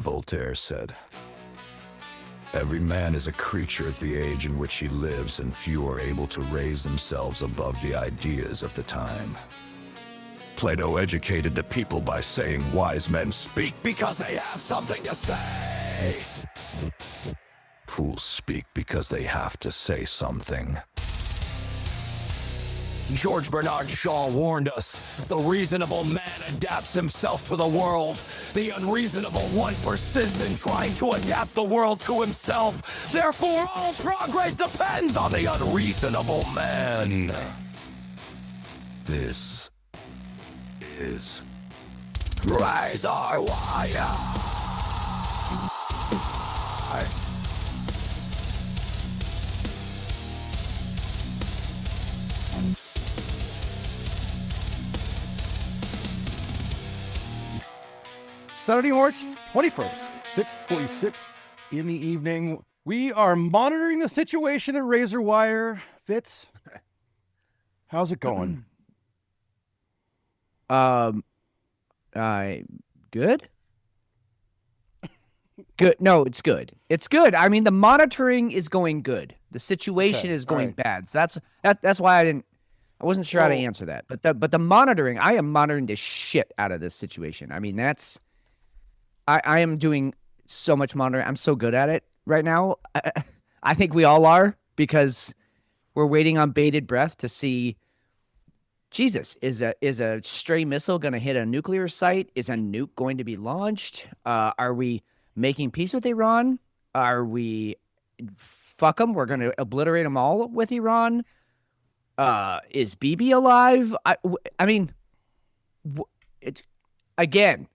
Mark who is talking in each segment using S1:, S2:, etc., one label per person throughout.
S1: Voltaire said, "Every man is a creature of the age in which he lives, and few are able to raise themselves above the ideas of the time." Plato educated the people by saying wise men speak because they have something to say. Fools speak because they have to say something. George Bernard Shaw warned us, the reasonable man adapts himself to the world. The unreasonable one persists in trying to adapt the world to himself. Therefore, all progress depends on the unreasonable man. This is Razor Wire.
S2: Saturday, March 21st, 6:46 in the evening. We are monitoring the situation at Razor Wire. Fitz, how's it going?
S3: Good? Good. No, it's good. It's good. I mean, the monitoring is going good. The situation is going bad. So that's why I wasn't sure how to answer that. But the monitoring, I am monitoring the shit out of this situation. I mean, I am doing so much monitoring. I'm so good at it right now. I think we all are, because we're waiting on bated breath to see, Jesus, is a stray missile going to hit a nuclear site? Is a nuke going to be launched? Are we making peace with Iran? Are we, fuck them, we're going to obliterate them all with Iran? Is BIbi alive? I mean, again,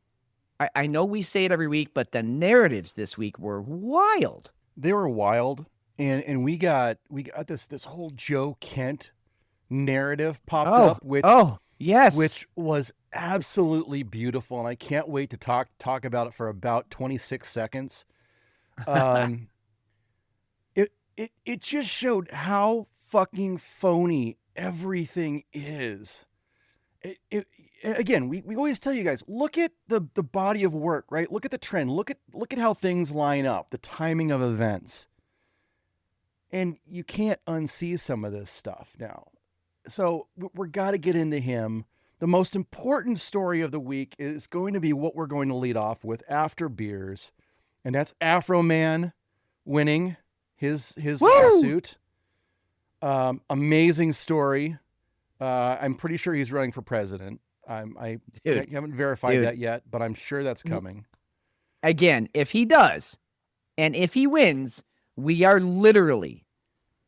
S3: I know we say it every week, but the narratives this week were wild.
S2: They were wild, and we got this whole Joe Kent narrative popped up, which was absolutely beautiful, and I can't wait to talk about it for about 26 seconds. It just showed how fucking phony everything is. Again, we always tell you guys, look at the body of work, right? Look at the trend. Look at how things line up, the timing of events. And you can't unsee some of this stuff now. So we're got to get into him. The most important story of the week is going to be what we're going to lead off with after beers. And that's Afroman winning his lawsuit. Amazing story. I'm pretty sure he's running for president. I haven't verified that yet, but I'm sure that's coming.
S3: Again, if he does, and if he wins, we are literally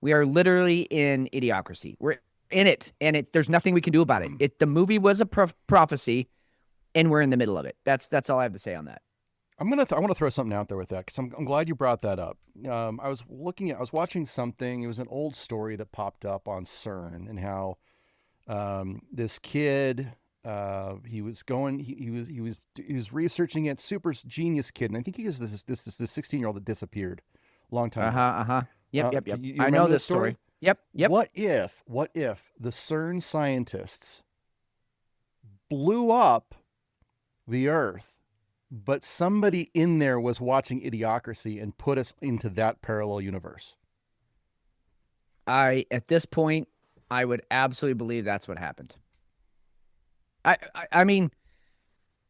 S3: in idiocracy. We're in it, and there's nothing we can do about it. The movie was a prophecy, and we're in the middle of it. That's all I have to say on that.
S2: I want to throw something out there with that, because I'm glad you brought that up. I was watching something. It was an old story that popped up on CERN, and how this kid, he was researching it, super genius kid, and I think he is this 16-year-old that disappeared a long time ago.
S3: Yep.
S2: You
S3: I know this story. Yep.
S2: What if the CERN scientists blew up the Earth, but somebody in there was watching Idiocracy and put us into that parallel universe?
S3: At this point, I would absolutely believe that's what happened. I mean,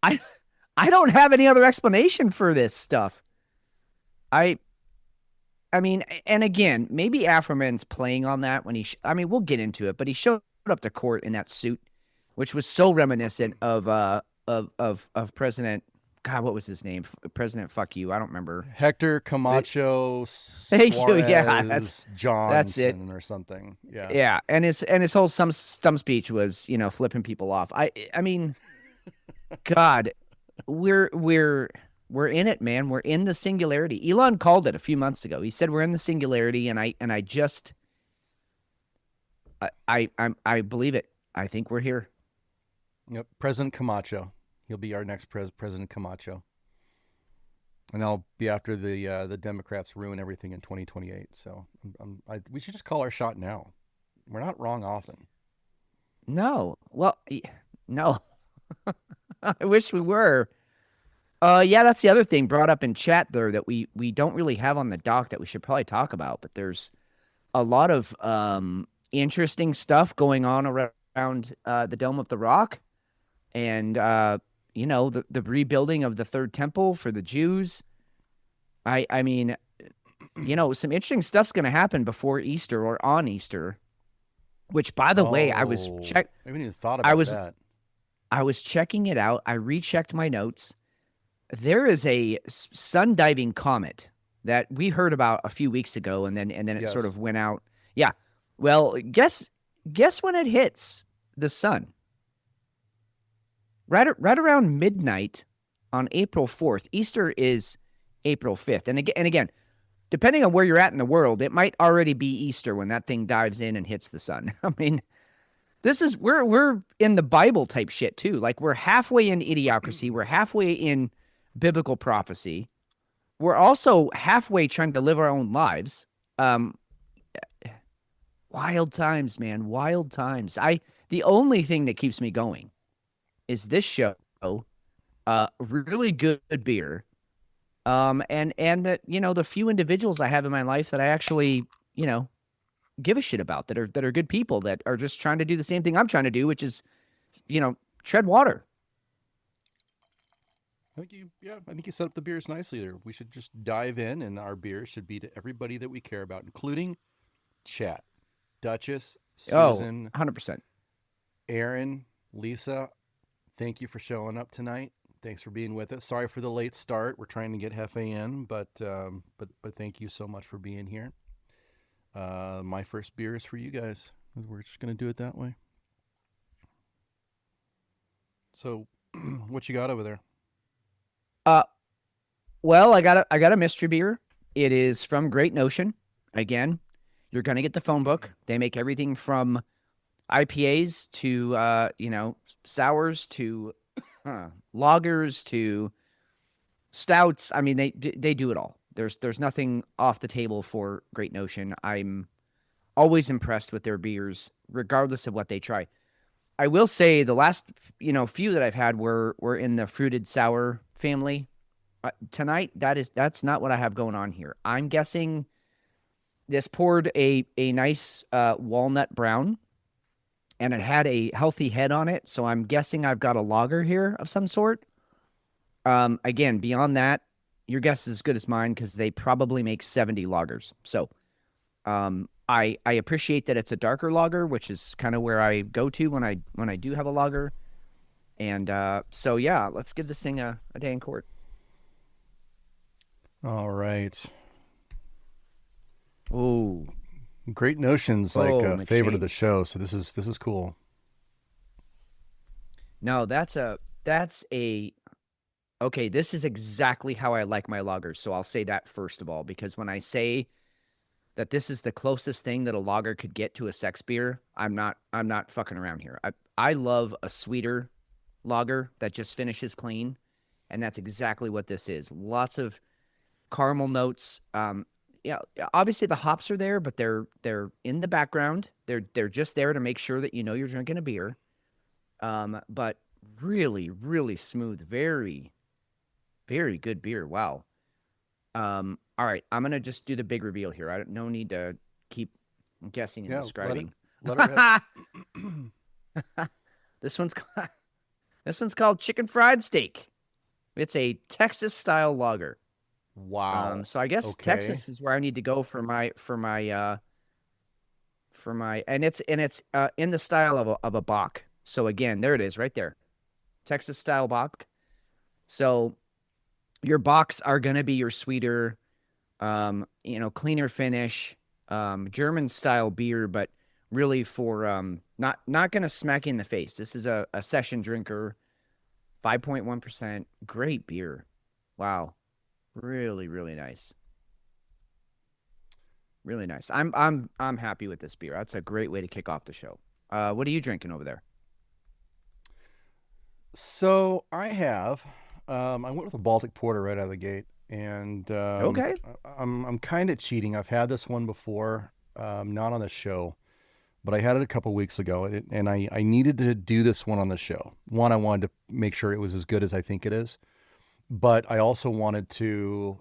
S3: I don't have any other explanation for this stuff. I mean, and again, maybe Afroman's playing on that when we'll get into it, but he showed up to court in that suit, which was so reminiscent of President, God, what was his name? President fuck you, I don't remember.
S2: Hector Camacho
S3: Thank
S2: Suarez,
S3: you. Yeah, that's it.
S2: Or something. Yeah.
S3: Yeah, and his whole stump speech was, flipping people off. I mean, God, we're in it, man. We're in the singularity. Elon called it a few months ago. He said we're in the singularity, and I believe it. I think we're here.
S2: Yep, President Camacho. He'll be our next President Camacho, and that'll be after the Democrats ruin everything in 2028. So we should just call our shot now. We're not wrong often.
S3: No, well, no. I wish we were. Yeah, that's the other thing brought up in chat there that we don't really have on the doc that we should probably talk about. But there's a lot of interesting stuff going on around the Dome of the Rock, and the rebuilding of the Third Temple for the Jews. I mean, some interesting stuff's going to happen before Easter or on Easter. Which, by the way, I
S2: I haven't even thought about that.
S3: I was checking it out. I rechecked my notes. There is a sun diving comet that we heard about a few weeks ago, and then it sort of went out. Yeah. Well, guess when it hits the sun. Right around midnight on April 4th. Easter is April 5th. And again, depending on where you're at in the world, it might already be Easter when that thing dives in and hits the sun. I mean, we're in the Bible type shit too. Like, we're halfway in idiocracy. We're halfway in biblical prophecy. We're also halfway trying to live our own lives. Wild times, man. Wild times. The only thing that keeps me going is this show, really good beer, and that, the few individuals I have in my life that I actually, give a shit about, that are good people, that are just trying to do the same thing I'm trying to do, which is, tread water.
S2: I think you set up the beers nicely there. We should just dive in, and our beers should be to everybody that we care about, including chat. Duchess, Susan,
S3: 100%.
S2: Aaron, Lisa, thank you for showing up tonight. Thanks for being with us. Sorry for the late start. We're trying to get Hefe in, but thank you so much for being here. My first beer is for you guys. We're just gonna do it that way. So, what you got over there?
S3: Well, I got a mystery beer. It is from Great Notion. Again, you're gonna get the phone book. They make everything from IPAs to sours to lagers to stouts. I mean, they do it all. There's nothing off the table for Great Notion. I'm always impressed with their beers, regardless of what they try. I will say the last few that I've had were in the fruited sour family. Tonight, that's not what I have going on here. I'm guessing this poured a nice walnut brown, and it had a healthy head on it. So I'm guessing I've got a lager here of some sort. Again, beyond that, your guess is as good as mine, because they probably make 70 lagers. So I appreciate that it's a darker lager, which is kind of where I go to when I do have a lager. And so yeah, let's give this thing a day in court.
S2: All right.
S3: Oh,
S2: Great Notion's like a favorite of the show, so this is cool.
S3: No, that's a okay, this is exactly how I like my lagers. So I'll say that first of all, because when I say that this is the closest thing that a lager could get to a sex beer, I'm not fucking around here. I love a sweeter lager that just finishes clean, and that's exactly what this is. Lots of caramel notes. Yeah, obviously the hops are there, but they're in the background. They're just there to make sure that you're drinking a beer. But really, really smooth, very, very good beer. Wow. All right, I'm gonna just do the big reveal here. I don't no need to keep guessing and describing.
S2: Let it
S3: This one's called Chicken Fried Steak. It's a Texas style lager.
S2: Wow.
S3: So I guess
S2: Okay.
S3: Texas is where I need to go for my and it's in the style of a Bock. So again, there it is right there. Texas style Bock. So your Bocks are going to be your sweeter, cleaner finish, German style beer, but really for not going to smack you in the face. This is a session drinker, 5.1%, great beer. Wow. Really, really nice. Really nice. I'm happy with this beer. That's a great way to kick off the show. What are you drinking over there?
S2: So I have, I went with a Baltic Porter right out of the gate, and
S3: Okay.
S2: I'm kind of cheating. I've had this one before, not on the show, but I had it a couple weeks ago, and I needed to do this one on the show. One, I wanted to make sure it was as good as I think it is, but I also wanted to,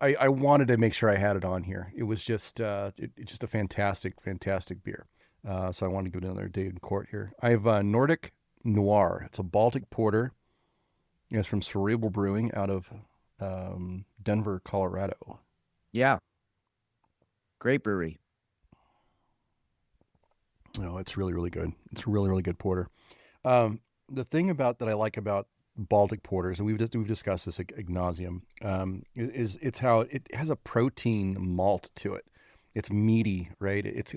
S2: I wanted to make sure I had it on here. It was just, it's just a fantastic, fantastic beer. So I wanted to give it another day in court here. I have Nordic Noir. It's a Baltic porter. It's from Cerebral Brewing out of Denver, Colorado.
S3: Yeah. Great brewery.
S2: Oh, it's really, really good. It's a really, really good porter. The thing about that I like about Baltic porters, and we've discussed this ad nauseum, is it's how it has a protein malt to it. It's meaty, right? It's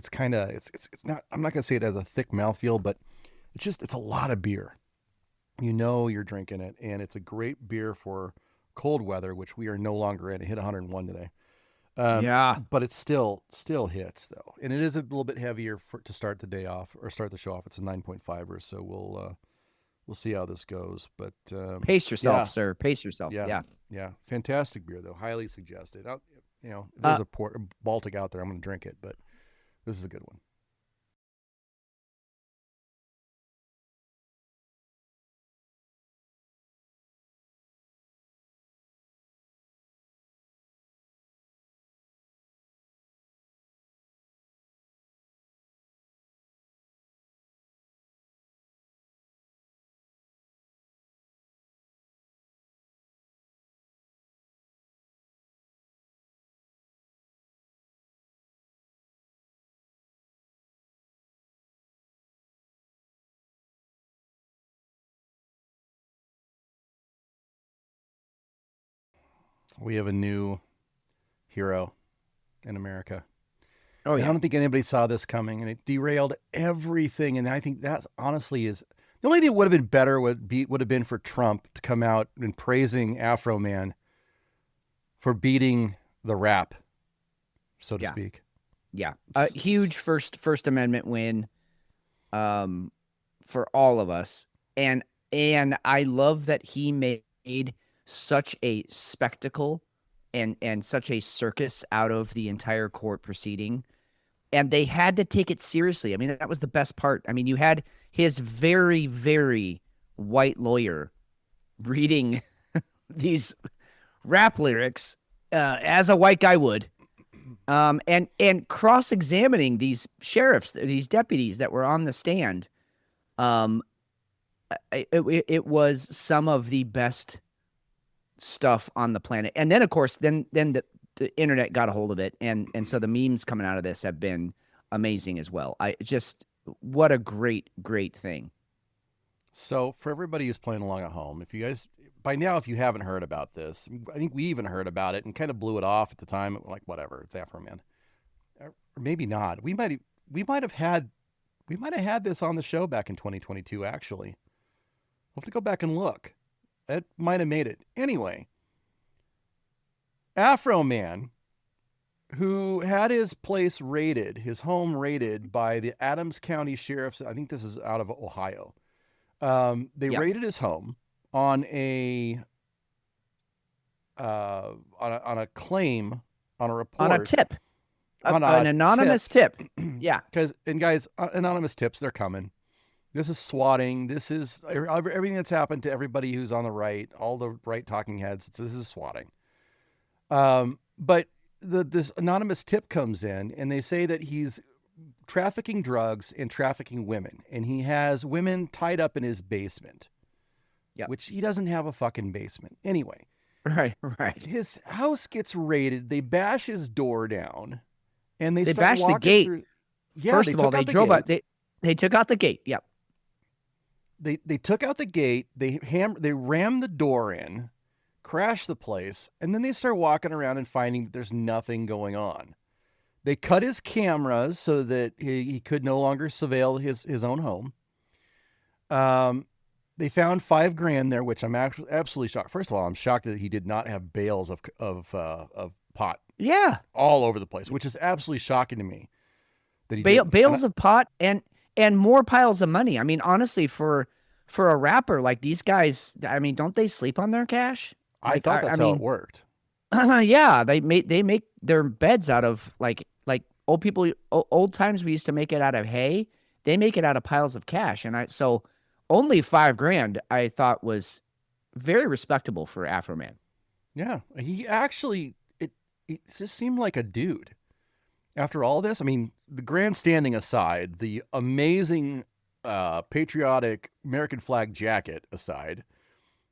S2: not. I'm not gonna say it has a thick mouthfeel, but it's a lot of beer. You know you're drinking it, and it's a great beer for cold weather, which we are no longer in. It hit 101 today.
S3: Yeah.
S2: But it still hits though, and it is a little bit heavier to start the day off or start the show off. It's a 9.5er, so we'll see how this goes. But
S3: Pace yourself,
S2: yeah.
S3: sir. Pace yourself.
S2: Yeah. Fantastic beer though. Highly suggested. If there's a Baltic out there, I'm going to drink it. But this is a good one. We have a new hero in America.
S3: Oh, yeah.
S2: I don't think anybody saw this coming, and it derailed everything. And I think that honestly is the only thing that would have been better would have been for Trump to come out and praising Afroman for beating the rap, so to speak.
S3: Yeah, a huge First Amendment win, for all of us, and I love that he made such a spectacle and such a circus out of the entire court proceeding. And they had to take it seriously. I mean, that was the best part. I mean, you had his very, very white lawyer reading these rap lyrics as a white guy would, and cross-examining these sheriffs, these deputies that were on the stand. It was some of the best stuff on the planet. And then, of course, then the internet got a hold of it, and so the memes coming out of this have been amazing as well. What a great thing.
S2: So for everybody who's playing along at home, if you guys by now, if you haven't heard about this, I think we even heard about it and kind of blew it off at the time, like whatever, it's Afroman, or maybe not. We might have had this on the show back in 2022. Actually, we'll have to go back and look. It might have made it anyway. Afroman, who had his place raided, his home raided by the Adams County Sheriff's. I think this is out of Ohio. They raided his home on a claim, on a report,
S3: on a tip, an anonymous tip. Yeah,
S2: because guys, anonymous tips, they're coming. This is swatting. This is everything that's happened to everybody who's on the right, all the right talking heads. This is swatting. But this anonymous tip comes in, and they say that he's trafficking drugs and trafficking women, and he has women tied up in his basement. Yeah, which he doesn't have a fucking basement anyway.
S3: Right.
S2: His house gets raided. They bash his door down, and they
S3: bashed the gate. Yeah, first of all, they drove out. They took out the gate. Yep.
S2: They took out the gate. They rammed the door in, crashed the place, and then they start walking around and finding that there's nothing going on. They cut his cameras so that he could no longer surveil his own home. They found $5,000 there, which I'm absolutely shocked. First of all, I'm shocked that he did not have bales of pot. Yeah, all over the place, which is absolutely shocking to me. That he
S3: bales of pot and more piles of money. I mean, honestly, for a rapper like these guys, I mean, don't they sleep on their cash?
S2: I thought that's how it worked.
S3: Yeah, they make their beds out of like old people. Old times we used to make it out of hay. They make it out of piles of cash, and so only $5,000 I thought was very respectable for Afroman.
S2: Yeah, he actually, it just seemed like a dude. After all this, I mean, the grandstanding aside, the amazing patriotic American flag jacket aside,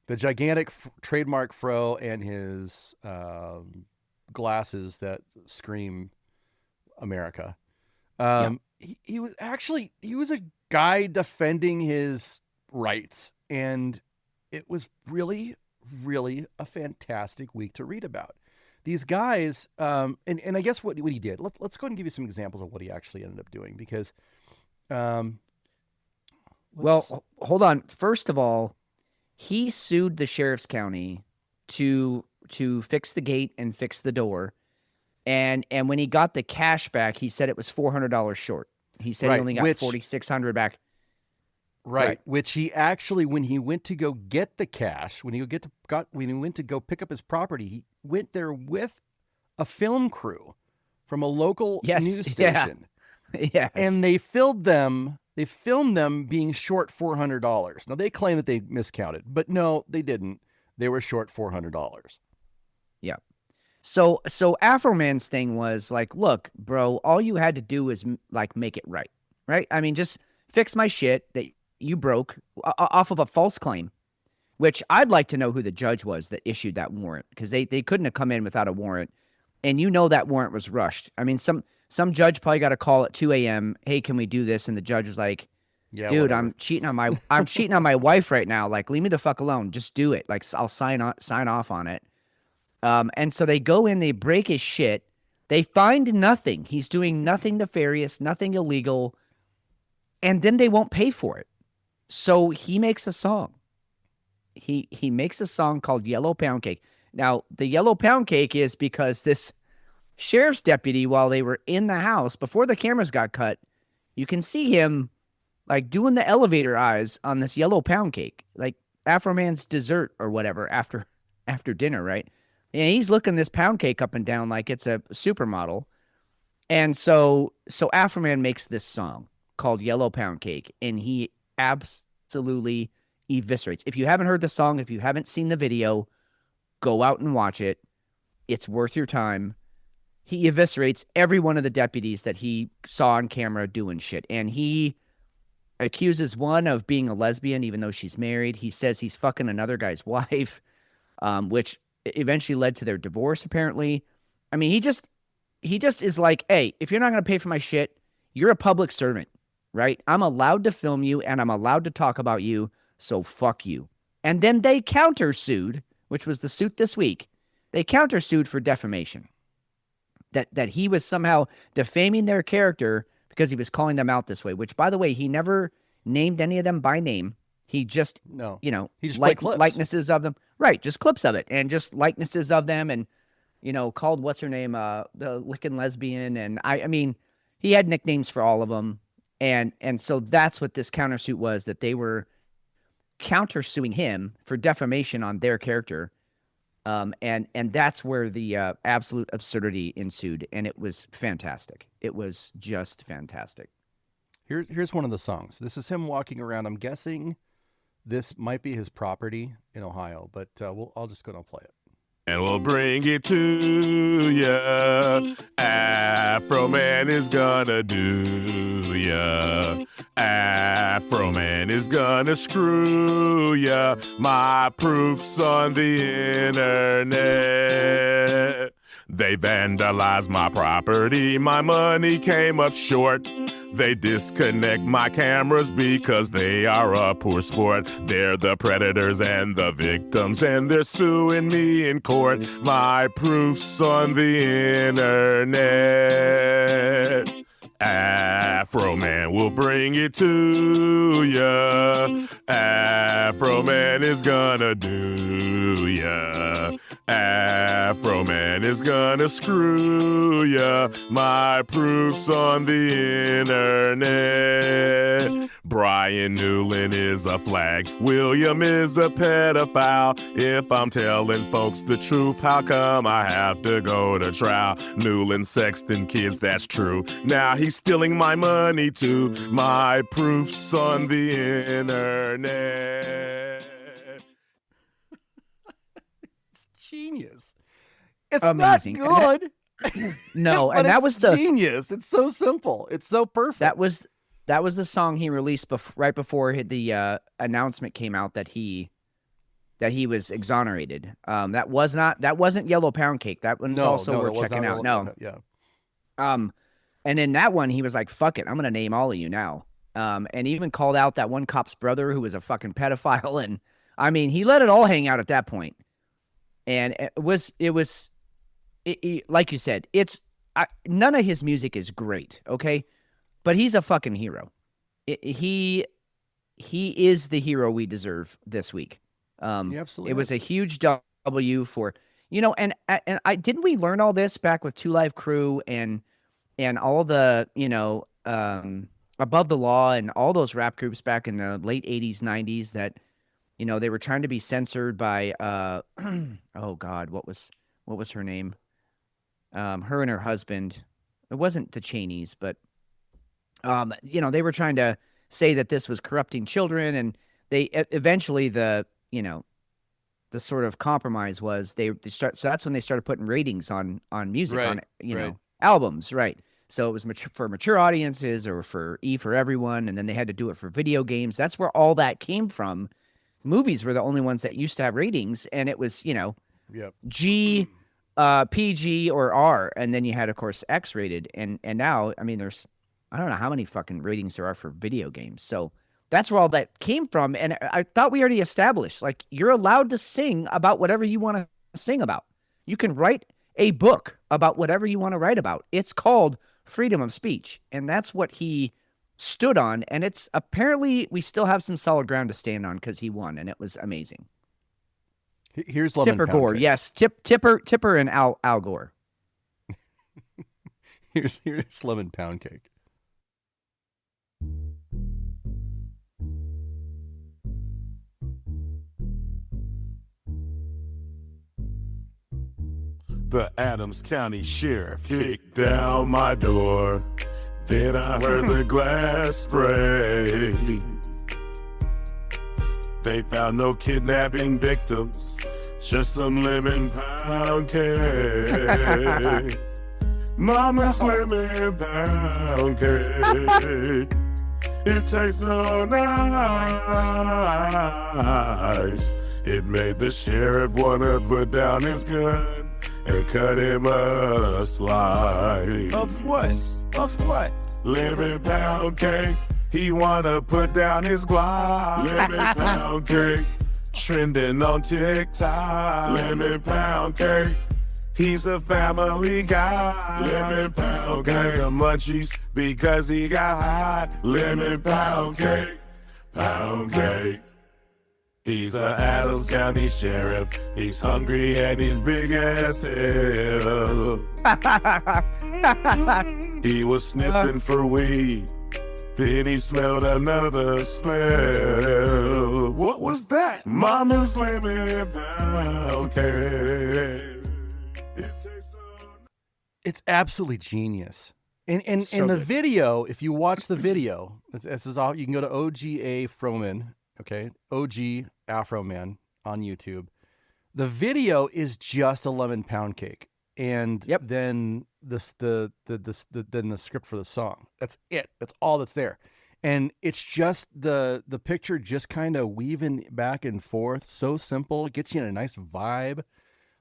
S2: the gigantic trademark fro and his glasses that scream America. He was a guy defending his rights, and it was really, really a fantastic week to read about. These guys, and I guess what he did. Let's go ahead and give you some examples of what he actually ended up doing, because,
S3: well, hold on. First of all, he sued the sheriff's county to fix the gate and fix the door, and when he got the cash back, he said it was $400 short. He said he only got $4,600 back.
S2: Right, which he actually, when he went to go get the cash, when he went to go pick up his property, he went there with a film crew from a local news station.
S3: Yes.
S2: And they filmed them being short $400. Now they claim that they miscounted, but no, they didn't. They were short $400.
S3: Yeah. So Afroman's thing was like, look, bro, all you had to do was like make it right. Right? I mean, just fix my shit that you broke off of a false claim, which I'd like to know who the judge was that issued that warrant, because they couldn't have come in without a warrant. And that warrant was rushed. I mean, some judge probably got a call at 2 a.m. Hey, can we do this? And the judge was like, dude, whatever. I'm cheating on my wife right now. Like, leave me the fuck alone. Just do it. Like, I'll sign off on it. And so they go in, they break his shit. They find nothing. He's doing nothing nefarious, nothing illegal. And then they won't pay for it. So he makes a song. He makes a song called Yellow Poundcake. Now, the Yellow Poundcake is because this sheriff's deputy, while they were in the house, before the cameras got cut, you can see him like doing the elevator eyes on this yellow pound cake, like Afroman's dessert or whatever after dinner, right? And he's looking this pound cake up and down like it's a supermodel. And so Afroman makes this song called Yellow Pound Cake, and he absolutely eviscerates. If you haven't heard the song, if you haven't seen the video, go out and watch it. It's worth your time. He eviscerates every one of the deputies that he saw on camera doing shit. And he accuses one of being a lesbian, even though she's married. He says he's fucking another guy's wife, which eventually led to their divorce, apparently. I mean, he just is like, hey, if you're not going to pay for my shit, you're a public servant, right? I'm allowed to film you and I'm allowed to talk about you, so fuck you. And then they countersued, which was the suit this week. They countersued for defamation. That he was somehow defaming their character because he was calling them out this way, which, by the way, he never named any of them by name. He just, he just likenesses of them. Right, just clips of it and just likenesses of them and, called what's her name, the licking lesbian. And I mean, he had nicknames for all of them. And so that's what this countersuit was, that they were countersuing him for defamation on their character. And that's where the absolute absurdity ensued, and it was fantastic. It was just fantastic.
S2: Here's one of the songs. This is him walking around. I'm guessing this might be his property in Ohio, but I'll just go and play it.
S4: And we'll bring it to ya. Afroman is gonna do ya. Afroman is gonna screw ya. My proof's on the internet. They vandalized my property, my money came up short. They disconnect my cameras because they are a poor sport. They're the predators and the victims, and they're suing me in court. My proof's on the internet. Afroman will bring it to ya. Afroman is gonna do ya. Afroman is gonna screw ya. My proof's on the internet. Brian Newland is a flag. William is a pedophile. If I'm telling folks the truth, how come I have to go to trial? Newland sexting kids, that's true. Now he's stealing my money too. My proof's on the internet.
S2: genius. It's
S3: Amazing.
S2: not good.
S3: No,
S2: but
S3: and that
S2: it's
S3: was the
S2: genius. It's so simple. It's so perfect.
S3: that was the song he released right before the announcement came out that he was exonerated. That wasn't Yellow Pound Cake. That one's also worth checking out. No.
S2: Yeah.
S3: And in that one, he was like, "Fuck it, I'm gonna name all of you now." And he even called out that one cop's brother who was a fucking pedophile, and I mean, he let it all hang out at that point. And it was like you said, none of his music is great, okay, but he's a fucking hero. He is the hero we deserve this week.
S2: He absolutely
S3: it was a huge W for and I didn't we learn all this back with Two Live Crew and all the Above the Law and all those rap groups back in the late 80s 90s that they were trying to be censored by oh god, what was her name? Her and her husband. It wasn't the Cheneys, but they were trying to say that this was corrupting children, and they eventually the sort of compromise was they start. So that's when they started putting ratings on music,
S2: right,
S3: on
S2: right.
S3: albums, right? So it was for mature audiences or for for everyone, and then they had to do it for video games. That's where all that came from. Movies were the only ones that used to have ratings, and it was
S2: Yep.
S3: G, PG or R, and then you had, of course, X rated, and now, I mean, there's I don't know how many fucking ratings there are for video games. So that's where all that came from, and I thought we already established, like, you're allowed to sing about whatever you want to sing about. You can write a book about whatever you want to write about. It's called freedom of speech, and that's what he stood on, and it's apparently we still have some solid ground to stand on because he won, and it was amazing.
S2: Here's Lemon
S3: Tipper
S2: Pound
S3: Gore,
S2: Cake.
S3: yes, Tipper and Al Gore.
S2: Here's Lemon Pound Cake.
S4: The Adams County Sheriff kicked down my door. Then I heard the glass spray. They found no kidnapping victims, just some lemon pound cake. Mama's lemon pound cake. It tastes so nice. It made the sheriff wanna put down his gun and cut him a slice.
S1: Of what? Of what?
S4: Lemon pound cake. He wanna put down his guac. Lemon pound cake. Trending on TikTok. Lemon pound cake. He's a family guy. Lemon pound cake. Munchies because he got hot. Lemon pound cake. Pound cake. He's a Adams County Sheriff. He's hungry and he's big as hell. He was sniffing for weed. Then he smelled another smell. What was that? Mama's lemon pound cake.
S2: It's absolutely genius. And
S3: So
S2: in the
S3: good.
S2: video, if you watch the video, this is all. You can go to OGA Afroman, okay, OG Afroman on YouTube. The video is just a lemon pound cake, and
S3: Yep.
S2: then the script for the song. That's it. That's all that's there, and it's just the picture just kind of weaving back and forth. So simple, it gets you in a nice vibe.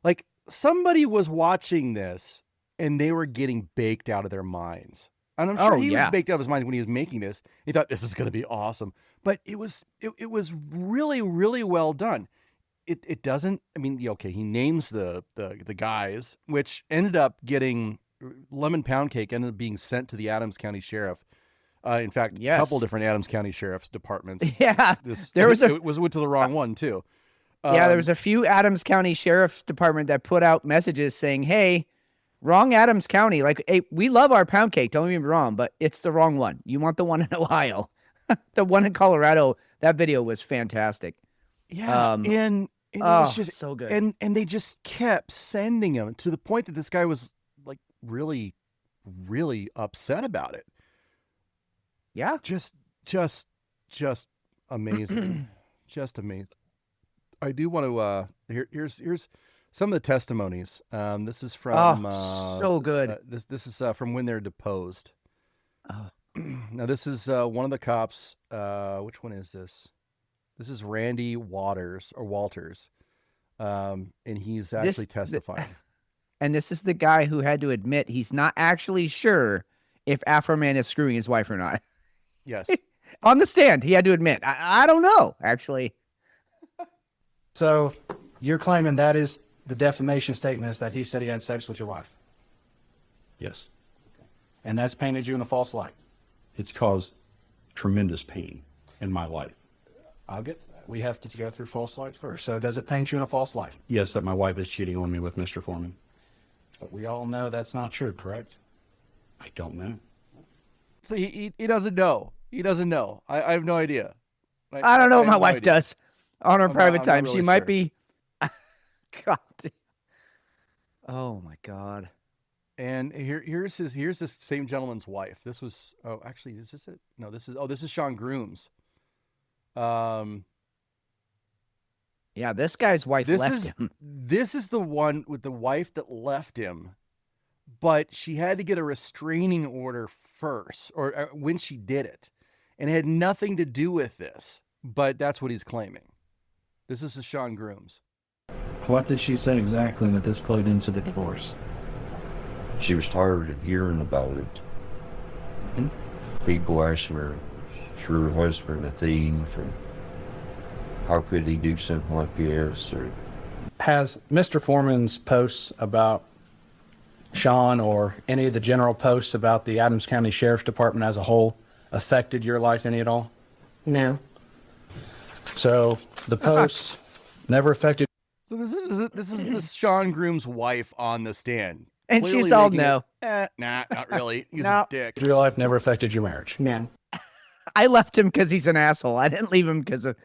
S2: Like somebody was watching this and they were getting baked out of their minds. And I'm sure
S3: Oh,
S2: he
S3: yeah.
S2: was baked out of his mind when he was making this. He thought this is going to be awesome, but it was really, really well done. It doesn't. I mean, okay, he names the guys, which ended up getting Lemon Pound Cake ended up being sent to the Adams County Sheriff. In fact,
S3: Yes.
S2: a couple different Adams County Sheriff's departments.
S3: Yeah,
S2: This
S3: there was
S2: it went to the wrong one too.
S3: there was a few Adams County Sheriff Department that put out messages saying, "Hey, wrong Adams County. Like, hey, we love our pound cake. Don't get me wrong, but it's the wrong one. You want the one in Ohio. The one in Colorado. That video was fantastic.
S2: Yeah,
S3: Um,
S2: and it
S3: Oh,
S2: was just
S3: so good.
S2: and they just kept sending him to the point that this guy was like really, really upset about it.
S3: Yeah,
S2: Just amazing, just amazing. I do want to here's some of the testimonies. This is from
S3: so good.
S2: This is from when they're deposed.
S3: Oh.
S2: Now this is one of the cops. Which one is this? This is Randy Walters, and he's actually testifying.
S3: And this is the guy who had to admit he's not actually sure if Afroman is screwing his wife or not.
S2: Yes.
S3: On the stand, he had to admit, I don't know, actually.
S5: So you're claiming that is the defamation statement, is that he said he had sex with your wife?
S6: Yes.
S5: And that's painted you in a false light?
S6: It's caused tremendous pain in my life.
S5: I'll get to that. We have to go through false light first. So does it paint you in a false light?
S6: Yes, that my wife is cheating on me with Mr. Foreman.
S5: But we all know that's not true, correct?
S6: I don't know.
S2: So he doesn't know. He doesn't know. I have no idea.
S3: I don't know what my
S2: have no
S3: wife
S2: idea.
S3: does on her private
S2: I'm not
S3: time.
S2: really
S3: She might
S2: sure.
S3: be. God. Oh my God.
S2: And here's this same gentleman's wife. This was actually, is this it? No, this is Sean Grooms.
S3: Yeah, this guy's wife left him.
S2: This is the one with the wife that left him, but she had to get a restraining order first, or when she did it, and it had nothing to do with this. But that's what he's claiming. This is the Sean Grooms.
S5: What did she say exactly that this played into the divorce?
S7: She was tired of hearing about it. People asking her, her husband a thief, and how could he do something like this? Or
S5: Has Mr. Foreman's posts about Sean or any of the general posts about the Adams County Sheriff's Department as a whole affected your life any at all?
S8: No.
S5: So the posts never affected.
S2: So this is this Sean Grooms' wife on the stand,
S3: And
S2: clearly
S3: she's all
S2: making
S3: no.
S2: Nah, not really. He's
S3: No.
S2: a dick.
S5: Your life never affected your marriage.
S8: No.
S3: I left him because he's an asshole. I didn't leave him because of.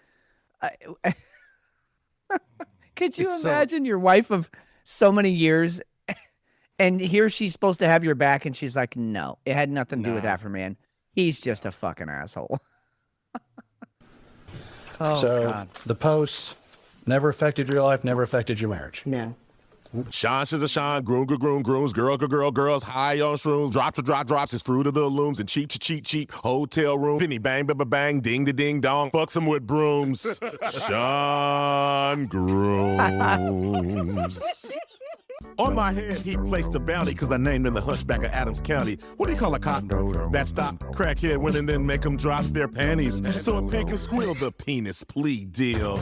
S3: Could you
S2: It's so-
S3: imagine your wife of so many years, and here she's supposed to have your back, and she's like, "No, it had nothing to do with
S2: Nah.
S3: Afroman. He's just a fucking asshole." Oh,
S5: So
S3: God.
S5: the posts never affected your life, never affected your marriage.
S8: No.
S4: Sean, she's a Sean, grooms, girls, high on shrooms, drops, his fruit of the looms, and cheap, hotel room, penny bang, bang, ding, ding, dong, fucks him with brooms. Sean Grooms. On my head, he placed a bounty because I named him the Hunchback of Adams County. What do you call a cop that stop crackhead women and then make them drop their panties? So a pig can squill the penis plea deal.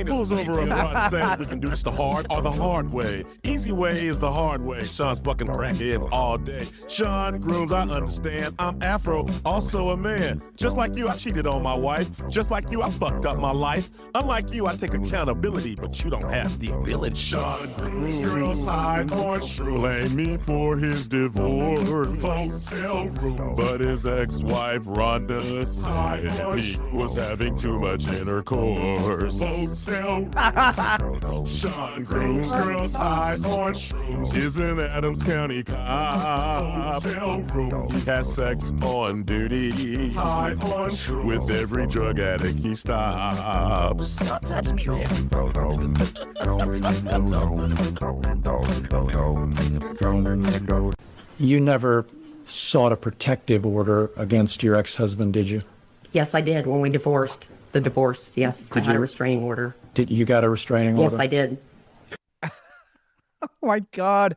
S4: Pulls over a broad saying we can do this the hard or the hard way. Easy way is the hard way. Sean's fucking crackheads all day. Sean Grooms, I understand. I'm Afro, also a man. Just like you, I cheated on my wife. Just like you, I fucked up my life. Unlike you, I take accountability, but you don't have the ability. Sean Grooms, girls high on shrooms. Blame me for his divorce. Hotel room. But his ex-wife Rhonda said he was having too much intercourse. Hotel room. Sean Grooms, girls high on shrooms. Is an Adams County cop. Hotel room. He has sex on duty. High on shrooms. With every drug addict he stops.
S8: Don't touch me, Rick.
S5: You never sought a protective order against your ex-husband, did you?
S8: Yes, I did when we divorced. The divorce, yes. I had a restraining order.
S5: Did you got a restraining
S8: Yes,
S5: order?
S8: I did.
S3: Oh my God.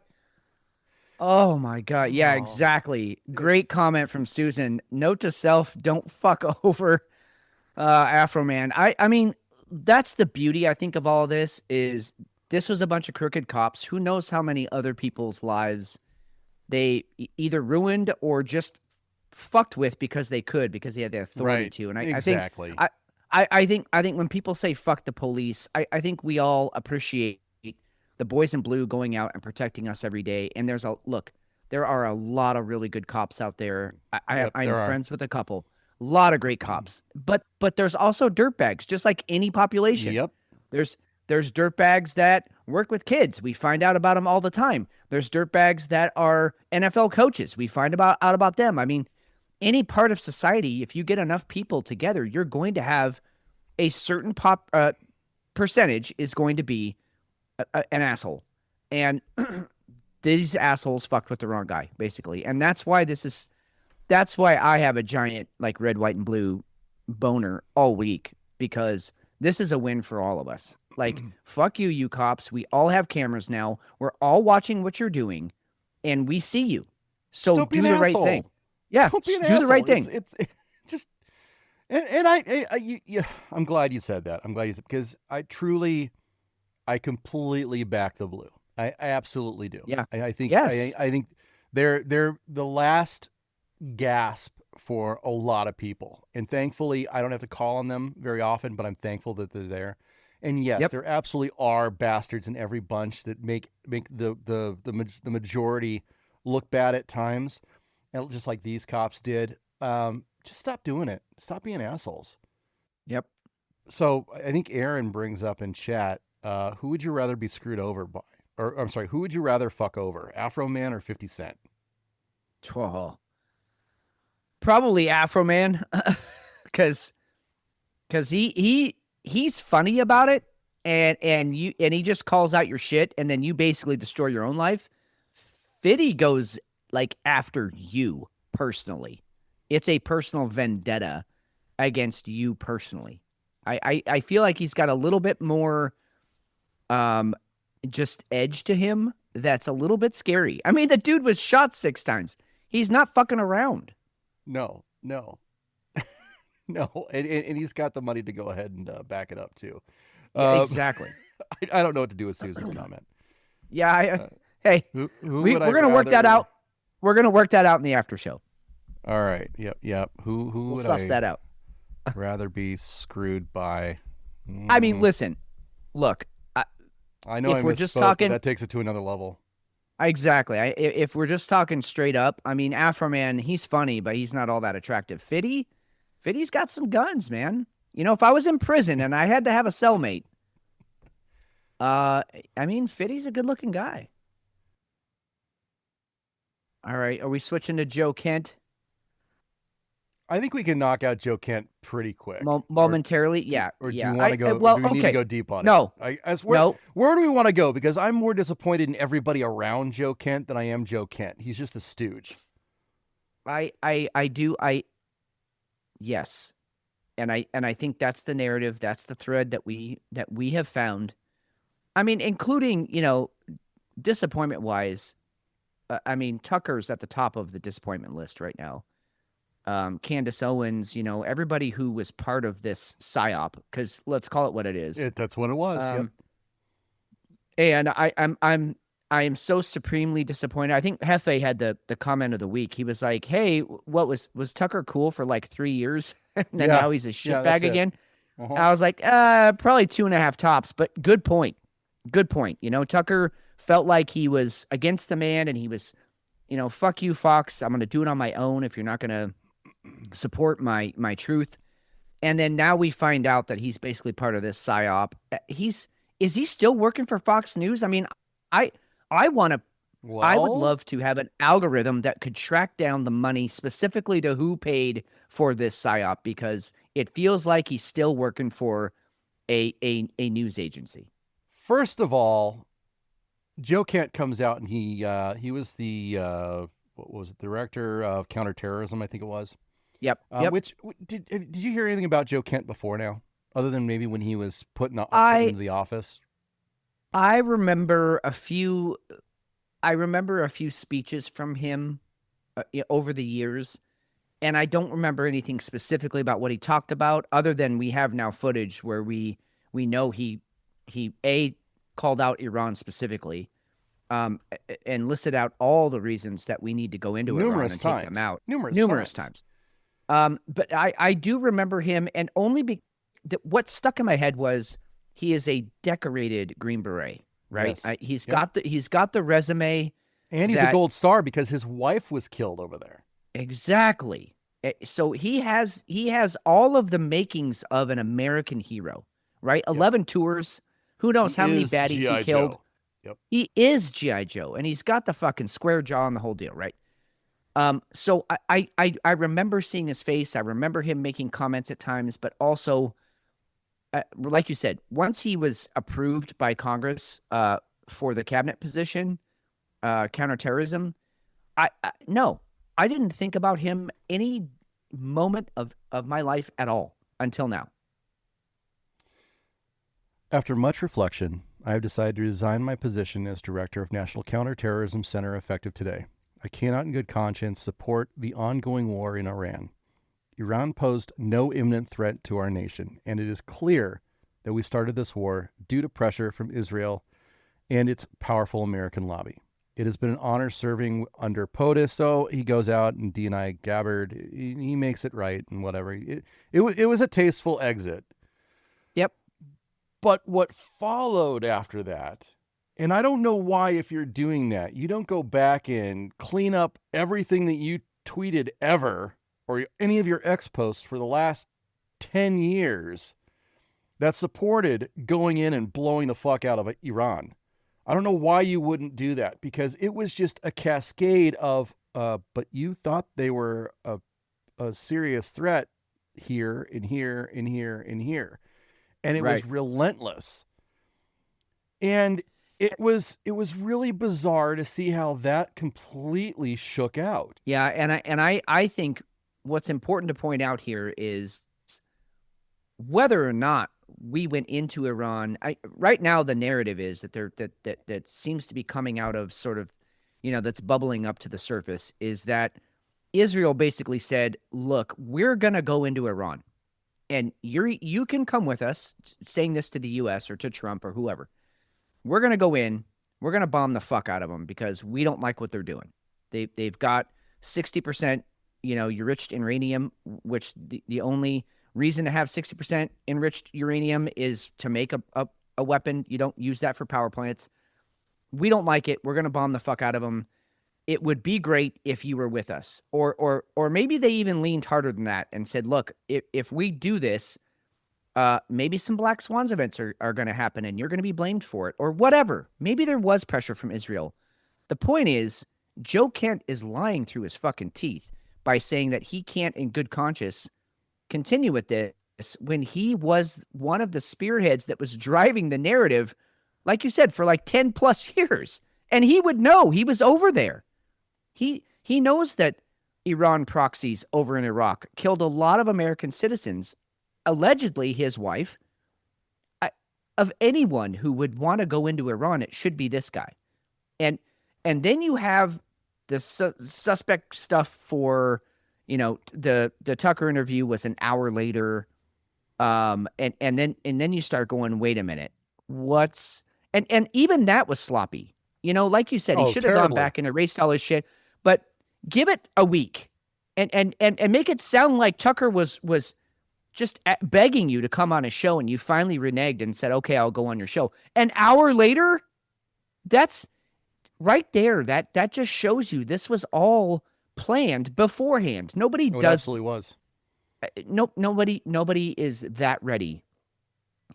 S3: Oh my God. Yeah, exactly. Great comment from Susan. Note to self, don't fuck over Afroman. I mean, that's the beauty, I think, of all of this is this was a bunch of crooked cops. Who knows how many other people's lives they either ruined or just fucked with because they could, because they had the authority
S2: Right.
S3: to. And
S2: Exactly.
S3: I think when people say fuck the police, I think we all appreciate the boys in blue going out and protecting us every day. And there are a lot of really good cops out there. I'm
S2: there are.
S3: friends with a couple, a lot of great cops, but there's also dirtbags, just like any population.
S2: Yep.
S3: There's dirtbags that work with kids. We find out about them all the time. There's dirtbags that are NFL coaches. We find out about them. I mean, any part of society, if you get enough people together, you're going to have a certain percentage is going to be an asshole. And these assholes fucked with the wrong guy, basically. And that's why I have a giant, like, red, white, and blue boner all week, because this is a win for all of us. Like, fuck you, you cops. We all have cameras now. We're all watching what you're doing, and we see you. So do the right thing. Yeah, do the right thing.
S2: It's just, I'm glad you said that. I'm glad you said, because I completely back the blue. I absolutely do.
S3: Yeah.
S2: I think,
S3: yes.
S2: I think they're the last gasp for a lot of people. And thankfully, I don't have to call on them very often, but I'm thankful that they're there. And yes, there absolutely are bastards in every bunch that make the majority look bad at times, and just like these cops did. Just stop doing it. Stop being assholes.
S3: Yep.
S2: So I think Aaron brings up in chat, who would you rather be screwed over by? Or I'm sorry, who would you rather fuck over, Afroman or 50 Cent?
S3: Oh. Probably Afroman, because he's funny about it, and he just calls out your shit, and then you basically destroy your own life. Fiddy goes like after you personally. It's a personal vendetta against you personally. I feel like he's got a little bit more just edge to him that's a little bit scary. I mean, the dude was shot 6 times. He's not fucking around.
S2: No. No, and he's got the money to go ahead and back it up too.
S3: Exactly.
S2: I don't know what to do with Susan's comment.
S3: Yeah, hey,
S2: we're
S3: gonna work that out. We're gonna work that out in the after show.
S2: All right. Yep. Who
S3: we'll
S2: would
S3: suss that out?
S2: rather be screwed by?
S3: I mean, listen, look.
S2: I know
S3: if we're just
S2: misspoke,
S3: talking,
S2: but that takes it to another level.
S3: Exactly. If we're just talking straight up, I mean, Afroman, he's funny, but he's not all that attractive. Fiddy's got some guns, man. You know, if I was in prison and I had to have a cellmate, I mean, Fiddy's a good-looking guy. All right, are we switching to Joe Kent?
S2: I think we can knock out Joe Kent pretty quick.
S3: Momentarily, yeah.
S2: Or do
S3: yeah.
S2: you want to go?
S3: Well,
S2: do we need to go deep on
S3: no.
S2: it? Where do we want to go? Because I'm more disappointed in everybody around Joe Kent than I am Joe Kent. He's just a stooge.
S3: Yes. And I think that's the narrative. That's the thread that we have found. I mean, including, you know, disappointment wise. I mean, Tucker's at the top of the disappointment list right now. Candace Owens, you know, everybody who was part of this psyop, because let's call it what it is.
S2: That's what it was. Yep.
S3: And I am so supremely disappointed. I think Hefe had the comment of the week. He was like, "Hey, what was Tucker cool for like 3 years, and then now he's a shitbag again?" Uh-huh. I was like, probably 2.5 tops. But good point. Good point. You know, Tucker felt like he was against the man, and he was, you know, fuck you, Fox. I'm going to do it on my own if you're not going to support my truth. And then now we find out that he's basically part of this psyop. Is he still working for Fox News? I mean, I would love to have an algorithm that could track down the money specifically to who paid for this psyop, because it feels like he's still working for a news agency.
S2: First of all, Joe Kent comes out and he was the what was it, director of counterterrorism, I think it was.
S3: Yep.
S2: Which did you hear anything about Joe Kent before now, other than maybe when he was put into the office?
S3: I remember a few speeches from him over the years, and I don't remember anything specifically about what he talked about, other than we have now footage where we know he called out Iran specifically, and listed out all the reasons that we need to go into Iran and take them out numerous times. But I do remember him, and only what stuck in my head was he is a decorated Green Beret, right?
S2: Yes.
S3: He's got the resume,
S2: and he's a gold star because his wife was killed over there.
S3: Exactly. So he has all of the makings of an American hero, right? 11 tours. Who knows how many baddies he killed?
S2: Joe. Yep.
S3: He is G.I. Joe, and he's got the fucking square jaw and the whole deal, right? So I remember seeing his face. I remember him making comments at times, but also, like you said, once he was approved by Congress for the cabinet position, counterterrorism. No, I didn't think about him any moment of my life at all until now.
S2: After much reflection, I have decided to resign my position as director of National Counterterrorism Center effective today. I cannot in good conscience support the ongoing war in Iran. Iran posed no imminent threat to our nation, and it is clear that we started this war due to pressure from Israel and its powerful American lobby. It has been an honor serving under POTUS, so he goes out and D&I Gabbard. He makes it right and whatever. It was a tasteful exit.
S3: Yep.
S2: But what followed after that, and I don't know why if you're doing that, you don't go back and clean up everything that you tweeted ever or any of your X posts for the last 10 years that supported going in and blowing the fuck out of Iran. I don't know why you wouldn't do that, because it was just a cascade of, but you thought they were a serious threat here and here and here and here. And it was relentless. And it was really bizarre to see how that completely shook out.
S3: Yeah, and I think what's important to point out here is whether or not we went into Iran. Right now, the narrative is that seems to be coming out of sort of, that's bubbling up to the surface, is that Israel basically said, look, we're going to go into Iran and you can come with us, saying this to the U.S. or to Trump or whoever. We're going to go in, we're going to bomb the fuck out of them because we don't like what they're doing. They've got 60%, enriched uranium, which the only reason to have 60% enriched uranium is to make a weapon. You don't use that for power plants. We don't like it. We're going to bomb the fuck out of them. It would be great if you were with us. Or maybe they even leaned harder than that and said, look, if we do this, maybe some Black Swans events are going to happen and you're going to be blamed for it or whatever. Maybe there was pressure from Israel. The point is, Joe Kent is lying through his fucking teeth by saying that he can't in good conscience continue with this when he was one of the spearheads that was driving the narrative, like you said, for like 10 plus years. And he would know. He was over there. He knows that Iran proxies over in Iraq killed a lot of American citizens, allegedly his wife. Of anyone who would want to go into Iran, it should be this guy. And then you have the suspect stuff for, the Tucker interview was an hour later. And then you start going, wait a minute, and even that was sloppy. Like you said, he should have gone back and erased all his shit, but give it a week and make it sound like Tucker was just begging you to come on a show and you finally reneged and said, okay, I'll go on your show. An hour later, that's right there. That just shows you this was all planned beforehand. Nobody does. It
S2: absolutely was.
S3: Nobody is that ready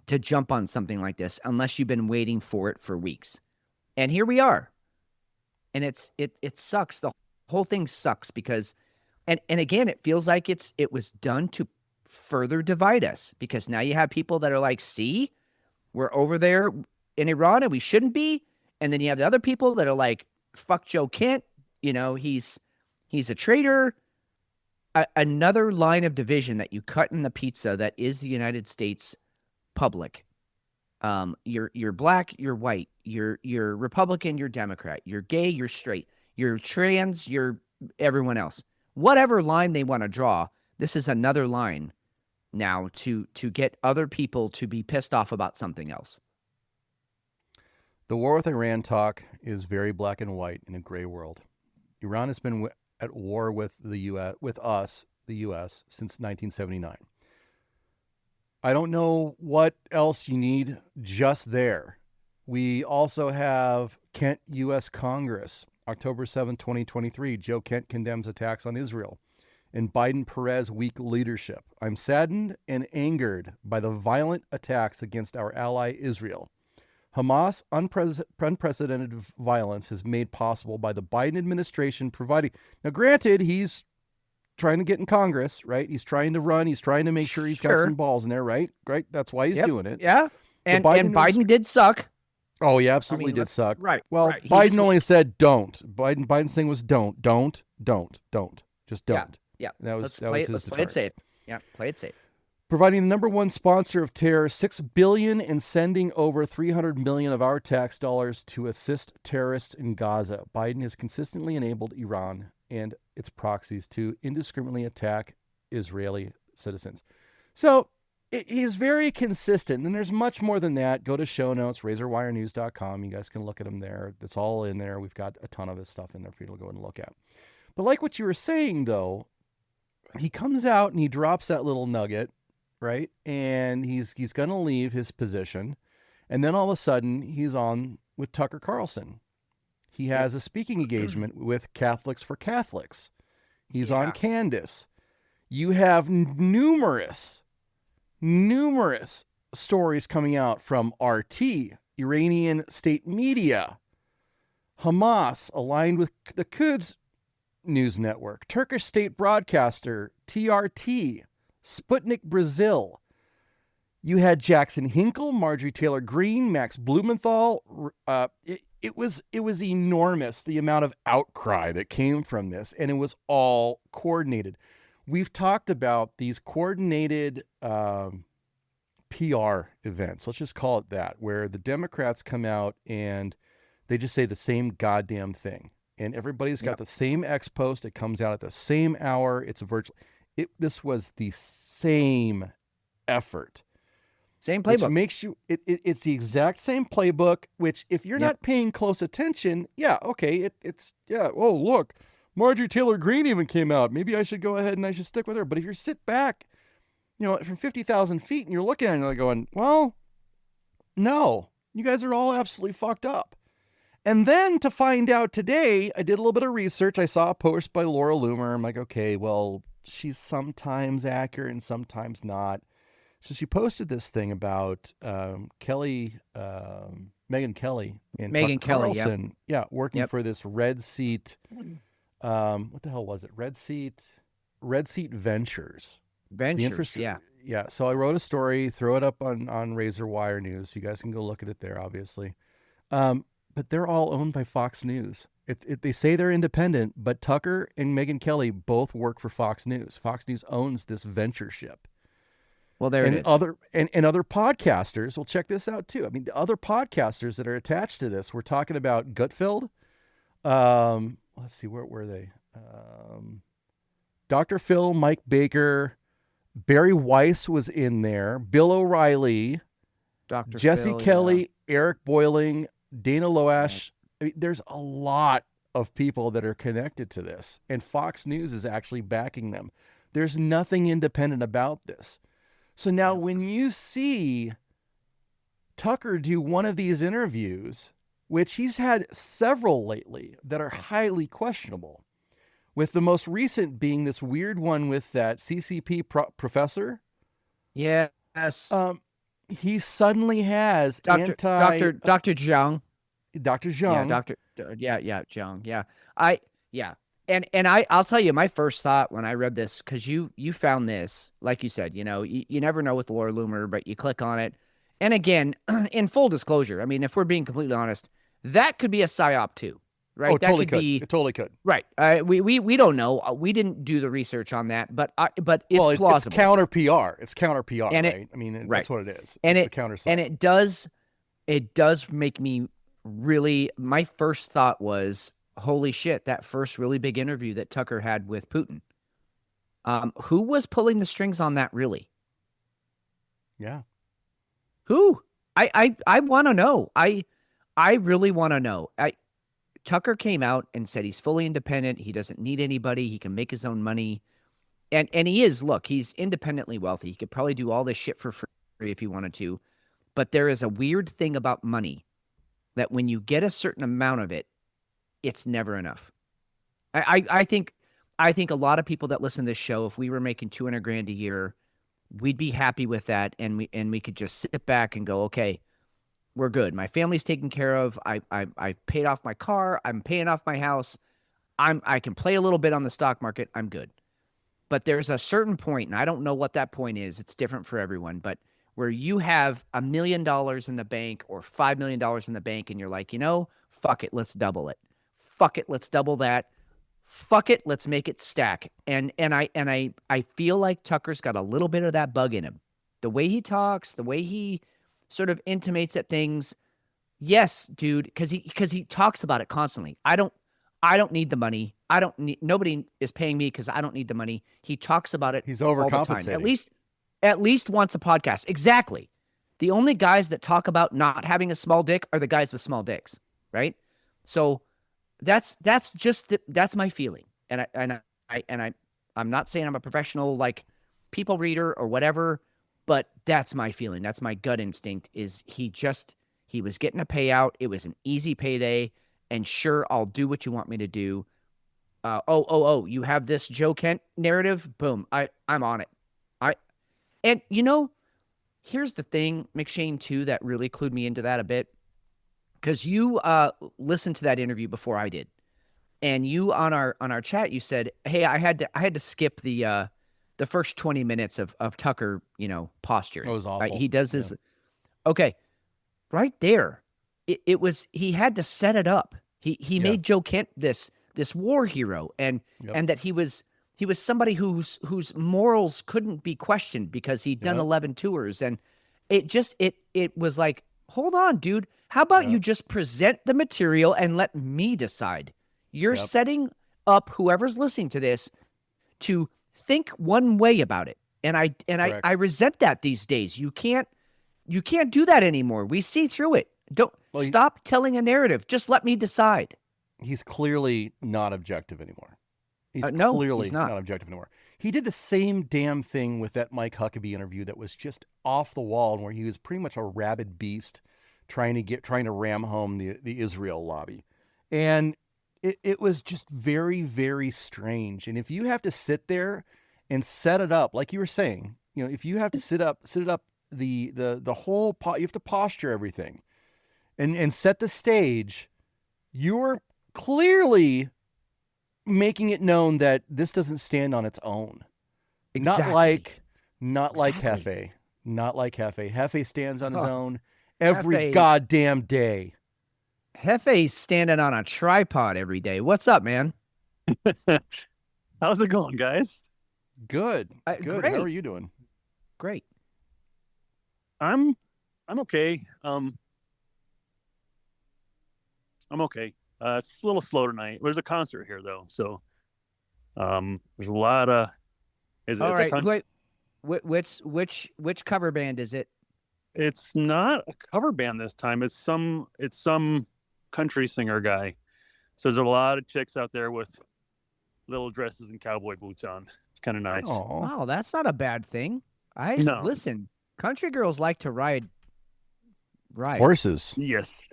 S3: to jump on something like this unless you've been waiting for it for weeks. And here we are. And it sucks. The whole thing sucks because, and again, it feels like it was done to further divide us, because now you have people that are like, see, we're over there in Iran and we shouldn't be. And then you have the other people that are like, fuck Joe Kent. He's a traitor. Another line of division that you cut in the pizza that is the United States public. You're black, you're white, you're Republican, you're Democrat, you're gay, you're straight, you're trans, you're everyone else. Whatever line they want to draw, this is another line now to get other people to be pissed off about something else.
S2: The war with Iran talk is very black and white in a gray world. Iran has been at war with the U.S., the U.S., since 1979. I don't know what else you need just there. We also have Kent U.S. Congress, October 7, 2023. Joe Kent condemns attacks on Israel and Biden-Perez weak leadership. I'm saddened and angered by the violent attacks against our ally Israel. Hamas' unprecedented violence is made possible by the Biden administration providing. Now, granted, he's trying to get in Congress, right? He's trying to run. He's trying to make sure he's got some balls in there, right? Right. That's why he's doing it.
S3: Yeah. And Biden did suck.
S2: Oh, he absolutely did
S3: let's-
S2: suck.
S3: right,
S2: Well,
S3: right. He
S2: Biden
S3: just-
S2: only said don't. Biden's thing was don't. Just
S3: Yeah,
S2: don't.
S3: yeah.
S2: That was
S3: Let's
S2: that
S3: play
S2: was
S3: it.
S2: his
S3: Let's play it
S2: deterrent.
S3: safe. Yeah, play it safe.
S2: Providing the number one sponsor of terror, $6 billion in sending over $300 million of our tax dollars to assist terrorists in Gaza. Biden has consistently enabled Iran and its proxies to indiscriminately attack Israeli citizens. So he's very consistent, and there's much more than that. Go to show notes, razorwirenews.com. You guys can look at them there. It's all in there. We've got a ton of this stuff in there for you to go and look at. But like what you were saying, though, he comes out and he drops that little nugget, right? And he's going to leave his position. And then all of a sudden, he's on with Tucker Carlson. He has a speaking engagement with Catholics for Catholics. He's on Candace. You have numerous stories coming out from RT, Iranian state media, Hamas, aligned with the Quds news network, Turkish state broadcaster, TRT, Sputnik Brazil. You had Jackson Hinkle, Marjorie Taylor Greene, Max Blumenthal. It was enormous, the amount of outcry that came from this, and it was all coordinated. We've talked about these coordinated PR events, let's just call it that, where the Democrats come out and they just say the same goddamn thing. And everybody's got the same X post. It comes out at the same hour. It's a virtual. This was the same effort.
S3: Same playbook.
S2: Which makes you, it's the exact same playbook, which if you're not paying close attention, oh, look, Marjorie Taylor Greene even came out. Maybe I should go ahead and I should stick with her. But if you sit back, from 50,000 feet and you're looking at it and you're going, well, no, you guys are all absolutely fucked up. And then to find out today, I did a little bit of research. I saw a post by Laura Loomer. I'm like, okay, well, she's sometimes accurate and sometimes not. So she posted this thing about Megyn Kelly and
S3: Megyn
S2: Tucker
S3: Kelly,
S2: Carlson, working for this Red Seat. What the hell was it? Red Seat Ventures.
S3: Ventures, yeah.
S2: Yeah. So I wrote a story, throw it up on Razor Wire News. You guys can go look at it there, obviously. But they're all owned by Fox News. They say they're independent, but Tucker and Megyn Kelly both work for Fox News. Fox News owns this venture ship.
S3: Well, there it is.
S2: Other podcasters, well, check this out too. I mean, the other podcasters that are attached to this, we're talking about Gutfeld. Let's see, where were they? Dr. Phil, Mike Baker, Barry Weiss was in there, Bill O'Reilly,
S3: Dr.
S2: Jesse
S3: Phil,
S2: Kelly, Eric Boiling, Dana Loesch. I mean, there's a lot of people that are connected to this, and Fox News is actually backing them. There's nothing independent about this. So now when you see Tucker do one of these interviews, which he's had several lately that are highly questionable, with the most recent being this weird one with that CCP professor.
S3: Yes.
S2: He suddenly has
S3: Dr. Zhang.
S2: Dr. Zhang.
S3: Zhang. Yeah. And I'll tell you my first thought when I read this, because you found this, like you said, you never know with Laura Loomer, but you click on it. And again, in full disclosure, I mean, if we're being completely honest, that could be a psyop too, right?
S2: Oh,
S3: that
S2: totally
S3: could be.
S2: It totally could.
S3: Right. We don't know. We didn't do the research on that, but it's plausible.
S2: It's counter PR. It's counter PR,
S3: and
S2: right? I mean, that's what it is.
S3: And
S2: it's the counter side.
S3: And it does make me really. My first thought was, holy shit! That first really big interview that Tucker had with Putin. Who was pulling the strings on that, really?
S2: Yeah.
S3: Who? I want to know. I really want to know. Tucker came out and said he's fully independent. He doesn't need anybody. He can make his own money. And he is, look, he's independently wealthy. He could probably do all this shit for free if he wanted to. But there is a weird thing about money that when you get a certain amount of it, it's never enough. I think a lot of people that listen to this show, if we were making $200,000 a year, we'd be happy with that. And we could just sit back and go, okay, we're good. My family's taken care of. I paid off my car. I'm paying off my house. I can play a little bit on the stock market. I'm good. But there's a certain point, and I don't know what that point is. It's different for everyone. But where you have $1 million in the bank or $5 million in the bank, and you're like, fuck it, let's double it. Fuck it, let's double that. Fuck it, let's make it stack. And I feel like Tucker's got a little bit of that bug in him. The way he talks, the way he sort of intimates at things. Yes, dude, because he talks about it constantly. I don't need the money. Nobody is paying me because I don't need the money. He talks about it.
S2: He's
S3: all the time.
S2: overcompensating.
S3: At least once a podcast. Exactly. The only guys that talk about not having a small dick are the guys with small dicks, right? So that's my feeling. And I'm not saying I'm a professional like people reader or whatever, but that's my feeling. That's my gut instinct. Is he was getting a payout. It was an easy payday, and sure, I'll do what you want me to do. You have this Joe Kent narrative. Boom, I'm on it. And here's the thing, McShane, too, that really clued me into that a bit, because you listened to that interview before I did, and you on our chat, you said, "Hey, I had to skip the first 20 minutes of Tucker, posturing."
S2: It was awful.
S3: Right? He does this. Yeah. Okay, right there, it was he had to set it up. He made Joe Kent this war hero, and that he was somebody whose morals couldn't be questioned because he'd done 11 tours. And it was like, hold on, dude. How about you just present the material and let me decide? You're setting up whoever's listening to this to think one way about it. And I resent that these days. You can't do that anymore. We see through it. Stop telling a narrative. Just let me decide.
S2: He's clearly not objective anymore. He's
S3: No,
S2: clearly
S3: he's not.
S2: objective anymore. He did the same damn thing with that Mike Huckabee interview that was just off the wall, and where he was pretty much a rabid beast trying to ram home the Israel lobby. And it was just very, very strange. And if you have to sit there and set it up, like you were saying, if you have to sit it up the whole you have to posture everything and set the stage, you're clearly making it known that this doesn't stand on its own.
S3: Exactly.
S2: Not like Hefe. Not like Hefe. Hefe stands on his own every goddamn day.
S3: Hefe's standing on a tripod every day. What's up, man?
S9: How's it going, guys?
S2: Good. Good.
S3: Great.
S2: How are you doing?
S3: Great.
S9: I'm okay. I'm okay. It's a little slow tonight. There's a concert here though, so there's a lot of.
S3: All right. Wait. Which cover band is it?
S9: It's not a cover band this time. It's some country singer guy. So there's a lot of chicks out there with little dresses and cowboy boots on. It's kind of nice.
S2: Oh,
S3: Wow, that's not a bad thing. Listen, country girls like to ride
S2: horses.
S9: Yes.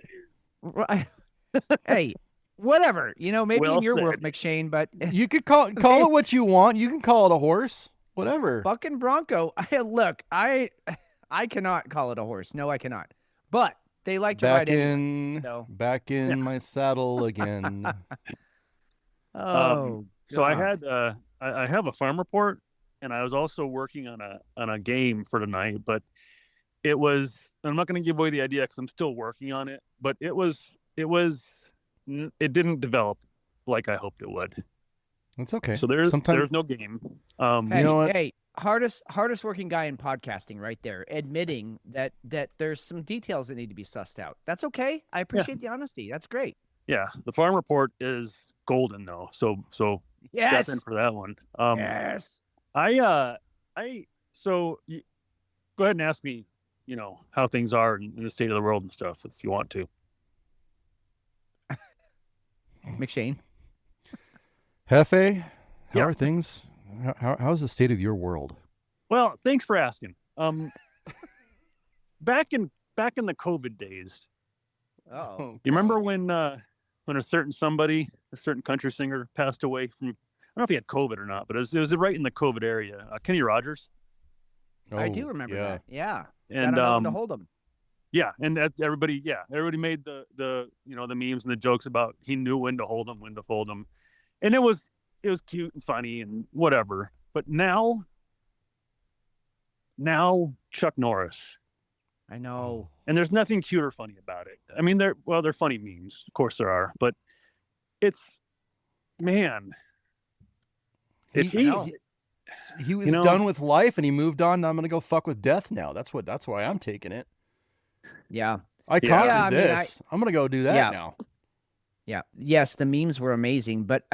S3: Hey, whatever. Maybe
S9: Well
S3: in your
S9: said.
S3: world, McShane, but
S2: You could call it what you want. You can call it a horse. Whatever.
S3: fucking Bronco. Look, I cannot call it a horse. No, I cannot. But they like to ride so.
S2: Back in my saddle again.
S3: Oh,
S9: So I
S3: God.
S9: had I have a farm report, and I was also working on a game for tonight, but it was, I'm not going to give away the idea because I'm still working on it, but it didn't develop like I hoped it would.
S2: It's okay.
S9: So there's
S2: Sometimes
S9: no game.
S3: Hey,
S2: you know what?
S3: hey, hardest working guy in podcasting right there, admitting that there's some details that need to be sussed out. That's okay. I appreciate the honesty. That's great.
S9: Yeah, the farm report is golden though. So
S3: Yes.
S9: step in for that one.
S3: Yes.
S9: So go ahead and ask me, how things are in the state of the world and stuff if you want to.
S3: McShane.
S2: Hefe, how
S9: Yeah.
S2: are things? How's the state of your world?
S9: Well, thanks for asking. Back in the COVID days,
S3: Oh.
S9: you remember when a certain country singer passed away from, I don't know if he had COVID or not, but it was right in the COVID area. Kenny Rogers.
S3: I do remember that. Yeah.
S9: And
S3: to hold him.
S9: yeah, and everybody made the the memes and the jokes about he knew when to hold them, when to fold them, and it was cute and funny and whatever. But now now Chuck Norris.
S3: I know.
S9: And there's nothing cute or funny about it. I mean, they're funny memes. Of course there are. But it's, man.
S2: He was done with life and he moved on. I'm going to go fuck with death now. That's why I'm taking it.
S3: Yeah.
S2: I conquered this. I'm going to go do that now.
S3: Yeah. Yes, the memes were amazing, but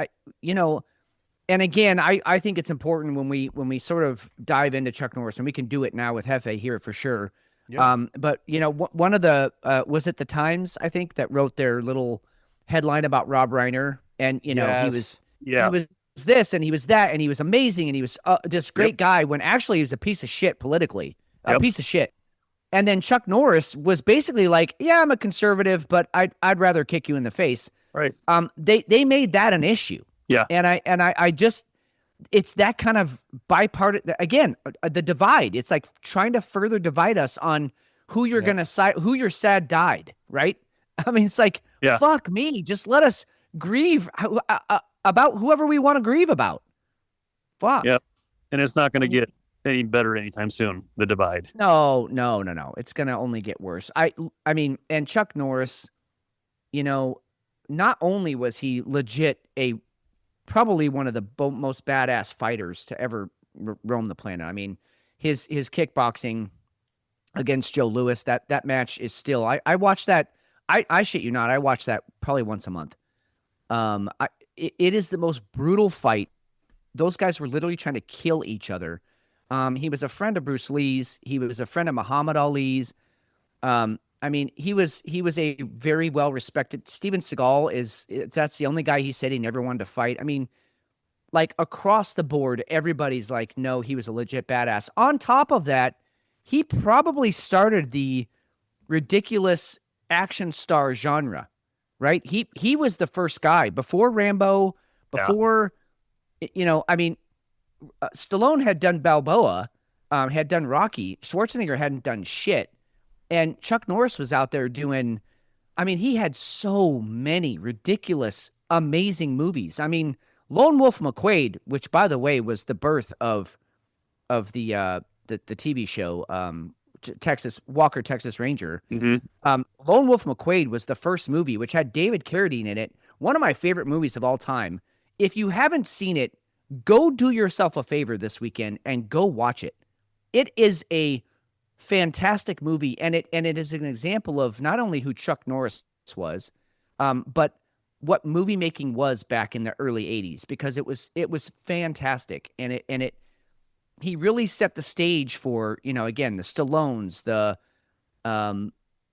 S3: and again, I think it's important when we sort of dive into Chuck Norris, and we can do it now with Hefe here for sure. Yep. But one of the was it the Times, I think, that wrote their little headline about Rob Reiner, and he was this and he was that and he was amazing and he was this great guy when actually he was a piece of shit politically, a piece of shit. And then Chuck Norris was basically like, yeah, I'm a conservative, but I'd rather kick you in the face.
S9: Right.
S3: They made that an issue.
S9: Yeah.
S3: And I just, it's that kind of bipartisan, again, the divide. It's like trying to further divide us on who you're going to side, who your sad died. Right. I mean, it's like, fuck me. Just let us grieve about whoever we want to grieve about. Fuck.
S9: Yep. And it's not going to get any better anytime soon, the divide.
S3: No. It's going to only get worse. I mean, and Chuck Norris, not only was he legit probably one of the most badass fighters to ever roam the planet. I mean, his kickboxing against Joe Louis, that match is still, I watch that. I shit you not. I watch that probably once a month. It is the most brutal fight. Those guys were literally trying to kill each other. He was a friend of Bruce Lee's. He was a friend of Muhammad Ali's. I mean, he was a very well-respected. Steven Seagal that's the only guy he said he never wanted to fight. I mean, like across the board, everybody's like, no, he was a legit badass. On top of that, he probably started the ridiculous action star genre, right? He was the first guy before Rambo, before, I mean, Stallone had done Balboa, had done Rocky. Schwarzenegger hadn't done shit. And Chuck Norris was out there doing, I mean, he had so many ridiculous, amazing movies. I mean, Lone Wolf McQuade, which by the way was the birth of the TV show, Texas Ranger.
S9: Mm-hmm.
S3: Lone Wolf McQuade was the first movie, which had David Carradine in it. One of my favorite movies of all time. If you haven't seen it, go do yourself a favor this weekend and go watch it. It is a fantastic movie, and it is an example of not only who Chuck Norris was, but what movie making was back in the early 80s, because it was fantastic, and he really set the stage for, again, the Stallones, the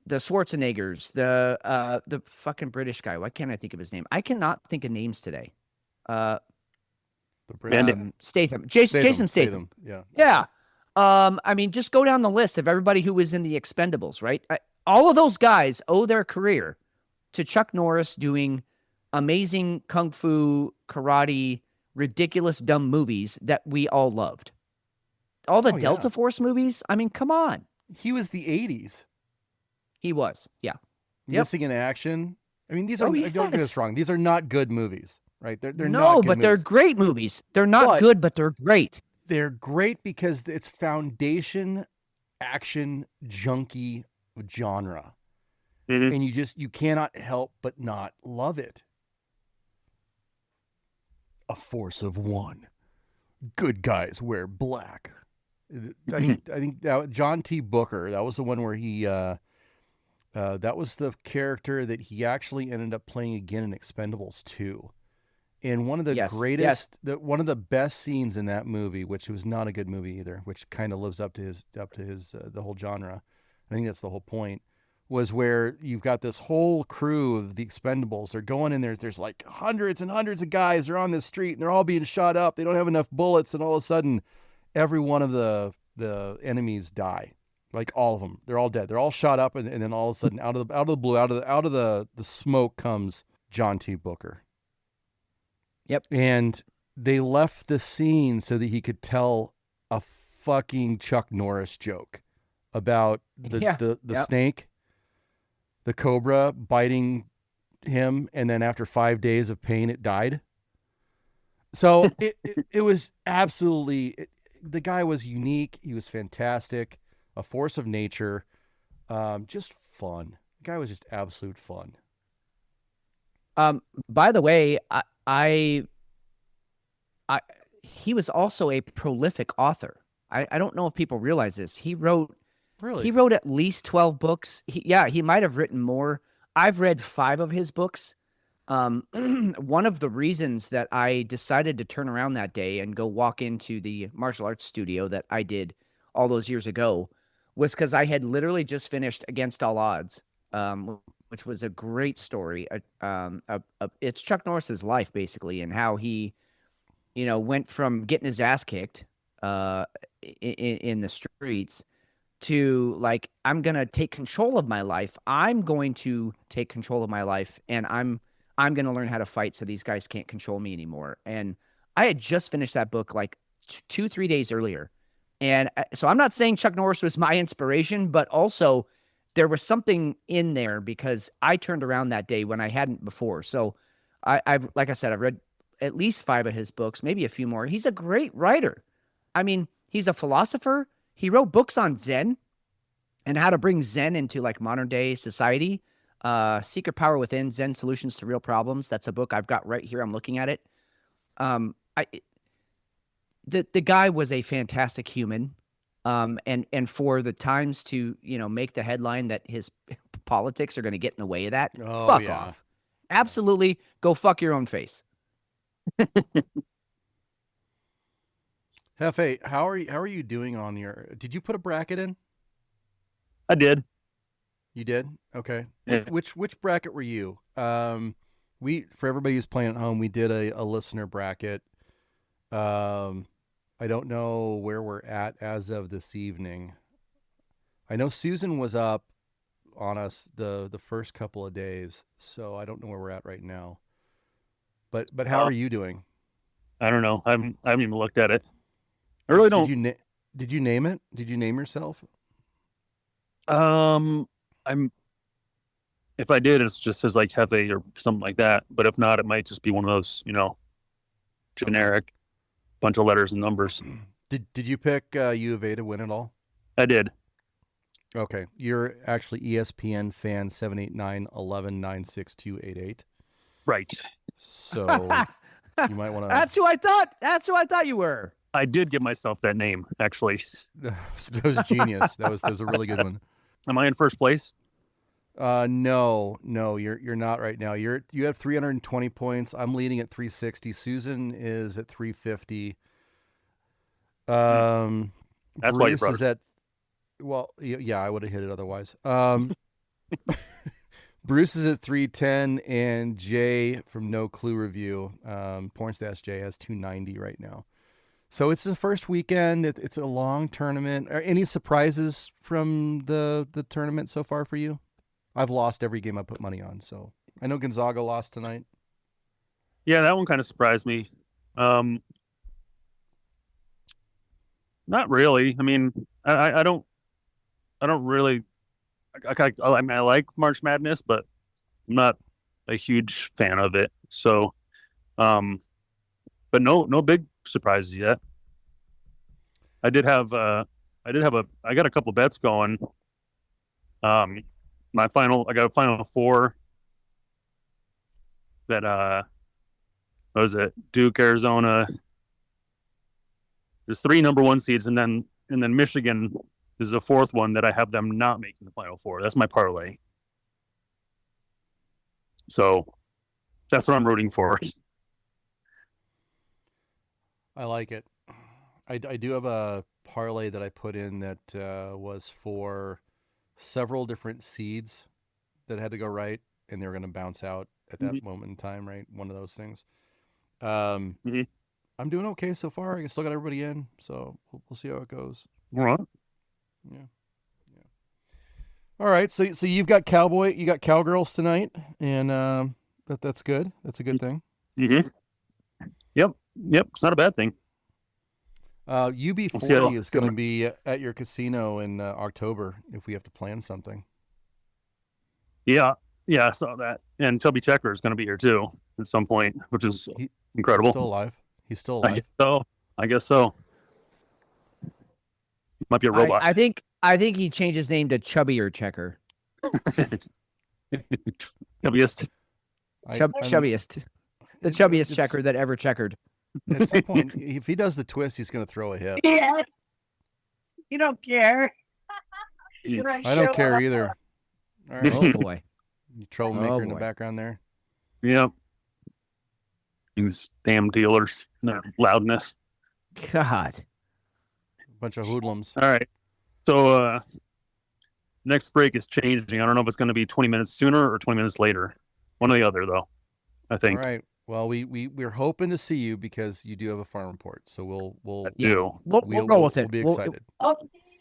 S3: Schwarzeneggers, the fucking British guy. Why can't I think of his name? I cannot think of names today. Statham. Jason Statham. Yeah. I mean, just go down the list of everybody who was in the Expendables, right? All of those guys owe their career to Chuck Norris doing amazing kung fu, karate, ridiculous, dumb movies that we all loved. All the Delta Force movies. I mean, come on.
S2: He was the 80s.
S3: He was, yeah.
S2: Missing in Action. I mean, these are, don't get us wrong, these are not good movies, right? They're not
S3: no,
S2: good
S3: but
S2: movies.
S3: They're great movies. They're not good, but they're great.
S2: They're great because it's foundation action junkie genre.
S9: Mm-hmm.
S2: And you cannot help but not love it. A force of one. Good guys wear black. I think that John T. Booker, that was the one where he that was the character that he actually ended up playing again in Expendables 2. And one of the greatest, one of the best scenes in that movie, which was not a good movie either, which kind of lives up to his the whole genre. I think that's the whole point. Was where you've got this whole crew of the Expendables. They're going in there. There's like hundreds and hundreds of guys. They're on this street and they're all being shot up. They don't have enough bullets, and all of a sudden, every one of the enemies die. Like all of them, they're all dead. They're all shot up, and then all of a sudden, out of the blue, out of the smoke comes John T. Booker.
S3: Yep.
S2: And they left the scene so that he could tell a fucking Chuck Norris joke about the snake, the cobra biting him, and then after 5 days of pain, it died. So it was absolutely the guy was unique. He was fantastic, a force of nature, just fun. The guy was just absolute fun.
S3: By the way, he was also a prolific author. I don't know if people realize this. He wrote at least 12 books. He might have written more. I've read 5 of his books. One of the reasons that I decided to turn around that day and go walk into the martial arts studio that I did all those years ago was because I had literally just finished Against All Odds, which was a great story. It's Chuck Norris's life, basically, and how he, went from getting his ass kicked in the streets to, like, I'm going to take control of my life. I'm going to take control of my life, and I'm going to learn how to fight so these guys can't control me anymore. And I had just finished that book like 2-3 days earlier. And so I'm not saying Chuck Norris was my inspiration, but also there was something in there because I turned around that day when I hadn't before. So I've, like I said, I've read at least 5 of his books, maybe a few more. He's a great writer. I mean, he's a philosopher. He wrote books on Zen and how to bring Zen into like modern day society. Secret Power Within, Zen Solutions to Real Problems. That's a book I've got right here. I'm looking at it. The guy was a fantastic human. And for the Times to, make the headline that his politics are going to get in the way of that, fuck off. Absolutely. Go fuck your own face.
S2: Hefe, how are you doing on did you put a bracket in?
S9: I did.
S2: You did? Okay.
S9: Yeah.
S2: Which bracket were you? For everybody who's playing at home, we did a listener bracket. I don't know where we're at as of this evening. I know Susan was up on us the first couple of days, so I don't know where we're at right now. But how are you doing?
S9: I don't know. I haven't even looked at it. I really don't.
S2: Did you name it? Did you name yourself?
S9: If I did, it's just as like Hefe or something like that. But if not, it might just be one of those, generic bunch of letters and numbers.
S2: Did you pick U of A to win it all?
S9: I did.
S2: Okay. You're actually ESPN fan 789-11-96288.
S9: Right.
S2: So you might want to.
S3: That's who I thought. That's who I thought you were.
S9: I did give myself that name, actually.
S2: That was genius. That was a really good one.
S9: Am I in first place?
S2: No, you're not right now. You have 320 points. I'm leading at 360. Susan is at 350.
S9: That's
S2: Bruce
S9: why you brought
S2: is
S9: it.
S2: at. Well, yeah, I would have hit it otherwise. Bruce is at 310, and Jay from No Clue Review, Pornstash Jay, has 290 right now. So it's the first weekend. It's a long tournament. Are any surprises from the tournament so far for you? I've lost every game I put money on, so I know Gonzaga lost tonight.
S9: Yeah, that one kind of surprised me. Not really. I mean, I don't really. I mean, I like March Madness, but I'm not a huge fan of it. So, but no big surprises yet. I got a couple bets going. I got a Final Four that what was it? Duke, Arizona. There's 3 number 1 seeds, and then Michigan is the 4th one that I have them not making the Final Four. That's my parlay. So that's what I'm rooting for.
S2: I like it. I do have a parlay that I put in that was for several different seeds that had to go right, and they were going to bounce out at that moment in time, right? One of those things. I'm doing okay so far. I still got everybody in, so we'll see how it goes.
S9: All right.
S2: Yeah. All right. So you've got Cowgirls tonight, and that's good. That's a good thing.
S9: Mm-hmm. Yep. It's not a bad thing.
S2: UB40 is going to be at your casino in October if we have to plan something.
S9: Yeah, I saw that. And Toby Checker is going to be here too at some point, which is incredible.
S2: He's still alive.
S9: I guess so. Might be a robot.
S3: I think he changed his name to Chubbier Checker.
S9: Chubbiest.
S3: Chubbiest. The chubbiest checker that ever checkered.
S2: At some point, if he does the twist, he's going to throw a hip.
S8: Yeah. You don't care.
S2: I don't care either. All right.
S3: Oh boy.
S2: You troublemaker in the
S3: boy.
S2: background there.
S9: Yep. These damn dealers, their loudness.
S3: God.
S2: Bunch of hoodlums.
S9: All right. So next break is changing. I don't know if it's going to be 20 minutes sooner or 20 minutes later. One or the other, though, I think.
S2: All right. Well, we're hoping to see you because you do have a farm report. So we'll
S3: We'll go with it.
S2: We'll be excited.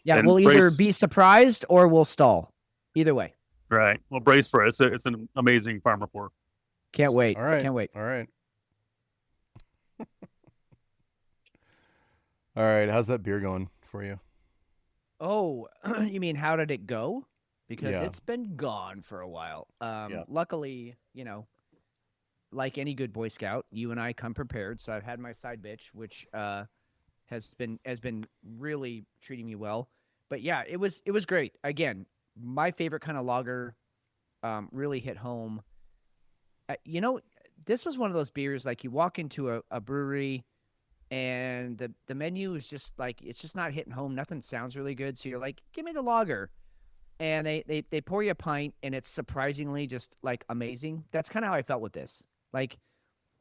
S3: Yeah,
S9: And
S3: we'll either
S9: brace-
S3: be surprised or we'll stall. Either way.
S9: Right. Well, brace for it. It's an amazing farm report.
S3: Can't wait.
S2: All right.
S3: Can't wait.
S2: All right. All right. How's that beer going for you?
S3: Oh, you mean how did it go? Because
S2: Yeah.
S3: it's been gone for a while. Luckily, like any good Boy Scout, you and I come prepared. So I've had my side bitch, which has been really treating me well. But yeah, it was great. Again, my favorite kind of lager really hit home. This was one of those beers like you walk into a brewery and the menu is just like it's just not hitting home. Nothing sounds really good. So you're like, give me the lager. And they pour you a pint and it's surprisingly just like amazing. That's kind of how I felt with this. Like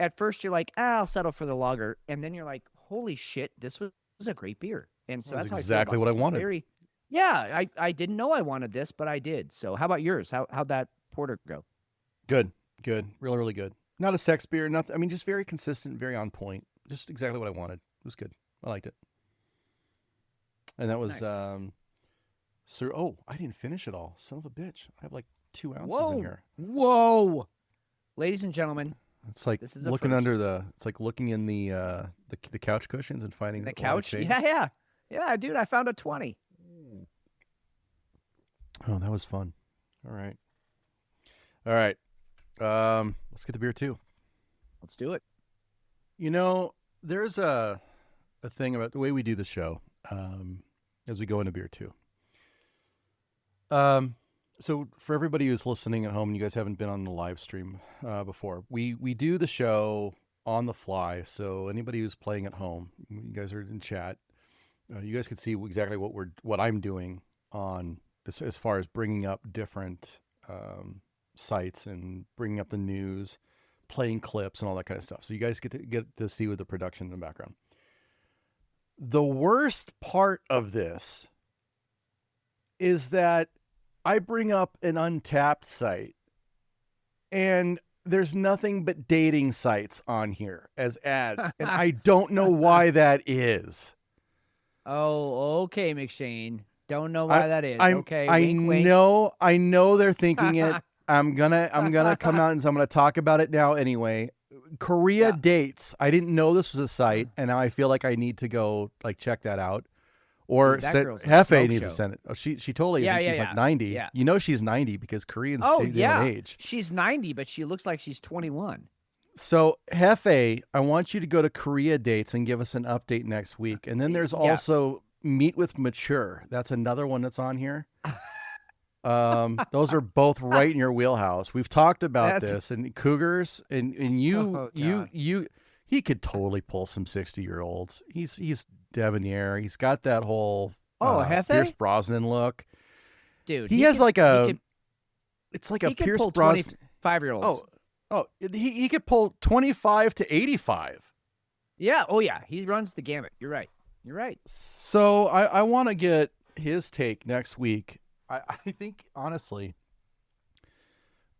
S3: at first you're like, I'll settle for the lager. And then you're like, holy shit, this was a great beer. And so that's how
S2: exactly
S3: I feel
S2: what I
S3: about it.
S2: wanted.
S3: Yeah, I didn't know I wanted this, but I did. So how about yours? How'd that porter go?
S2: Good. Really, really good. Not a sex beer. Nothing. I mean, just very consistent, very on point. Just exactly what I wanted. It was good. I liked it. And that was,
S3: Nice.
S2: oh, I didn't finish it all. Son of a bitch. I have like 2 ounces in here.
S3: Whoa. Ladies and gentlemen,
S2: It's like
S3: This is a
S2: looking
S3: first.
S2: under it's like looking in the couch cushions and finding
S3: the
S2: a lot of
S3: couch.
S2: change.
S3: Yeah, dude, I found a 20.
S2: Oh, that was fun. All right. Let's get the beer too.
S3: Let's do it.
S2: There's a thing about the way we do the show as we go into beer too. So for everybody who's listening at home, and you guys haven't been on the live stream before, we do the show on the fly. So anybody who's playing at home, you guys are in chat. You guys can see exactly what I'm doing on as far as bringing up different sites and bringing up the news, playing clips and all that kind of stuff. So you guys get to see with the production in the background. The worst part of this is that I bring up an Untapped site and there's nothing but dating sites on here as ads. And I don't know why that is.
S3: Oh, okay, McShane. Don't know why that is. Okay,
S2: I
S3: wink, wink.
S2: know they're thinking it. I'm gonna come out and I'm gonna talk about it now anyway. Korea dates. I didn't know this was a site, and now I feel like I need to go check that out. Or
S3: Dude, that girl's a
S2: Hefe
S3: smoke
S2: needs
S3: show.
S2: to send it. Oh, she totally
S3: Yeah,
S2: is. She's
S3: yeah,
S2: like 90.
S3: yeah.
S2: You know she's 90 because Koreans
S3: Oh,
S2: stay
S3: yeah.
S2: that age.
S3: She's 90, but she looks like she's 21.
S2: So Hefe, I want you to go to Korea dates and give us an update next week. And then there's also Meet with Mature. That's another one that's on here. Those are both right in your wheelhouse. We've talked about this and cougars and he could totally pull some 60-year-olds. He's debonair. He's got that whole
S3: Hefe?
S2: Pierce Brosnan look.
S3: Dude,
S2: He has
S3: could,
S2: it's like
S3: he
S2: a
S3: could
S2: Pierce
S3: pull
S2: Brosnan.
S3: 25-year-olds.
S2: He could pull 25 to 85.
S3: Yeah. Oh, yeah. He runs the gamut. You're right.
S2: So I want to get his take next week. I think, honestly,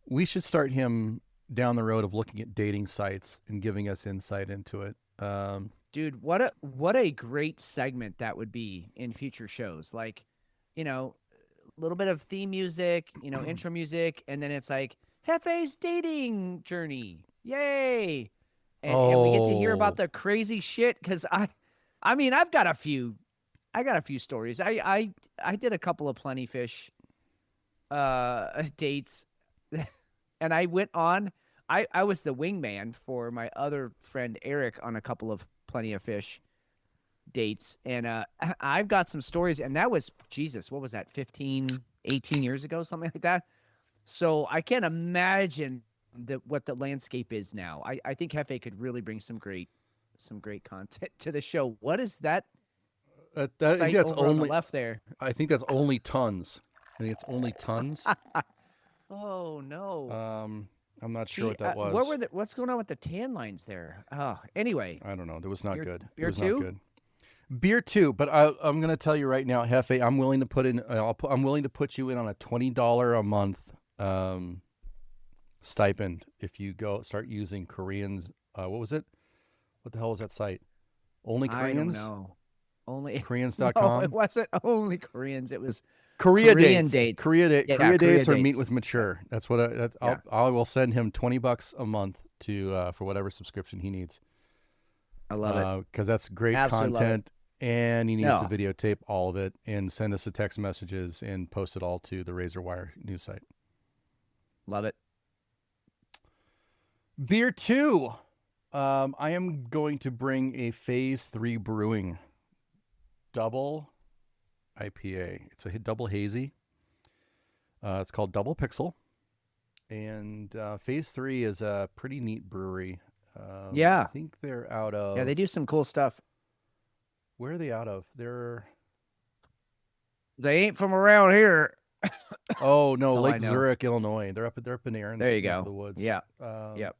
S2: we should start him down the road of looking at dating sites and giving us insight into it.
S3: Dude, what a great segment that would be in future shows. Like, a little bit of theme music, intro music, and then it's like Hefe's dating journey. Yay. And we get to hear about the crazy shit because I mean, I've got a few stories. I did a couple of Plenty Fish dates and I went on. I was the wingman for my other friend Eric on a couple of Plenty of Fish. dates, and I've got some stories, and that was, Jesus, what was that, 15, 18 years ago, something like that. So I can't imagine what the landscape is now. I think Hefe could really bring some great content to the show. What is that? Site
S2: that's
S3: over on the left there.
S2: I think that's only tons. I think it's only tons.
S3: Oh no.
S2: I'm not sure what that was.
S3: What's going on with the tan lines there? Oh, anyway.
S2: I don't know. That was not good.
S3: Beer
S2: it was
S3: too?
S2: not good. Beer too, but I'm going to tell you right now, Hefe, I'm willing to put you in on a $20 a month stipend if you start using Koreans. What was it? What the hell was that site? Only Koreans?
S3: I don't know. Only
S2: Koreans.com?
S3: No, it wasn't only Koreans. It was
S2: Korean
S3: dates.
S2: Korea dates or
S3: dates.
S2: meet with mature. That's what I will send him $20 a month to for whatever subscription he needs.
S3: I love it
S2: because that's great
S3: Absolutely
S2: content, and he needs to videotape all of it and send us the text messages and post it all to the Razor Wire news site.
S3: Love it.
S2: Beer 2. I am going to bring a Phase 3 Brewing double IPA. It's a double hazy. It's called Double Pixel. And Phase 3 is a pretty neat brewery.
S3: Yeah.
S2: I think they're out of...
S3: Yeah, they do some cool stuff.
S2: Where are they out of?
S3: They ain't from around here.
S2: Oh, no, Lake Zurich, Illinois. They're up in Aaron's.
S3: There you go.
S2: The woods.
S3: Yeah.
S2: Yep.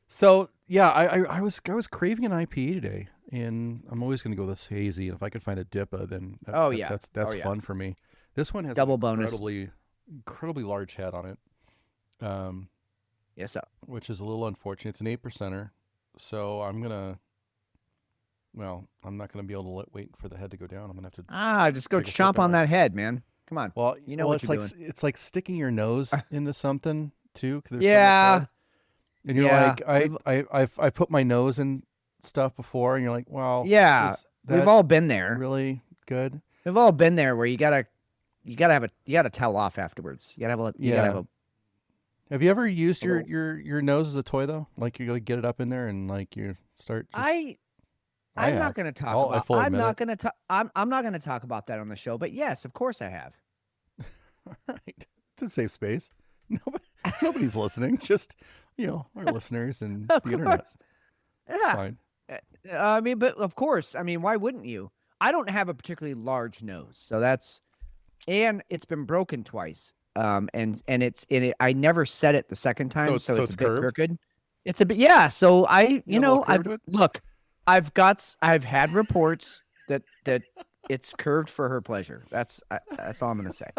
S2: So, yeah, I was craving an IPA today, and I'm always going to go this hazy. And if I could find a DIPA, then that's fun for me. This one has
S3: double
S2: an
S3: bonus,
S2: incredibly large head on it.
S3: Yes, sir.
S2: Which is a little unfortunate. It's an 8%er, so I'm not gonna be able to wait for the head to go down. I'm gonna have to
S3: just go chomp on that head, man. Come on.
S2: Well,
S3: you know what you're doing.
S2: It's like sticking your nose into something too. Cause there's
S3: yeah.
S2: And you're like, I put my nose in stuff before, and you're like, well,
S3: yeah, we've all been there.
S2: Really good.
S3: We've all been there where you gotta towel off afterwards. You gotta have a.
S2: Have you ever used your nose as a toy though? Like you gotta get it up in there and like you start.
S3: I'm not going to talk about. I'm not going to talk about that on the show. But yes, of course I have.
S2: All right, it's a safe space. Nobody's listening. Just our listeners and the internet.
S3: Yeah.
S2: Fine.
S3: I mean, but of course. I mean, why wouldn't you? I don't have a particularly large nose, so and it's been broken twice. And I never said it the second time, so it's a bit crooked. It's a bit, yeah. So I've had reports that it's curved for her pleasure. That's all I'm gonna say.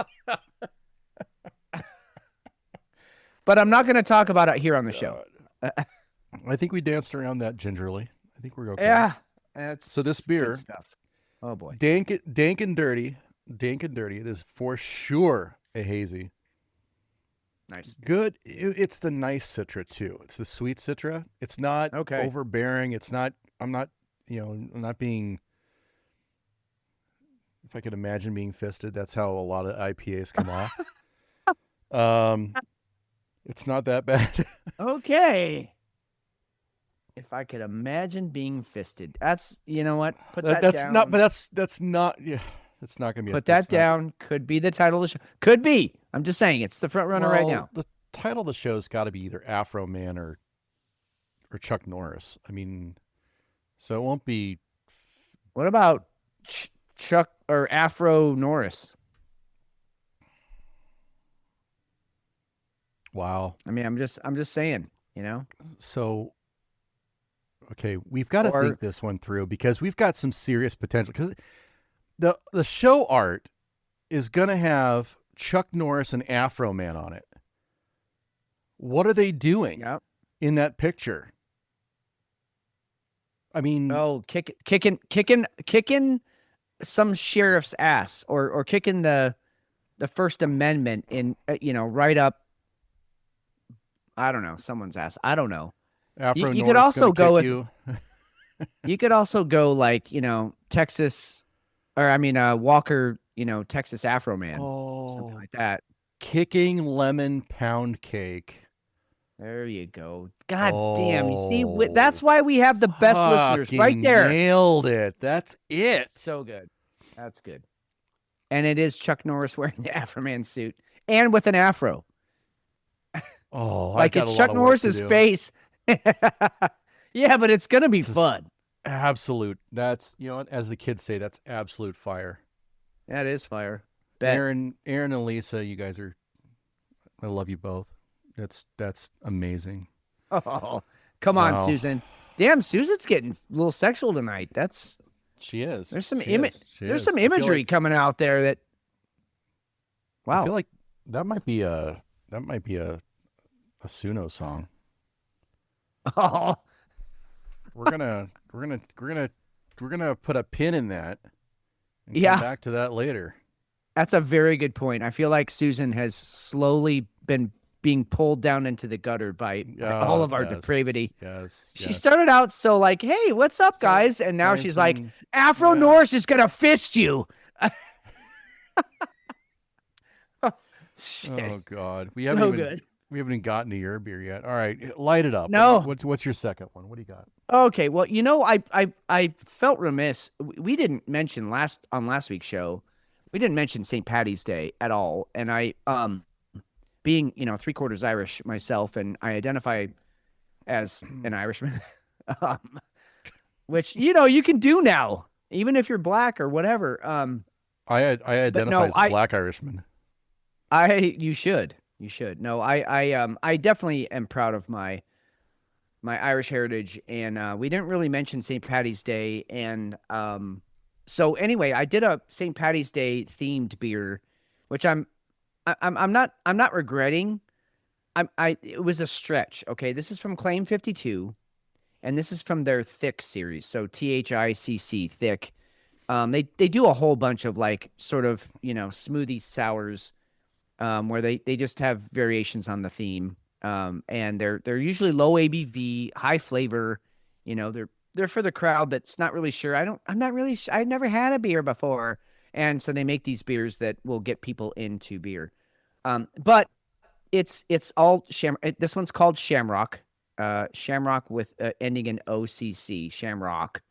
S3: But I'm not going to talk about it here on the show.
S2: I think we danced around that gingerly. I think we're okay.
S3: Yeah.
S2: So this beer,
S3: good stuff. Oh boy,
S2: dank and dirty. It is for sure a hazy.
S3: Nice.
S2: Good. It's the nice Citra too. It's the sweet Citra. It's not overbearing. It's not. I'm not. I'm not being. If I could imagine being fisted, that's how a lot of IPAs come off. It's not that bad.
S3: Okay. If I could imagine being fisted, that's what. Put that down.
S2: Not. But that's not. Yeah. It's not going to be.
S3: Put that down. Could be the title of the show. Could be. I'm just saying it's the front runner right now.
S2: The title of the show's got to be either Afroman or Chuck Norris. I mean, so it won't be.
S3: What about Chuck or Afro Norris?
S2: Wow.
S3: I mean, I'm just saying,
S2: So, okay, we've got to think this one through because we've got some serious potential. Because the show art is going to have Chuck Norris and Afroman on it. What are they doing in that picture? I mean, kicking some sheriff's ass or kicking the First Amendment in right up. I don't know, someone's ass. I don't know. You could also go with you could also go like Texas, or Walker, Texas Afroman, something like that. Kicking lemon pound cake.
S3: There you go. God damn. You see,
S2: Oh,
S3: that's why we have the best listeners right
S2: fucking
S3: there.
S2: Nailed it. That's it.
S3: So good. That's good. And it is Chuck Norris wearing the Afroman suit and with an afro.
S2: Oh,
S3: Like it's Chuck Norris's face. Yeah, but it's going to be fun.
S2: Absolute. That's, as the kids say, that's absolute fire.
S3: That is fire. Bet.
S2: Aaron and Lisa, you guys I love you both. That's amazing.
S3: Oh, come on, Susan. Damn, Susan's getting a little sexual tonight.
S2: She is.
S3: There's some
S2: There's
S3: some imagery coming out there that. Wow.
S2: I feel like that might be a Suno song.
S3: Oh.
S2: We're gonna put a pin in that. And
S3: Yeah.
S2: come back to that later.
S3: That's a very good point. I feel like Susan has slowly been being pulled down into the gutter by all of our depravity.
S2: Yes.
S3: She started out so like, hey, what's up, guys? And now
S2: nice
S3: she's like,
S2: and-
S3: Afro Norris is going to fist you. Shit.
S2: Oh God, we
S3: No
S2: haven't even
S3: good.
S2: we haven't even gotten to your beer yet. All right, light it up.
S3: No.
S2: What's your second one? What do you got?
S3: Okay, well, I felt remiss. We didn't mention on last week's show, we didn't mention St. Patty's Day at all. And I, being 3/4 Irish myself, and I identify as an Irishman, which you can do now, even if you're black or whatever.
S2: I identify as a black Irishman.
S3: You should. No, I definitely am proud of my Irish heritage, and we didn't really mention St. Patty's Day, and so anyway, I did a St. Patty's Day themed beer, which I'm not regretting. It was a stretch. Okay, this is from Claim 52, and this is from their Thick series. So THICC Thick. They do a whole bunch of like sort of smoothie sours, where they just have variations on the theme. And they're usually low ABV, high flavor. They're for the crowd that's not really sure. I've never had a beer before, and so they make these beers that will get people into beer. But it's all this one's called Shamrock. Shamrock with ending in OCC. Shamrock,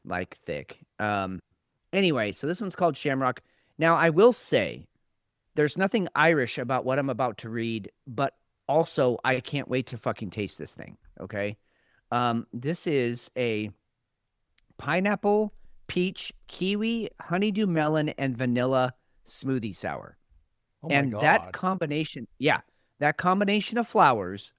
S3: like thick. Anyway, so this one's called Shamrock. Now I will say, there's nothing Irish about what I'm about to read, but also I can't wait to fucking taste this thing. Okay. This is a pineapple, peach, kiwi, honeydew melon, and vanilla smoothie sour.
S2: Oh my
S3: and
S2: God.
S3: that combination of flavors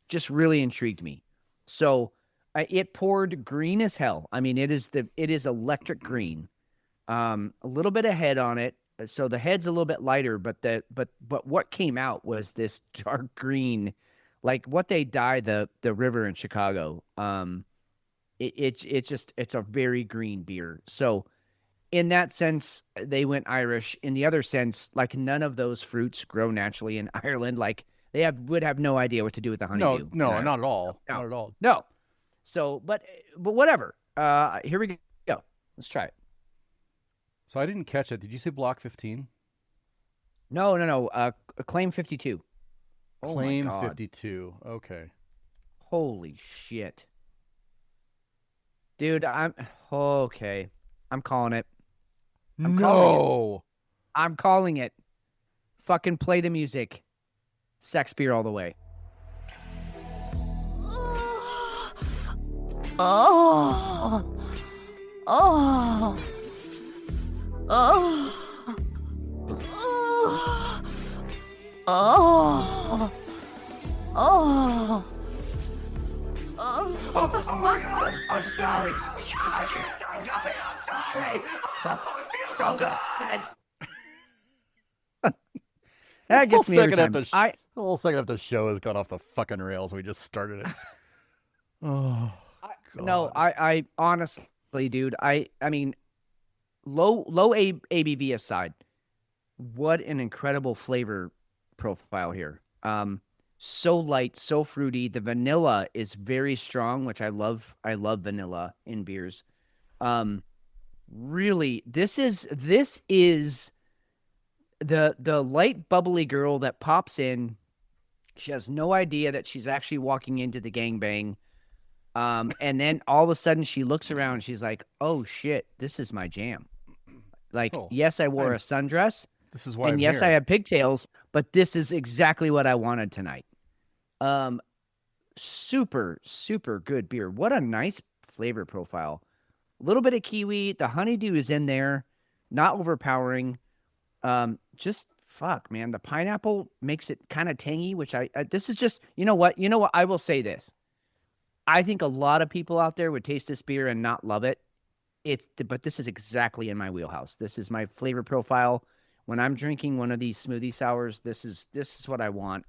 S3: just really intrigued me. So it poured green as hell. I mean, it is electric green. A little bit of head on it. So the head's a little bit lighter, but what came out was this dark green, like what they dye the river in Chicago. It's a very green beer. So in that sense, they went Irish. In the other sense, like none of those fruits grow naturally in Ireland. Like they would have no idea what to do with the honeydew.
S2: No, not at all.
S3: No.
S2: Not at all.
S3: No. So, but whatever. Here we go. Let's try it.
S2: So I didn't catch it. Did you say Block 15?
S3: No. Claim 52. Oh
S2: Claim
S3: my God.
S2: 52. Okay.
S3: Holy shit. Dude, I'm okay. I'm calling it. I'm calling it. Fucking play the music. Sex beer all the way.
S10: Oh. Oh. Oh. Oh. Oh. Oh. Oh my God! I'm sorry. I'm sorry. Oh, it feels so good.
S3: That gets me every time.
S2: A whole second after the show has gone off the fucking rails. We just started it. Oh, God.
S3: No, I honestly, dude, I mean, low ABV aside, what an incredible flavor profile here. So light, so fruity. The vanilla is very strong, which I love. I love vanilla in beers. Really, this is the light bubbly girl that pops in She has no idea that she's actually walking into the gangbang. And then all of a sudden she looks around and she's like, oh shit, this is my jam. Like, yes, I wore a sundress.
S2: This is why
S3: and
S2: I'm
S3: yes,
S2: here.
S3: I have pigtails, but this is exactly what I wanted tonight. Super, super good beer. What a nice flavor profile. A little bit of kiwi. The honeydew is in there. Not overpowering. Just fuck, man. The pineapple makes it kind of tangy, which this is just, you know what? I will say this. I think a lot of people out there would taste this beer and not love it. But this is exactly in my wheelhouse. This is my flavor profile. When I'm drinking one of these smoothie sours, this is what I want.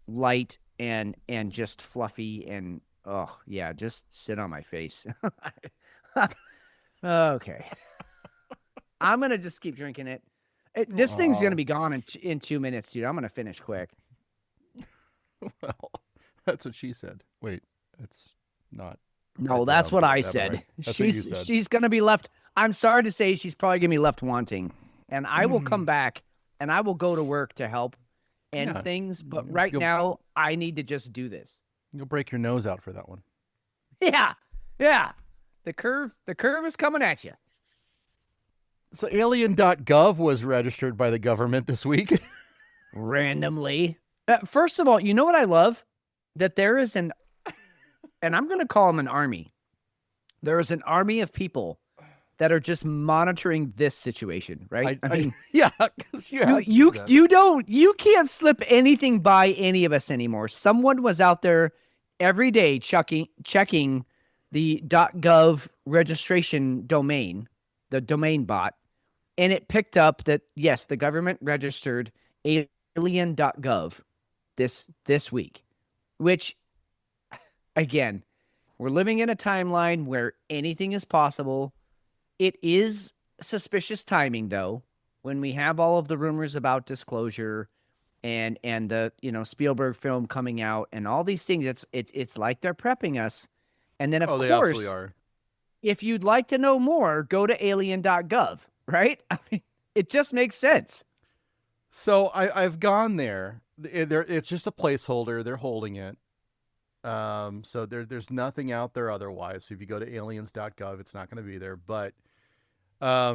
S3: Light and just fluffy and oh yeah, just sit on my face. Okay. I'm gonna just keep drinking it. This thing's gonna be gone in 2 minutes, dude. I'm gonna finish quick.
S2: Well, that's what she said. Wait, it's not.
S3: No, that's what I said. She's gonna be left. I'm sorry to say, she's probably gonna be left wanting, and I will come back and I will go to work to help and things. But right now, I need to just do this.
S2: You'll break your nose out for that one.
S3: Yeah. The curve is coming at you.
S2: So alien.gov was registered by the government this week.
S3: Randomly. First of all, you know what I love? That there is and I'm going to call them an army. There is an army of people that are just monitoring this situation, right? I mean,
S2: yeah, because
S3: you can't slip anything by any of us anymore. Someone was out there every day checking the .gov registration domain, the domain bot, and it picked up that yes, the government registered alien.gov this week, which again, we're living in a timeline where anything is possible. It is suspicious timing, though, when we have all of the rumors about disclosure and the Spielberg film coming out and all these things. It's like they're prepping us. And then of
S2: they
S3: course,
S2: absolutely are.
S3: If you'd like to know more, go to alien.gov, right? I mean, it just makes sense.
S2: So I've gone there. It's just a placeholder. They're holding it. So there's nothing out there otherwise. So if you go to aliens.gov, it's not going to be there. But I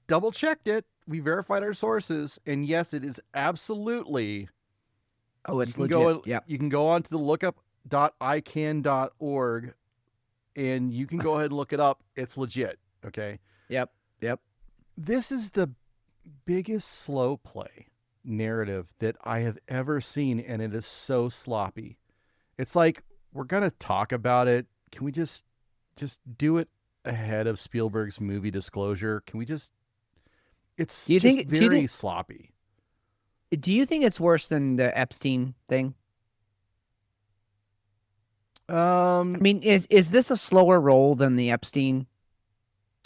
S2: double checked it. We verified our sources, and yes, it is absolutely.
S3: Oh, it's legit.
S2: Yeah, you can go on to the lookup.ican.org, and you can go ahead and look it up. It's legit. Okay.
S3: Yep.
S2: This is the biggest slow play narrative that I have ever seen, and it is so sloppy. It's like, we're gonna talk about it. Can we just do it ahead of Spielberg's movie disclosure? Can we just? It's very sloppy.
S3: Do you think it's worse than the Epstein thing? I mean, is this a slower roll than the Epstein?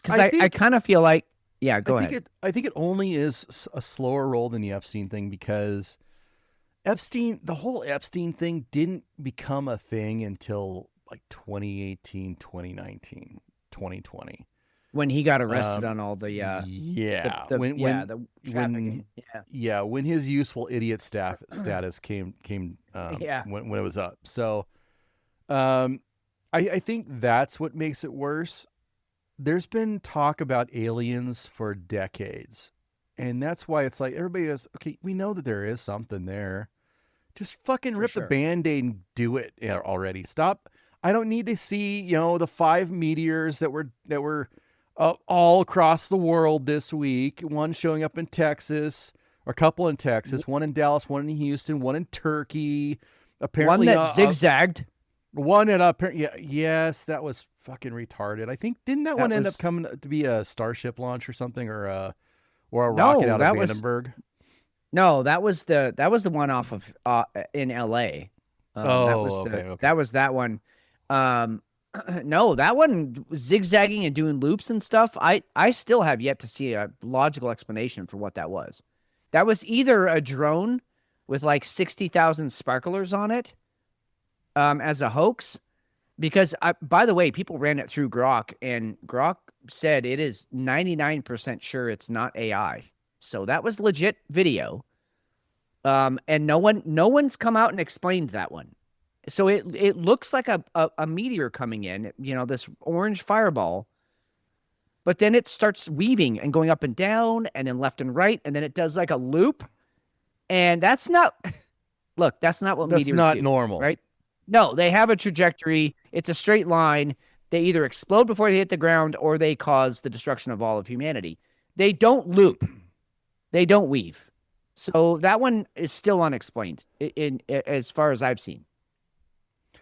S3: Because I kind of feel like, yeah, go ahead.
S2: I think it only is a slower roll than the Epstein thing because the whole Epstein thing didn't become a thing until like 2018, 2019, 2020.
S3: When he got arrested on all the
S2: when his useful idiot status came when it was up. So I think that's what makes it worse. There's been talk about aliens for decades, and that's why it's like everybody goes, okay, we know that there is something there. Just fucking rip the Band-Aid and do it already. Stop. I don't need to see, the 5 meteors that were all across the world this week. One showing up in Texas, or a couple in Texas, one in Dallas, one in Houston, one in Turkey. Apparently,
S3: one that zigzagged.
S2: One that yes, that was fucking retarded. I think didn't that one end up coming to be a Starship launch or something, or a rocket out of Vandenberg?
S3: No, that was the one off of in L.A. That was that one. No, that one zigzagging and doing loops and stuff. I still have yet to see a logical explanation for what that was. That was either a drone with like 60,000 sparklers on it, as a hoax, because by the way, people ran it through Grok, and Grok said it is 99% sure it's not AI. So that was legit video. And no one's come out and explained that one. So it looks like a meteor coming in, this orange fireball, but then it starts weaving and going up and down and then left and right, and then it does like a loop. And that's not what meteors do.
S2: That's not normal.
S3: Right? No, they have a trajectory. It's a straight line. They either explode before they hit the ground or they cause the destruction of all of humanity. They don't loop. They don't weave. So that one is still unexplained as far as I've seen.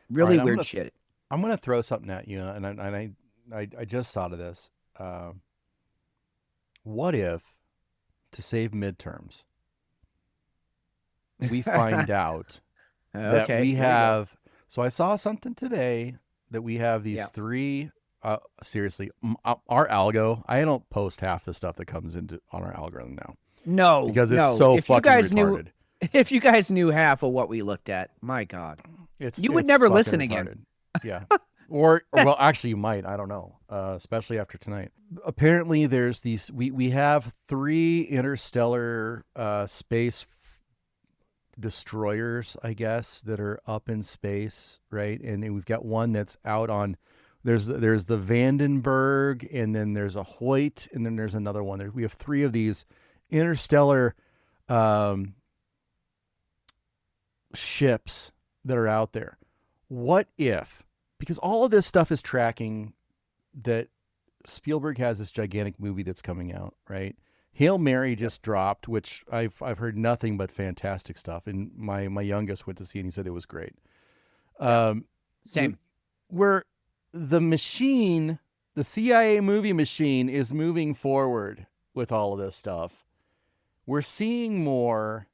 S3: Really weird shit.
S2: I'm going to throw something at you, and I just thought of this. What if, to save midterms, we find out that we have... So I saw something today that we have these three... seriously, our algo... I don't post half the stuff that comes into on our algorithm now.
S3: No,
S2: because it's so fucking retarded.
S3: If you guys knew half of what we looked at, my God, you would never listen again.
S2: Yeah. Or well, actually you might, I don't know. Especially after tonight. Apparently there's these, we have 3 interstellar space destroyers, I guess, that are up in space, right? And then we've got one that's out on, there's the Vandenberg, and then there's a Hoyt, and then there's another one. We have 3 of these interstellar ships that are out there. What if, because all of this stuff is tracking that Spielberg has this gigantic movie that's coming out, right? Hail Mary just dropped, which I've heard nothing but fantastic stuff, and my youngest went to see it and he said it was great.
S3: Same.
S2: Where the machine, the CIA movie machine, is moving forward with all of this stuff. We're seeing more.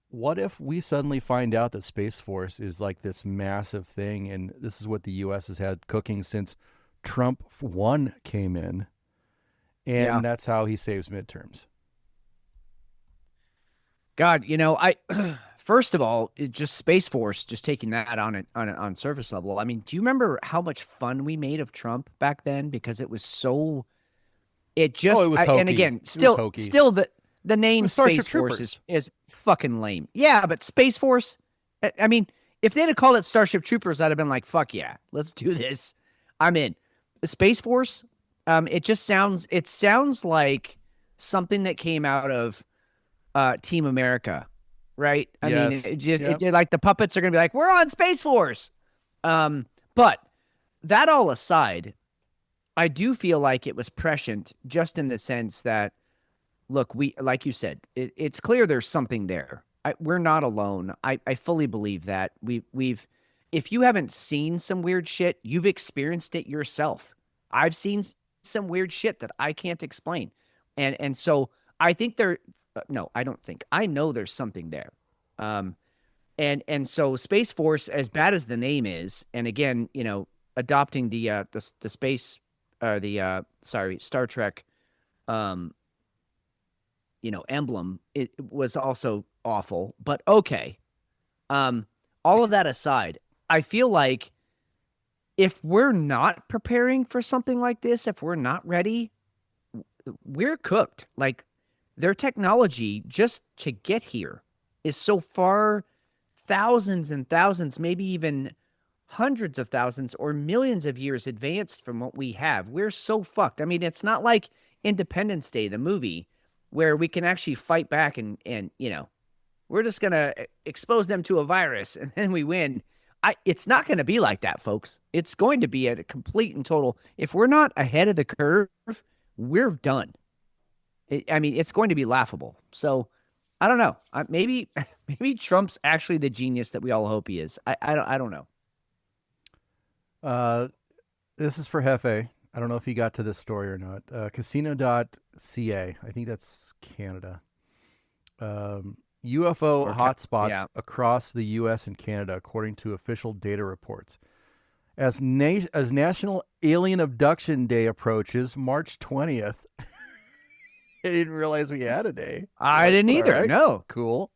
S2: What if we suddenly find out that Space Force is like this massive thing, and this is what the U.S. has had cooking since Trump 1 came in, and that's how he saves midterms?
S3: God, I first of all, just Space Force, just taking that on surface level. I mean, do you remember how much fun we made of Trump back then? Because it was so. It just
S2: it was hokey.
S3: And again, still the name Space Force is fucking lame. Yeah, but Space Force, I mean, if they'd have called it Starship Troopers, I'd have been like, fuck yeah, let's do this. I'm in. The Space Force, it sounds like something that came out of Team America, right? I mean, like the puppets are going to be like, we're on Space Force. But that all aside, I do feel like it was prescient just in the sense that, look, like you said, it's clear there's something there. We're not alone. I fully believe that. If you haven't seen some weird shit, you've experienced it yourself. I've seen some weird shit that I can't explain. And so I think I know there's something there. And so Space Force, as bad as the name is, and again, adopting the space, Star Trek, emblem, it was also awful, but okay. All of that aside, I feel like if we're not preparing for something like this, if we're not ready, we're cooked. Like, their technology just to get here is so far, thousands and thousands, maybe even hundreds of thousands or millions of years advanced from what we have. We're so fucked. I mean, it's not like Independence Day, the movie, where we can actually fight back and we're just going to expose them to a virus and then we win. It's not going to be like that, folks. It's going to be at a complete and total. If we're not ahead of the curve, we're done. It's going to be laughable. So I don't know. Maybe Trump's actually the genius that we all hope he is. I don't know.
S2: This is for Hefe. I don't know if he got to this story or not. Casino.ca. I think that's Canada. UFO hotspots across the U.S. and Canada, according to official data reports. As National Alien Abduction Day approaches, March 20th. I didn't realize we had a day.
S3: I didn't either. Right. No.
S2: Cool.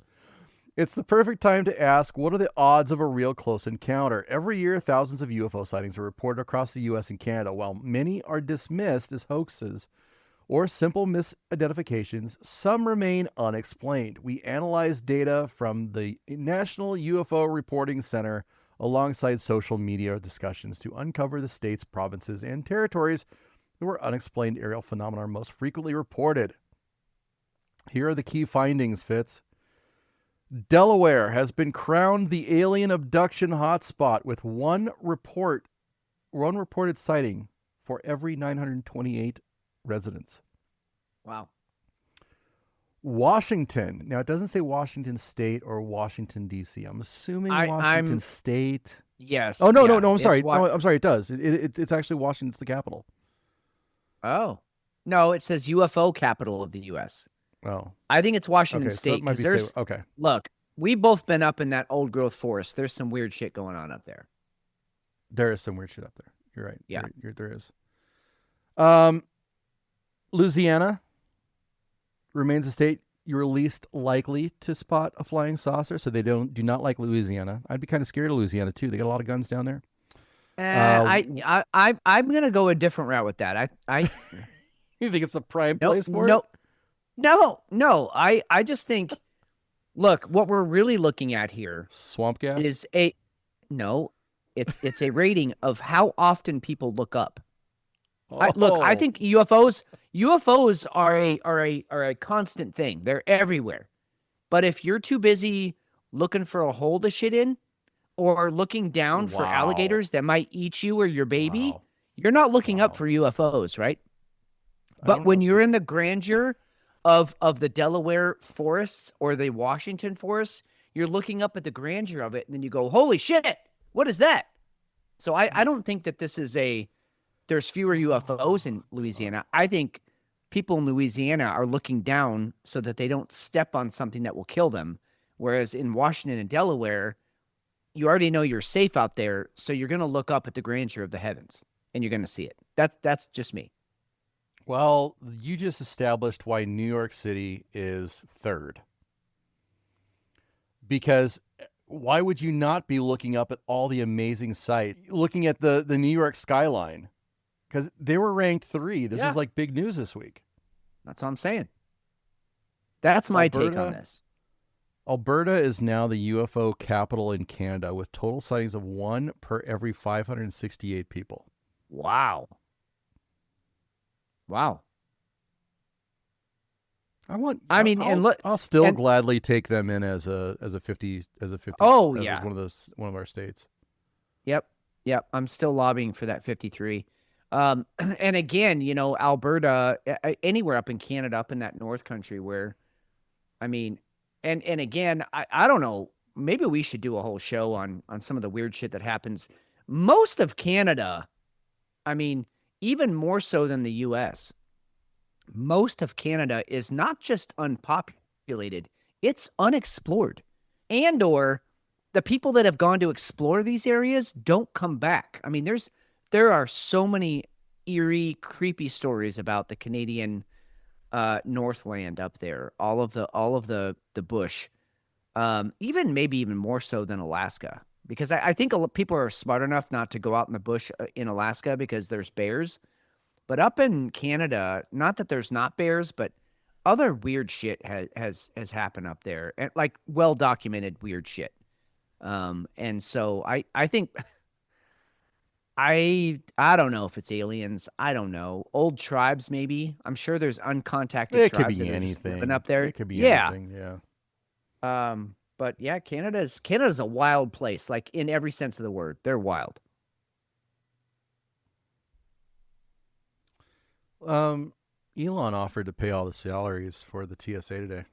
S2: It's the perfect time to ask, what are the odds of a real close encounter? Every year, thousands of UFO sightings are reported across the U.S. and Canada. While many are dismissed as hoaxes, or simple misidentifications, some remain unexplained. We analyzed data from the National UFO Reporting Center alongside social media discussions to uncover the states, provinces, and territories where unexplained aerial phenomena are most frequently reported. Here are the key findings, Fitz. Delaware has been crowned the alien abduction hotspot with one reported sighting for every 928 residents.
S3: Wow.
S2: Washington. Now, it doesn't say Washington State or Washington, D.C. I'm assuming Washington State.
S3: Yes.
S2: Oh, no,
S3: yeah,
S2: no, I'm sorry.
S3: it's
S2: No, I'm sorry, it does. It's actually Washington's the capital.
S3: Oh. No, it says UFO capital of the U.S.
S2: Oh.
S3: I think it's Washington
S2: Okay, so
S3: State.
S2: it might be
S3: There's,
S2: okay.
S3: Look, we've both been up in that old growth forest. There's some weird shit going on up there.
S2: There is some weird shit up there. You're right.
S3: Yeah.
S2: There is. Louisiana remains a state you're least likely to spot a flying saucer, so they do not like Louisiana. I'd be kind of scared of Louisiana too. They got a lot of guns down there.
S3: I'm gonna go a different route with that. I
S2: You think it's the prime place for it?
S3: No. I just think, look, what we're really looking at here
S2: swamp gas
S3: is it's a rating of how often people look up. I think UFOs are a constant thing. They're everywhere. But if you're too busy looking for a hole to shit in or looking down for alligators that might eat you or your baby, you're not looking up for UFOs, right? But when you're in the grandeur of the Delaware forests or the Washington forests, you're looking up at the grandeur of it, and then you go, holy shit, what is that? So I don't think that this is there's fewer UFOs in Louisiana. I think people in Louisiana are looking down so that they don't step on something that will kill them. Whereas in Washington and Delaware, you already know you're safe out there, so you're going to look up at the grandeur of the heavens, and you're going to see it. That's just me.
S2: Well, you just established why New York City is third. Because why would you not be looking up at all the amazing sights, looking at the New York skyline? Because they were ranked 3. This is like big news this week.
S3: That's what I'm saying. That's my take on this.
S2: Alberta is now the UFO capital in Canada with total sightings of 1 per every 568 people.
S3: Wow.
S2: I'll still gladly take them in as a 50.
S3: Oh,
S2: as
S3: yeah.
S2: one of our states.
S3: Yep. I'm still lobbying for that 53. And again, Alberta, anywhere up in Canada, up in that North country where, and again, I don't know, maybe we should do a whole show on some of the weird shit that happens. Most of Canada, even more so than the U.S., most of Canada is not just unpopulated, it's unexplored. And or the people that have gone to explore these areas don't come back. There are so many eerie, creepy stories about the Canadian Northland up there, all of the bush, maybe even more so than Alaska, because I think people are smart enough not to go out in the bush in Alaska because there's bears, but up in Canada, not that there's not bears, but other weird shit has happened up there, and like well documented weird shit. And so I think. I don't know if it's aliens. I don't know. Old tribes, maybe. I'm sure there's uncontacted tribes that are just living up there.
S2: It could be anything, yeah.
S3: But yeah, Canada's a wild place, like in every sense of the word. They're wild.
S2: Elon offered to pay all the salaries for the TSA today.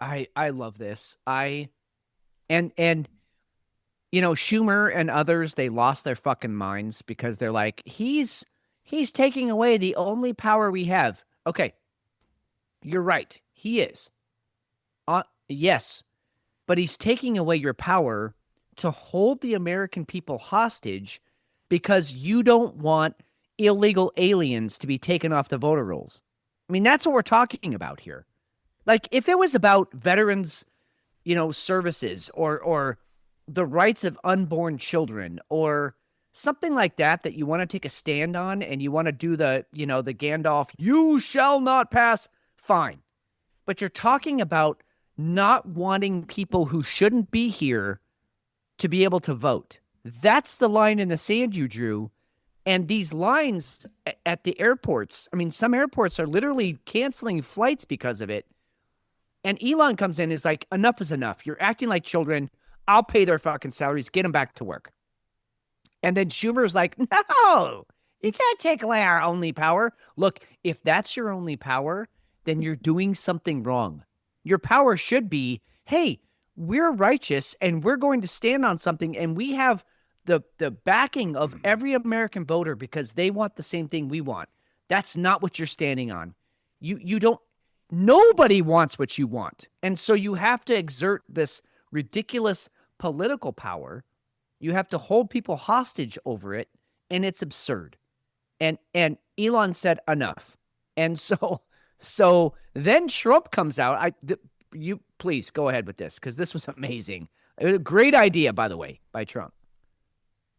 S3: I love this. Schumer and others, they lost their fucking minds because they're like, he's taking away the only power we have. Okay, you're right. He is. Yes, but he's taking away your power to hold the American people hostage because you don't want illegal aliens to be taken off the voter rolls. That's what we're talking about here. Like, if it was about veterans, services or the rights of unborn children or something like that you want to take a stand on and you want to do the, the Gandalf, you shall not pass, fine. But you're talking about not wanting people who shouldn't be here to be able to vote. That's the line in the sand you drew. And these lines at the airports, I mean, some airports are literally canceling flights because of it. And Elon comes in and is like, enough is enough. You're acting like children. I'll pay their fucking salaries. Get them back to work. And then Schumer's like, no, you can't take away our only power. Look, if that's your only power, then you're doing something wrong. Your power should be, hey, we're righteous and we're going to stand on something, and we have the backing of every American voter because they want the same thing we want. That's not what you're standing on. You don't, nobody wants what you want. And so you have to exert this ridiculous political power. You have to hold people hostage over it, and it's absurd. And Elon said enough. And so then Trump comes out. You please go ahead with this, because this was amazing. It was a great idea, by the way, by Trump.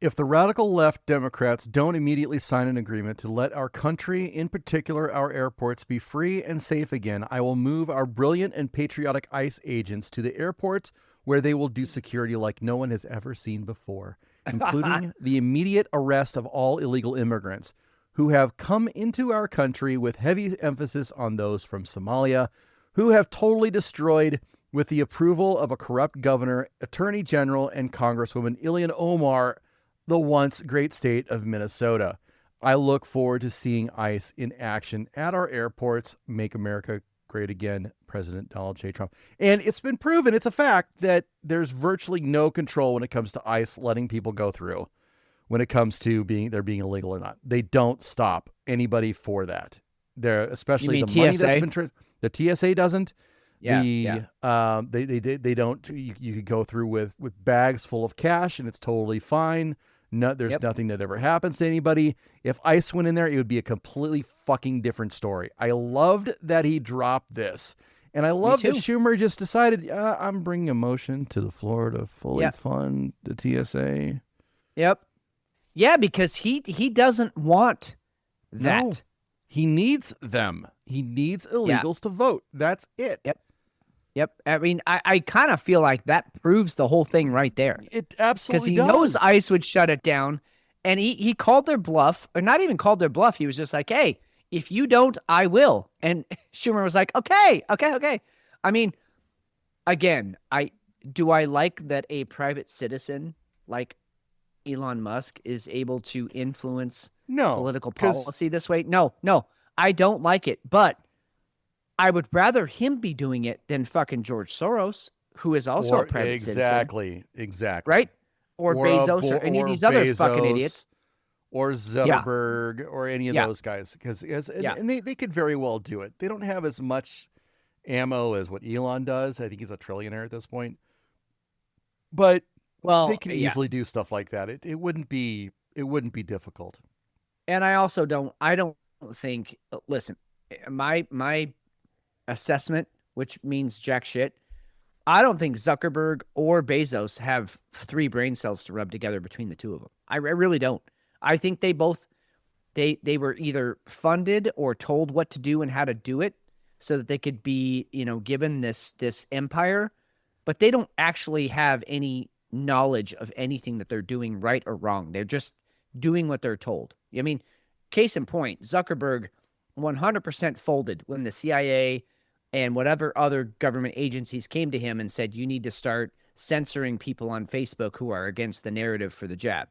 S2: If the radical left Democrats don't immediately sign an agreement to let our country, in particular our airports, be free and safe again, I will move our brilliant and patriotic ICE agents to the airports where they will do security like no one has ever seen before, including the immediate arrest of all illegal immigrants who have come into our country, with heavy emphasis on those from Somalia, who have totally destroyed, with the approval of a corrupt governor, attorney general, and Congresswoman Ilhan Omar, the once great state of Minnesota. I look forward to seeing ICE in action at our airports. Make America great again, President Donald J. Trump. And it's been proven, it's a fact, that there's virtually no control when it comes to ICE letting people go through, when it comes to they're being illegal or not. They don't stop anybody for that. They're, especially the money that's been the TSA doesn't. They don't. You could go through with bags full of cash and it's totally fine. No, there's nothing that ever happens to anybody. If ICE went in there, it would be a completely fucking different story. I loved that he dropped this. And I love that Schumer just decided, I'm bringing a motion to the floor to fully fund the TSA.
S3: Yep. Yeah, because he doesn't want that.
S2: No, he needs them. He needs illegals to vote. That's it.
S3: Yep. I mean, I kind of feel like that proves the whole thing right there.
S2: It absolutely
S3: does. Because he knows ICE would shut it down. And he called their bluff, or not even called their bluff. He was just like, hey, if you don't, I will. And Schumer was like, okay. I mean, again, do I like that a private citizen like Elon Musk is able to influence political policy this way? No, I don't like it. But I would rather him be doing it than fucking George Soros, who is also a private citizen.
S2: Exactly.
S3: Right? Or Bezos or any of these other fucking idiots.
S2: Or Zuckerberg or any of those guys. And they could very well do it. They don't have as much ammo as what Elon does. I think he's a trillionaire at this point. But they can easily do stuff like that. It wouldn't be difficult.
S3: And I also don't think, listen, my assessment, which means jack shit, I don't think Zuckerberg or Bezos have 3 brain cells to rub together between the two of them. I really don't. I think they both, they were either funded or told what to do and how to do it so that they could be, given this empire, but they don't actually have any knowledge of anything that they're doing right or wrong. They're just doing what they're told. I mean, case in point, Zuckerberg 100% folded when the CIA and whatever other government agencies came to him and said, you need to start censoring people on Facebook who are against the narrative for the jab.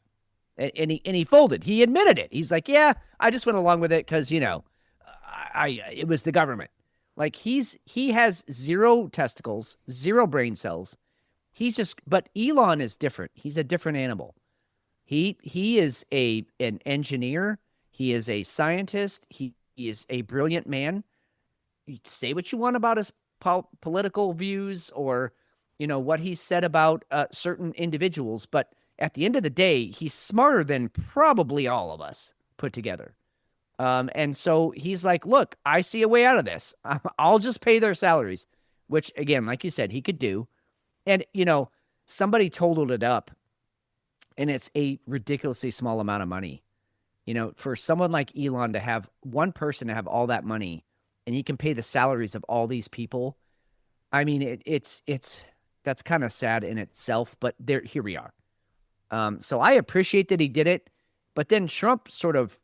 S3: And he folded. He admitted it. He's like, yeah, I just went along with it because, it was the government. Like he has 0 testicles, 0 brain cells. But Elon is different. He's a different animal. He is an engineer. He is a scientist. He is a brilliant man. You say what you want about his political views or, what he said about certain individuals, but at the end of the day, he's smarter than probably all of us put together. And so he's like, look, I see a way out of this. I'll just pay their salaries, which again, like you said, he could do. And, somebody totaled it up and it's a ridiculously small amount of money. You know, for someone like Elon to have one person to have all that money, and he can pay the salaries of all these people. I mean, it's that's kind of sad in itself, but here we are. So I appreciate that he did it, but then Trump sort of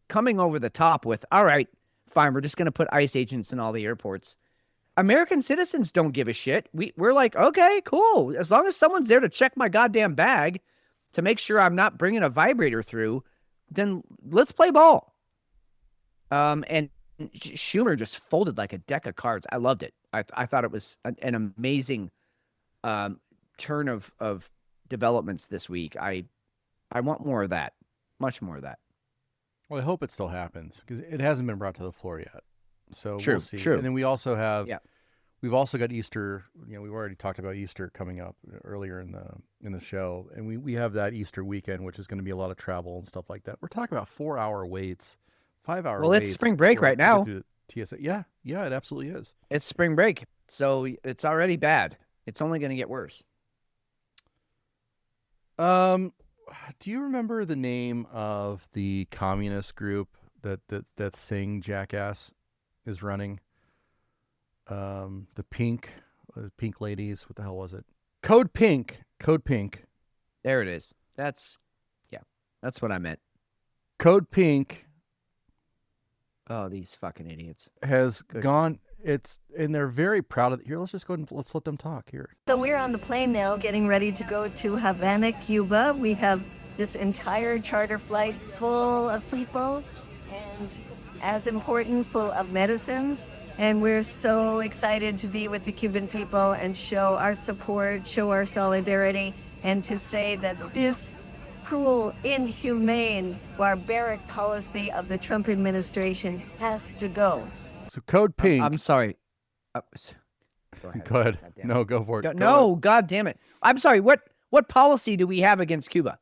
S3: coming over the top with, all right, fine, we're just going to put ICE agents in all the airports. American citizens don't give a shit. We're like, okay, cool. As long as someone's there to check my goddamn bag to make sure I'm not bringing a vibrator through, then let's play ball. And Schumer just folded like a deck of cards. I loved it. I thought it was an amazing turn of developments this week. I want more of that, much more of that.
S2: Well, I hope it still happens because it hasn't been brought to the floor yet. So
S3: True,
S2: we'll see.
S3: true.
S2: And then we also have,
S3: Yeah.
S2: we've also got Easter. You know, we've already talked about Easter coming up earlier in the show, and we have that Easter weekend, which is going to be a lot of travel and stuff like that. We're talking about 4-hour waits, 5-hour waits.
S3: Well, it's spring break right now.
S2: through the TSA. Yeah, it absolutely is.
S3: It's spring break, so it's already bad. It's only going to get worse.
S2: Do you remember the name of the communist group that Sing Jackass is running? The pink ladies. What the hell was it? Code Pink.
S3: There it is. That's what I meant.
S2: Code Pink
S3: Oh, these fucking idiots.
S2: has gone. And they're very proud of it. Here, let's just go and let's let them talk here.
S11: So we're on the plane now, getting ready to go to Havana, Cuba. We have this entire charter flight full of people, and as important, full of medicines. And we're so excited to be with the Cuban people and show our support, show our solidarity, and to say that this cruel, inhumane, barbaric policy of the Trump administration has to go.
S2: So Code Pink.
S3: I'm sorry. Go ahead.
S2: Go ahead.
S3: God damn it.
S2: No, go for it. Go
S3: No,
S2: ahead.
S3: God damn it. I'm sorry. What policy do we have against Cuba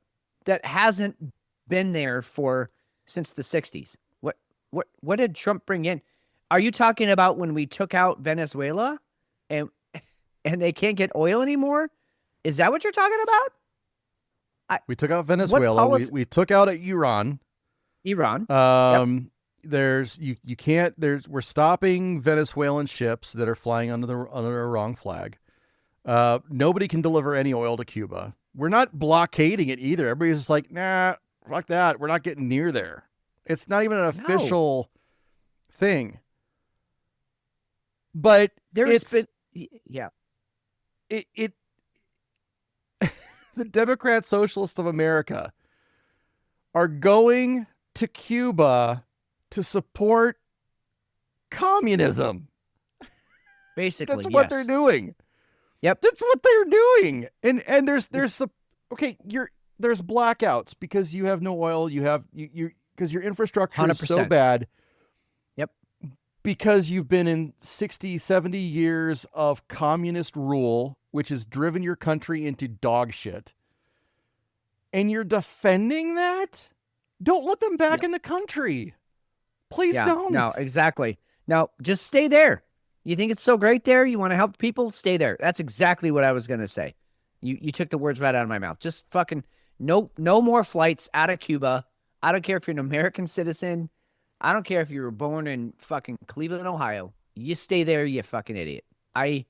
S3: that hasn't been there since the 60s? What did Trump bring in? Are you talking about when we took out Venezuela and they can't get oil anymore? Is that what you're talking about?
S2: We took out Venezuela. We took out Iran.
S3: Yep.
S2: We're stopping Venezuelan ships that are flying under a wrong flag. Nobody can deliver any oil to Cuba. We're not blockading it either. Everybody's just like, nah, fuck that. We're not getting near there. It's not even an official thing. But the Democrat Socialists of America are going to Cuba to support communism.
S3: Basically,
S2: that's what they're doing.
S3: Yep,
S2: that's what they're doing. And there's blackouts because you have no oil. Because your infrastructure
S3: 100%.
S2: is so bad.
S3: Yep.
S2: Because you've been in 60, 70 years of communist rule, which has driven your country into dog shit. And you're defending that? Don't let them back in the country. Please don't.
S3: No, exactly. No, just stay there. You think it's so great there? You want to help people? Stay there. That's exactly what I was going to say. You took the words right out of my mouth. Just fucking no more flights out of Cuba. I don't care if you're an American citizen. I don't care if you were born in fucking Cleveland, Ohio. You stay there, you fucking idiot. And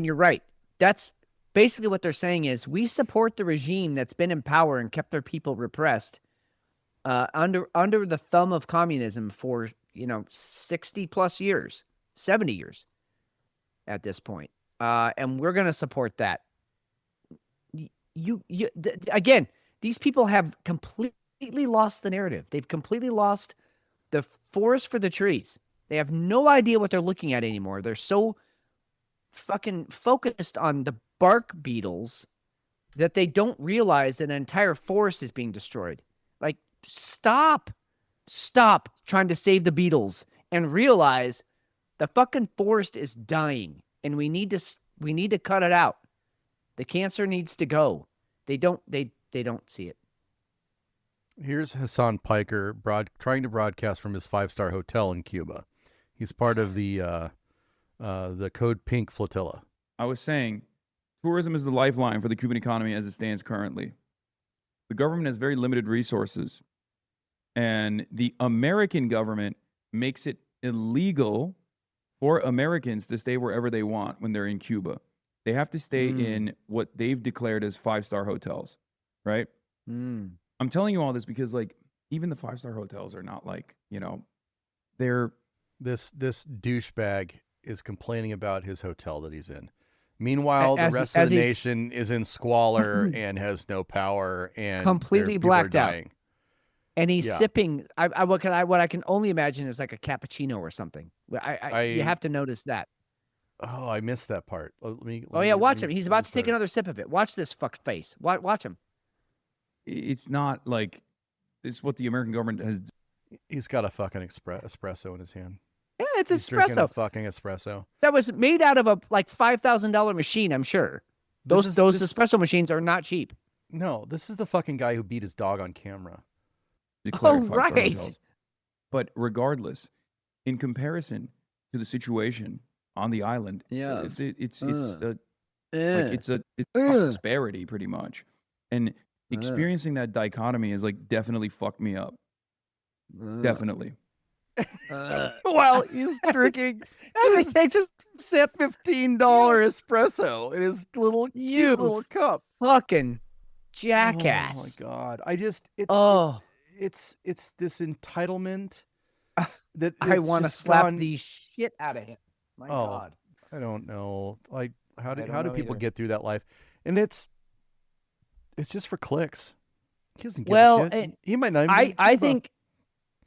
S3: you're right. That's basically what they're saying is we support the regime that's been in power and kept their people repressed under the thumb of communism for 60 plus years, 70 years at this point. And we're going to support that. Again, these people have completely lost the narrative. They've completely lost the forest for the trees. They have no idea what they're looking at anymore. They're so fucking focused on the bark beetles that they don't realize that an entire forest is being destroyed. Like, stop trying to save the beetles and realize the fucking forest is dying and we need to cut it out. The cancer needs to go. They don't see it.
S2: Here's Hassan Piker trying to broadcast from his 5-star hotel in Cuba. He's part of the Code Pink flotilla.
S12: I was saying, tourism is the lifeline for the Cuban economy as it stands currently. The government has very limited resources, and the American government makes it illegal for Americans to stay wherever they want when they're in Cuba. They have to stay in what they've declared as 5-star hotels, right? I'm telling you all this because, like, even the 5-star hotels are not like, you know, they're...
S2: This douchebag is complaining about his hotel that he's in. Meanwhile, the rest of the nation is in squalor and has no power and
S3: completely blacked out.
S2: Dying.
S3: And he's sipping. What I can only imagine is like a cappuccino or something. You have to notice that.
S2: Oh, I missed that part.
S3: Watch him. He's about to take another sip of it. Watch this fuck face. Watch him.
S12: It's not like it's what the American government has.
S2: He's got a fucking espresso in his hand.
S3: Yeah, it's
S2: He's drinking
S3: espresso.
S2: a fucking espresso.
S3: That was made out of a like $5,000 machine, I'm sure. Those espresso machines are not cheap.
S2: No, this is the fucking guy who beat his dog on camera.
S12: Oh, right. But regardless, in comparison to the situation on the island, it's prosperity pretty much, and experiencing that dichotomy is like definitely fucked me up. Definitely.
S2: While he's drinking, he takes a sip $15 espresso in his little cup.
S3: Fucking jackass!
S2: Oh my god! It's this entitlement that
S3: I want to slap the shit out of him. My God,
S2: I don't know. Like how do people get through that life? And it's just for clicks. He doesn't give a shit. He might not. Even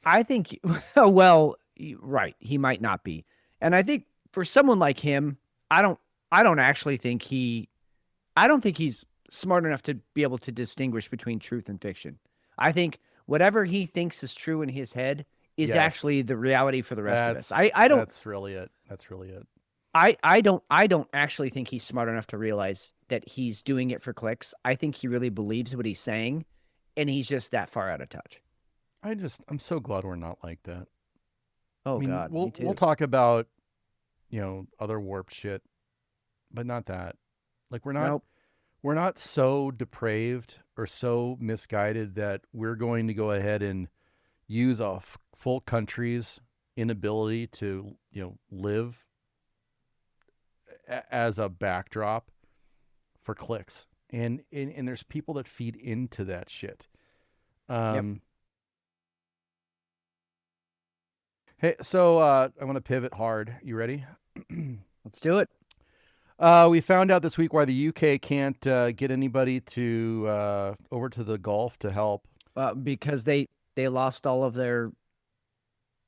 S3: I think. Well, right. He might not be, and I think for someone like him, I don't actually think I don't think he's smart enough to be able to distinguish between truth and fiction. I think whatever he thinks is true in his head is actually the reality for the rest of us. I don't.
S2: That's really it.
S3: I don't actually think he's smart enough to realize that he's doing it for clicks. I think he really believes what he's saying, and he's just that far out of touch.
S2: I'm so glad we're not like that.
S3: Oh, God, me too.
S2: We'll talk about, other warped shit, but not that. Like we're not so depraved or so misguided that we're going to go ahead and use a full country's inability to, live as a backdrop for clicks. And there's people that feed into that shit. Hey, so I want to pivot hard. You ready?
S3: Let's do it.
S2: We found out this week why the UK can't get anybody to over to the Gulf to help.
S3: Because they lost all of their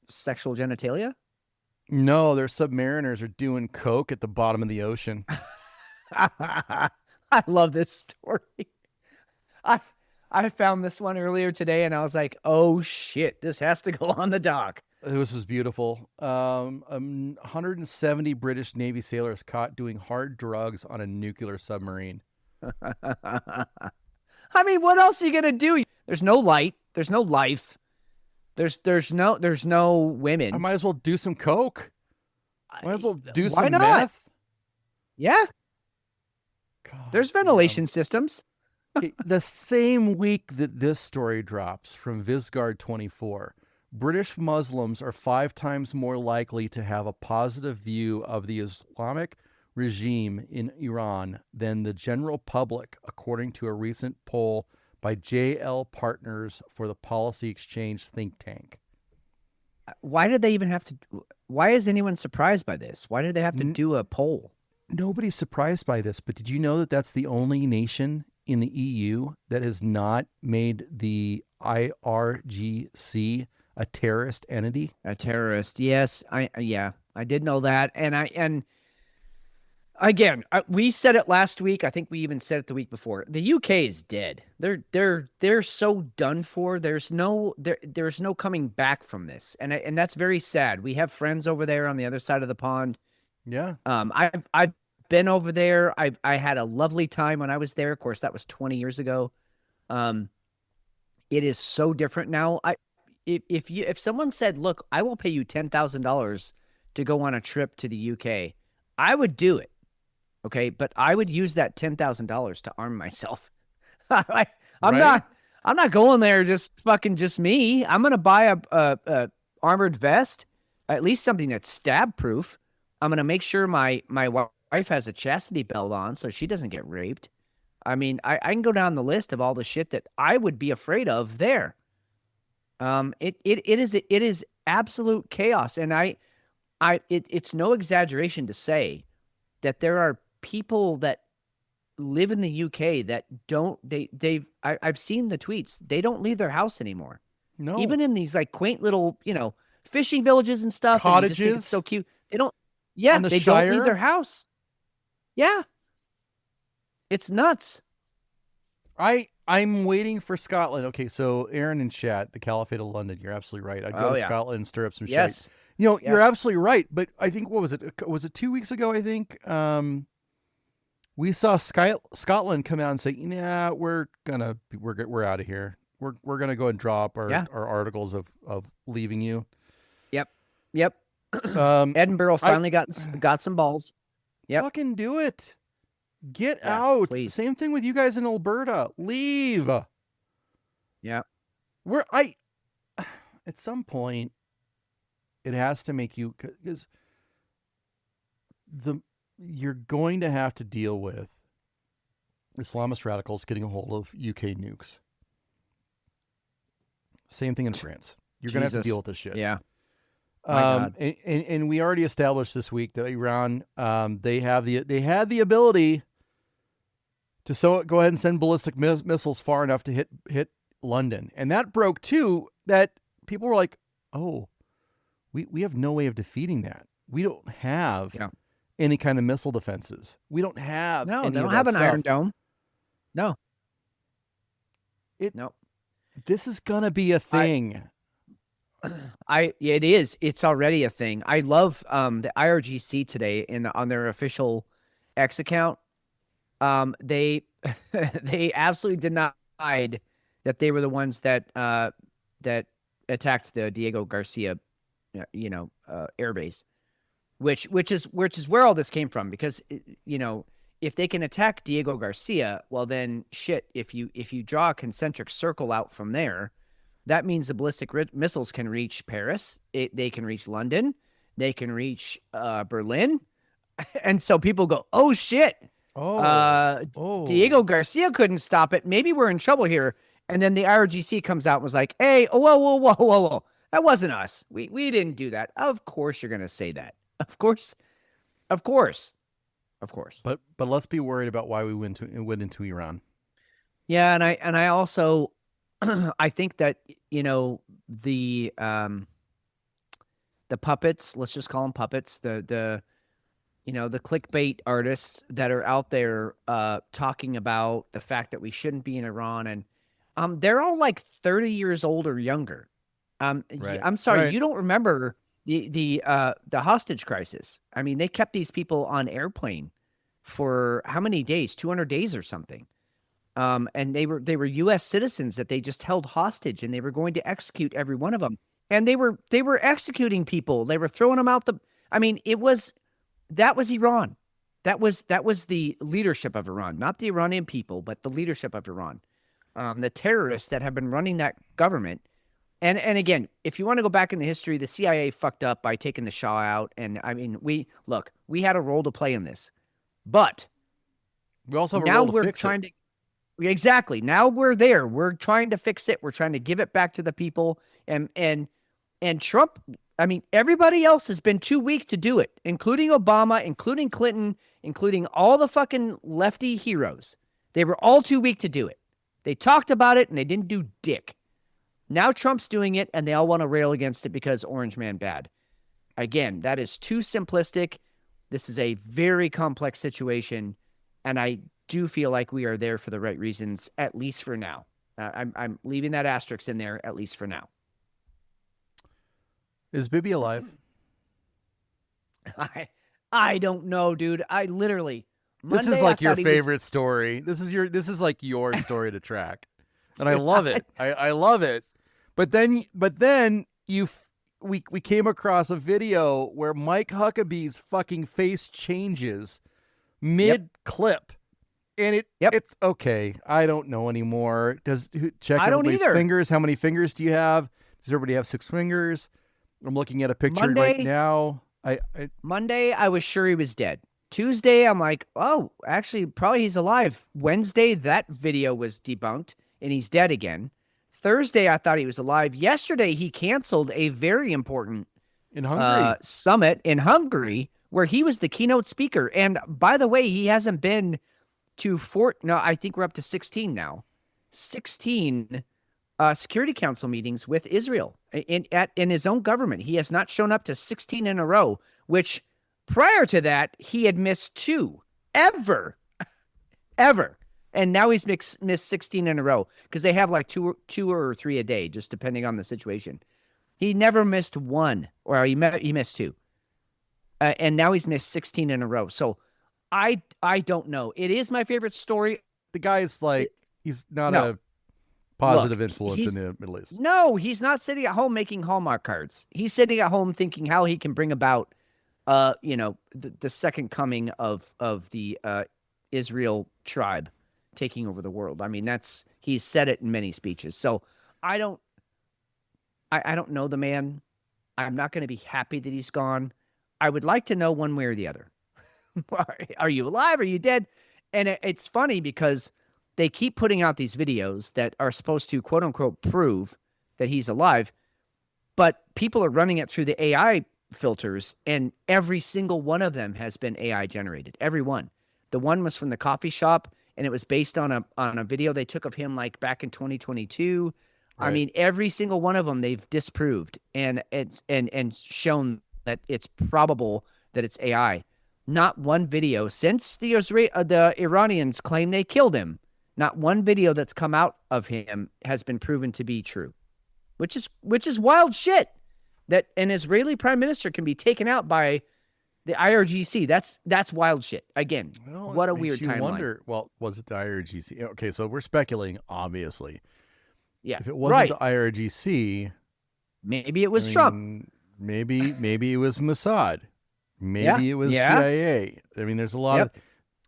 S3: sexual genitalia?
S2: No, their submariners are doing coke at the bottom of the ocean.
S3: I love this story. I found this one earlier today, and I was like, oh, shit, this has to go on the dock.
S2: This was beautiful. 170 British Navy sailors caught doing hard drugs on a nuclear submarine.
S3: I mean, what else are you gonna do? There's no light. There's no life. There's no women.
S2: I might as well do some coke. Might as well do
S3: Why
S2: some
S3: not?
S2: meth.
S3: Yeah.
S2: God,
S3: there's ventilation systems.
S2: The same week that this story drops from Visgard 24. British Muslims are 5 times more likely to have a positive view of the Islamic regime in Iran than the general public, according to a recent poll by JL Partners for the Policy Exchange think tank.
S3: Why did they even have to? Why is anyone surprised by this? Why did they have to do a poll?
S2: Nobody's surprised by this, but did you know that that's the only nation in the EU that has not made the IRGC a terrorist entity?
S3: A terrorist, yes. I did know that, and again, we said it last week. I think we even said it the week before. The UK is dead. They're so done for. There's no coming back from this, and that's very sad. We have friends over there on the other side of the pond.
S2: Yeah.
S3: I've been over there. I had a lovely time when I was there. Of course, that was 20 years ago. It is so different now. If someone said, "Look, I will pay you $10,000 to go on a trip to the UK," I would do it. Okay, but I would use that $10,000 to arm myself. I'm
S2: Right?
S3: not going there just me. I'm gonna buy a armored vest, at least something that's stab proof. I'm gonna make sure my wife has a chastity belt on so she doesn't get raped. I mean, I can go down the list of all the shit that I would be afraid of there. It is absolute chaos, and it's no exaggeration to say that there are people that live in the UK that I've seen the tweets. They don't leave their house anymore.
S2: No.
S3: Even in these like quaint little, fishing villages and stuff. And you just think
S2: Cottages.
S3: it's so cute. They don't. Yeah,
S2: On the
S3: they don't leave
S2: Shire?
S3: their house. Yeah. It's nuts.
S2: I'm waiting for Scotland. Okay, so Aaron in chat, the Caliphate of London. You're absolutely right. I'd go to Scotland and stir up some
S3: Yes.
S2: shit. You're absolutely right. But I think what was it? Was it 2 weeks ago? I think we saw Scotland come out and say, "Nah, we're out of here. We're gonna go and drop our articles of leaving you."
S3: Yep. Edinburgh finally got some balls. Yep.
S2: Fucking do it. Get out.
S3: please.
S2: Same thing with you guys in Alberta. Leave.
S3: Yeah.
S2: At some point, it has to make you, because you're going to have to deal with Islamist radicals getting a hold of UK nukes. Same thing in France. You're going to have to deal with this shit.
S3: Yeah. God.
S2: And we already established this week that Iran, they had the ability to go ahead and send ballistic missiles far enough to hit London, and that broke too. That people were like, "Oh, we have no way of defeating that. We don't have any kind of missile defenses. We don't have
S3: No,
S2: any
S3: they
S2: of
S3: don't
S2: that
S3: have an
S2: stuff."
S3: Iron Dome. No.
S2: No. This is gonna be a thing.
S3: It is. It's already a thing. I love the IRGC today on their official X account. They they absolutely denied that they were the ones that attacked the Diego Garcia, airbase, which is where all this came from. Because if they can attack Diego Garcia, well then shit. If you draw a concentric circle out from there, that means the ballistic missiles can reach Paris. They can reach London. They can reach Berlin. And so people go, "Oh shit! Diego Garcia couldn't stop it. Maybe we're in trouble here." And then the IRGC comes out and was like, "Hey, whoa! That wasn't us. We didn't do that." Of course you're gonna say that. Of course.
S2: But let's be worried about why we went into Iran.
S3: Yeah, and I also I think that the puppets, let's just call them puppets, the clickbait artists that are out there talking about the fact that we shouldn't be in Iran, and they're all like 30 years old or younger.
S2: Right.
S3: I'm sorry,
S2: Right.
S3: you don't remember the hostage crisis. I mean, they kept these people on airplane for how many days? 200 days or something. And they were U.S. citizens that they just held hostage, and they were going to execute every one of them. And they were executing people. They were throwing them out that was Iran. That was the leadership of Iran, not the Iranian people, but the leadership of Iran. The terrorists that have been running that government. And again, if you want to go back in the history, the CIA fucked up by taking the Shah out. And I mean, we had a role to play in this, but
S2: we also have a
S3: now
S2: role to
S3: we're
S2: fix
S3: trying
S2: it.
S3: to. Exactly. Now we're there. We're trying to fix it. We're trying to give it back to the people. And Trump, I mean, everybody else has been too weak to do it, including Obama, including Clinton, including all the fucking lefty heroes. They were all too weak to do it. They talked about it and they didn't do dick. Now Trump's doing it and they all want to rail against it because Orange Man bad. Again, that is too simplistic. This is a very complex situation. And I do feel like we are there for the right reasons, at least for now. I'm leaving that asterisk in there, at least for now.
S2: Is BIbi alive?
S3: I don't know, dude. I literally
S2: This is like your favorite story. This is like your story to track. And I love it. I love it. But then we came across a video where Mike Huckabee's fucking face changes mid clip. And it's okay. I don't know anymore. Check
S3: I don't
S2: everybody's
S3: either.
S2: fingers? How many fingers do you have? Does everybody have 6 fingers? I'm looking at a picture right now.
S3: Monday, I was sure he was dead. Tuesday, I'm like, oh, actually, probably he's alive. Wednesday, that video was debunked and he's dead again. Thursday, I thought he was alive. Yesterday, he canceled a very important summit in Hungary where he was the keynote speaker. And by the way, he hasn't been to I think we're up to 16 now. 16 Security Council meetings with Israel in his own government. He has not shown up to 16 in a row, which prior to that, he had missed 2 ever. And now he's missed 16 in a row because they have like two or 3 a day, just depending on the situation. He never missed 1, or he missed 2. And now he's missed 16 in a row. So I don't know. It is my favorite story.
S2: The guy's like, he's not a positive influence in the Middle East.
S3: No, he's not sitting at home making Hallmark cards. He's sitting at home thinking how he can bring about, the second coming of the Israel tribe taking over the world. I mean, he's said it in many speeches. So I don't know the man. I'm not going to be happy that he's gone. I would like to know one way or the other. Are you alive? Are you dead? And it's funny because they keep putting out these videos that are supposed to, quote unquote, prove that he's alive. But people are running it through the AI filters, and every single one of them has been AI generated. Every one. The one was from the coffee shop, and it was based on a video they took of him like back in 2022. Right. I mean, every single one of them they've disproved and shown that it's probable that it's AI. Not one video since the Iranians claim they killed him. Not one video that's come out of him has been proven to be true, which is wild shit. That an Israeli prime minister can be taken out by the IRGC. That's wild shit. Again, what a weird timeline.
S2: Wonder, well, was it the IRGC? Okay, so we're speculating, obviously.
S3: Yeah,
S2: if it wasn't the IRGC,
S3: maybe it was Trump.
S2: Maybe it was Mossad. Maybe it was CIA. I mean, there's a lot of.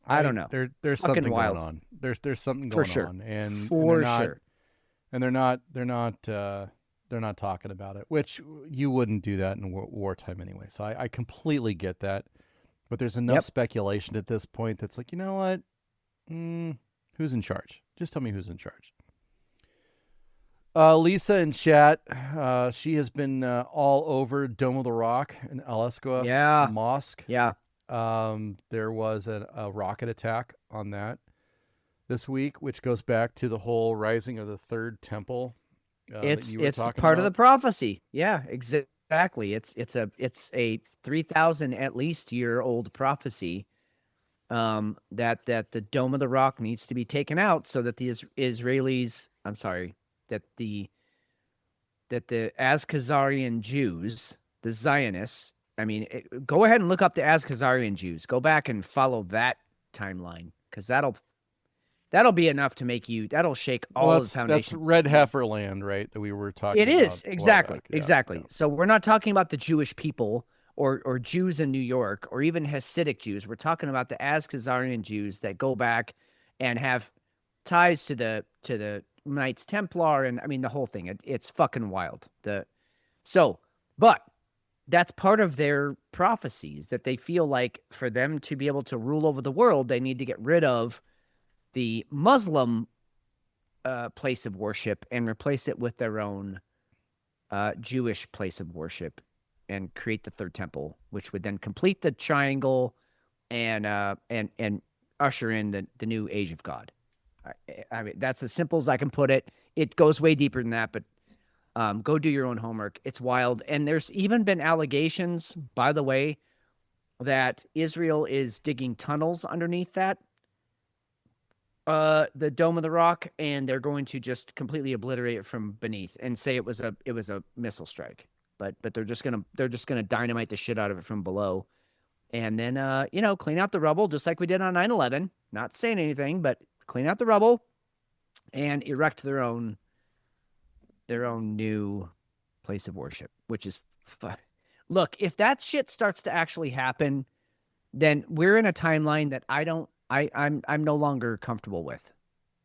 S3: I don't know.
S2: There's something going on. There's something going on, and they're not talking about it, which you wouldn't do that in wartime anyway. So I completely get that, but there's enough speculation at this point that's like, you know what? Who's in charge? Just tell me who's in charge. Lisa in chat, she has been all over Dome of the Rock in Al-Aqsa Mosque.
S3: Yeah.
S2: There was a rocket attack on that this week, which goes back to the whole rising of the third temple.
S3: It's part of the prophecy. Yeah, exactly. It's a 3,000 at least year old prophecy. That the Dome of the Rock needs to be taken out so that the Israelis, that the Ashkenazi Jews, the Zionists, go ahead and look up the Ashkenazi Jews. Go back and follow that timeline, because that'll be enough to make you. That'll shake all the foundations.
S2: That's red heifer land, right? That we were talking about.
S3: It is exactly. Yeah. So we're not talking about the Jewish people or Jews in New York or even Hasidic Jews. We're talking about the Ashkenazi Jews that go back and have ties to the Knights Templar, and the whole thing. It's fucking wild. But that's part of their prophecies, that they feel like for them to be able to rule over the world, they need to get rid of the Muslim place of worship and replace it with their own Jewish place of worship and create the third temple, which would then complete the triangle and usher in the new age of God. That's as simple as I can put it. It goes way deeper than that, but go do your own homework. It's wild. And there's even been allegations, by the way, that Israel is digging tunnels underneath that, the Dome of the Rock, and they're going to just completely obliterate it from beneath and say it was a missile strike. But they're just gonna dynamite the shit out of it from below, and then clean out the rubble just like we did on 9/11. Not saying anything, but clean out the rubble and erect their own new place of worship, which is look, if that shit starts to actually happen, then we're in a timeline that I'm no longer comfortable with.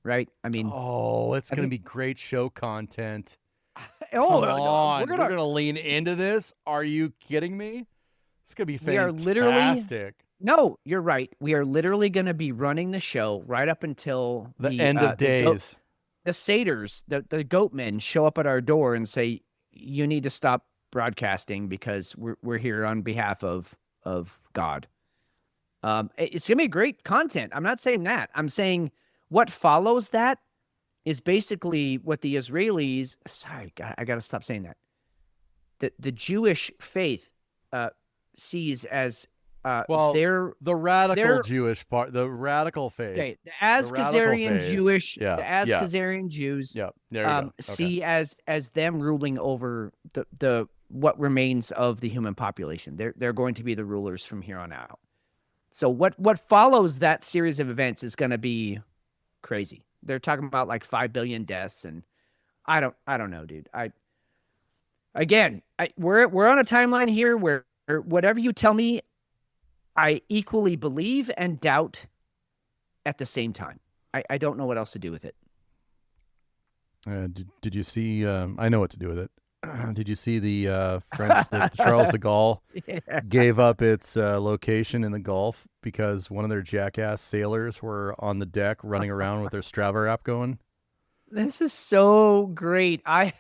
S3: Right? I mean,
S2: oh, it's
S3: I
S2: going to
S3: think-
S2: be great show content.
S3: Oh,
S2: Come on.
S3: we're
S2: We're
S3: gonna
S2: going to lean into this. Are you kidding me? It's going to be
S3: We are literally
S2: fantastic.
S3: No, you're right. We are literally going to be running the show right up until
S2: The end of days.
S3: The satyrs, the goat men show up at our door and say, "You need to stop broadcasting because we're here on behalf of God." It's gonna be great content. I'm not saying that. I'm saying what follows that is basically what the Israelis. Sorry, I got to stop saying that. The Jewish faith sees as
S2: the radical Jewish part, the radical faith.
S3: Okay, the Askhazarian Jewish,
S2: yeah,
S3: the Askhazarian Jews,
S2: there you go.
S3: see as them ruling over the what remains of the human population. They're going to be the rulers from here on out. So what follows that series of events is going to be crazy. They're talking about like 5 billion deaths, and I don't know, dude. We're on a timeline here where whatever you tell me, I equally believe and doubt at the same time. I don't know what else to do with it.
S2: Did you see? I know what to do with it. Did you see the French, the Charles de Gaulle gave up its location in the Gulf because one of their jackass sailors were on the deck running around with their Strava app going?
S3: This is so great.
S2: That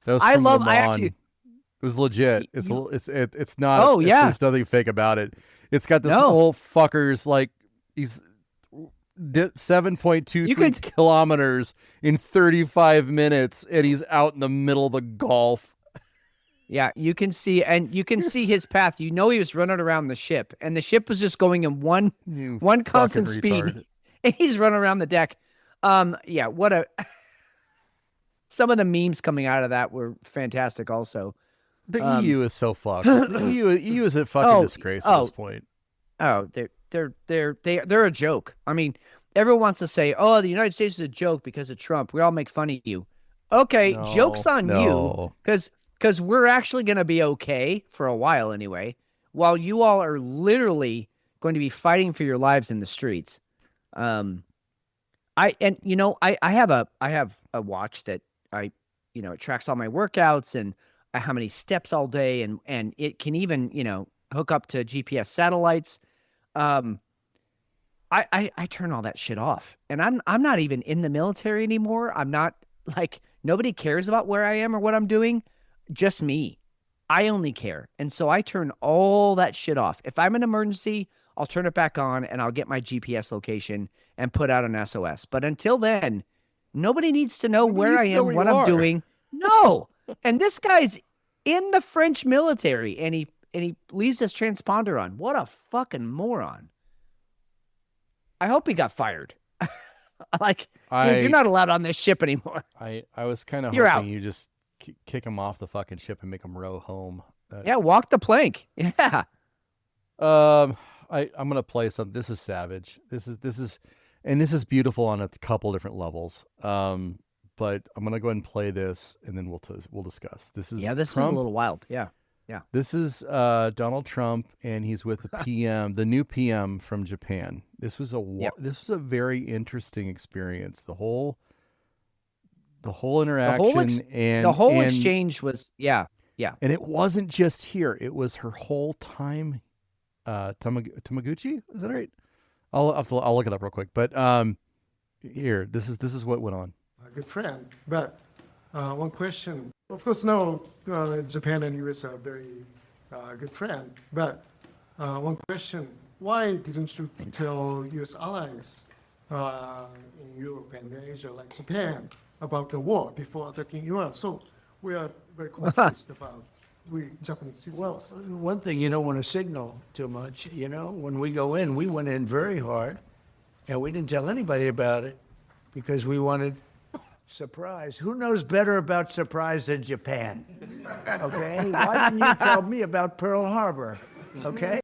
S2: was
S3: I
S2: from
S3: love.
S2: Le
S3: I
S2: Mans.
S3: actually.
S2: It was legit. It's not.
S3: Oh, yeah.
S2: There's nothing fake about it. It's got this old fucker's like he's 7.23 kilometers in 35 minutes, and he's out in the middle of the Gulf.
S3: Yeah, you can see his path. You know he was running around the ship, and the ship was just going in one constant speed. And he's running around the deck. Yeah, some of the memes coming out of that were fantastic also.
S2: The EU is so fucked. The EU is a fucking disgrace at this point.
S3: Oh, they're a joke. I mean, everyone wants to say, "Oh, the United States is a joke because of Trump." We all make fun of you. Okay, joke's on you because we're actually going to be okay for a while anyway, while you all are literally going to be fighting for your lives in the streets. I have a watch that it tracks all my workouts and how many steps all day, and it can even, hook up to GPS satellites. I turn all that shit off, and I'm not even in the military anymore. I'm not nobody cares about where I am or what I'm doing. Just me. I only care. And so I turn all that shit off. If I'm in an emergency, I'll turn it back on and I'll get my GPS location and put out an SOS. But until then, nobody needs to know where I am, what I'm doing. No. And this guy's in the French military, and he leaves his transponder on. What a fucking moron. I hope he got fired. Dude, you're not allowed on this ship anymore.
S2: I was kind of
S3: You're
S2: hoping
S3: out.
S2: you just kick him off the fucking ship and make him row home.
S3: Yeah, walk the plank. Yeah.
S2: I'm gonna play some. This is savage. This is beautiful on a couple different levels. But I'm gonna go ahead and play this, and then we'll discuss. This is
S3: Trump. Is a little wild. Yeah.
S2: This is Donald Trump, and he's with the PM, the new PM from Japan. This was a very interesting experience. The whole interaction and
S3: the whole exchange was yeah.
S2: And it wasn't just here; it was her whole time. Tamaguchi, is that right? I'll look it up real quick. But here, this is what went on.
S13: A good friend, but one question. Of course, now Japan and US are very good friend. But one question: why didn't you tell US allies in Europe and Asia, like Japan, about the war before attacking Iran? So we are very confused about we Japanese citizens.
S14: Well, one thing, you don't want to signal too much. When we go in, we went in very hard, and we didn't tell anybody about it because we wanted surprise. Who knows better about surprise than Japan? Okay? Why didn't you tell me about Pearl Harbor? Okay?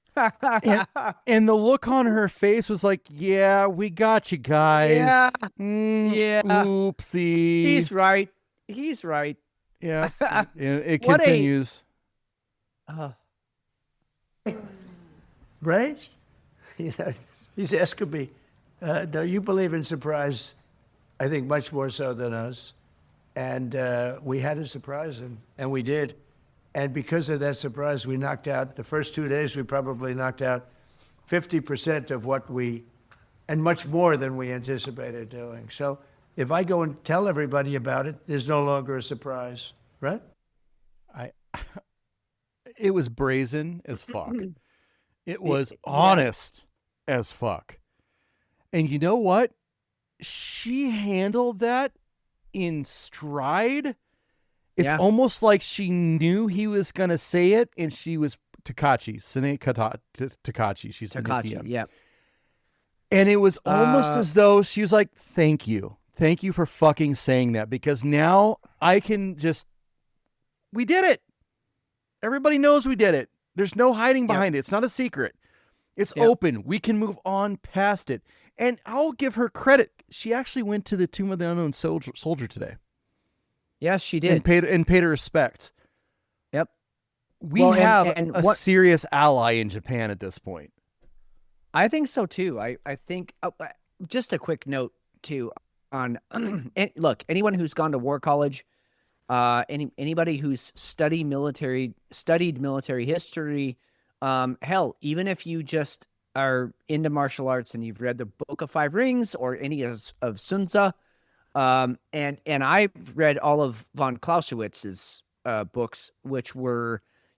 S2: And the look on her face was like, yeah, we got you guys.
S3: Yeah.
S2: Yeah. Oopsie.
S3: He's right.
S2: Yeah. It continues.
S14: right? He's asking me, no, you believe in surprise, I think much more so than us. And we had a surprise, and we did. And because of that surprise, we knocked out, the first 2 days, we probably knocked out 50% of what and much more than we anticipated doing. So if I go and tell everybody about it, there's no longer a surprise, right?
S2: It was brazen as fuck. It was honest as fuck. And you know what? She handled that in stride. It's almost like she knew he was going to say it, and she was Takachi. She's the
S3: Takachi, yeah.
S2: And it was almost as though she was like, thank you. Thank you for fucking saying that, because now I can just, we did it. Everybody knows we did it. There's no hiding behind it. It's not a secret. It's open. We can move on past it. And I'll give her credit. She actually went to the Tomb of the Unknown Soldier today.
S3: Yes, she did.
S2: And paid her respect.
S3: Yep.
S2: We have a serious ally in Japan at this point.
S3: I think so too. I think just a quick note too on look, anyone who's gone to war college, anybody who's studied military history, hell, even if you just are into martial arts and you've read the Book of Five Rings or any of Sun Tzu, and I've read all of von Clausewitz's books, which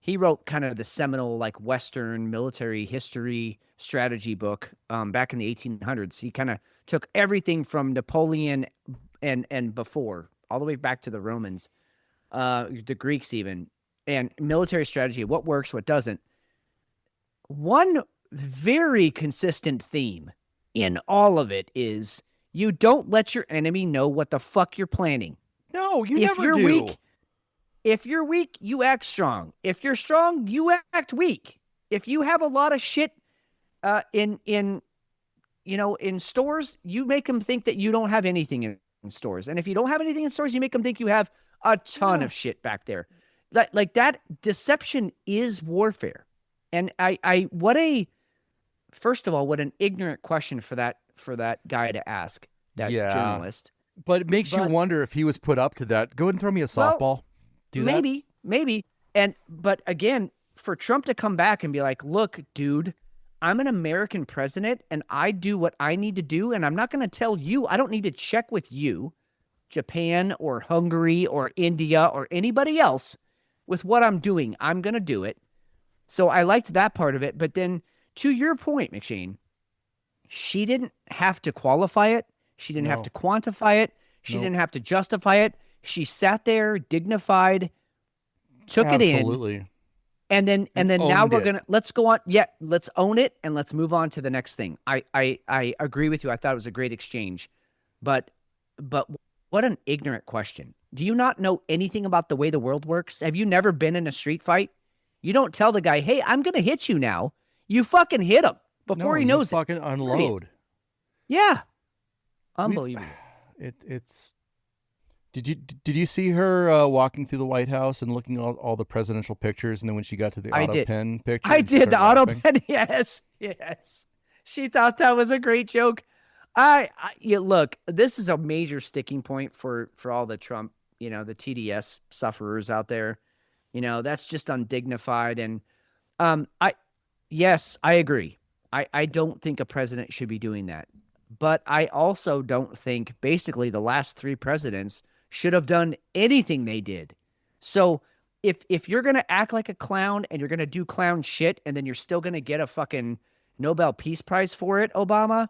S3: he wrote kind of the seminal like Western military history strategy book back in the 1800s. He kind of took everything from Napoleon and before, all the way back to the Romans, the Greeks even, and military strategy, what works, what doesn't. One very consistent theme in all of it is you don't let your enemy know what the fuck you're planning.
S2: No, you never do.
S3: If you're weak, you act strong. If you're strong, you act weak. If you have a lot of shit in stores, you make them think that you don't have anything in stores. And if you don't have anything in stores, you make them think you have a ton of shit back there. Like that deception is warfare. And first of all, what an ignorant question for that guy to ask, that journalist.
S2: But it makes you wonder if he was put up to that. Go ahead and throw me a softball.
S3: Maybe. But again, for Trump to come back and be like, look, dude, I'm an American president and I do what I need to do. And I'm not going to tell you, I don't need to check with you, Japan or Hungary or India or anybody else with what I'm doing. I'm going to do it. So I liked that part of it. But then to your point, McShane, she didn't have to qualify it. She didn't have to quantify it. She didn't have to justify it. She sat there, dignified, took it in. Absolutely. And then now let's go on. Yeah, let's own it and let's move on to the next thing. I agree with you. I thought it was a great exchange. But what an ignorant question. Do you not know anything about the way the world works? Have you never been in a street fight? You don't tell the guy, hey, I'm going to hit you now. You fucking hit him before he knows
S2: it. Fucking unload.
S3: Yeah. Unbelievable.
S2: It's. Did you see her walking through the White House and looking at all the presidential pictures, and then when she got to the auto pen picture?
S3: I did, the auto pen, yes. She thought that was a great joke. Look, this is a major sticking point for all the Trump, the TDS sufferers out there. That's just undignified. And I agree. I don't think a president should be doing that. But I also don't think basically the last three presidents should have done anything they did. So if you're going to act like a clown and you're going to do clown shit and then you're still going to get a fucking Nobel Peace Prize for it, Obama,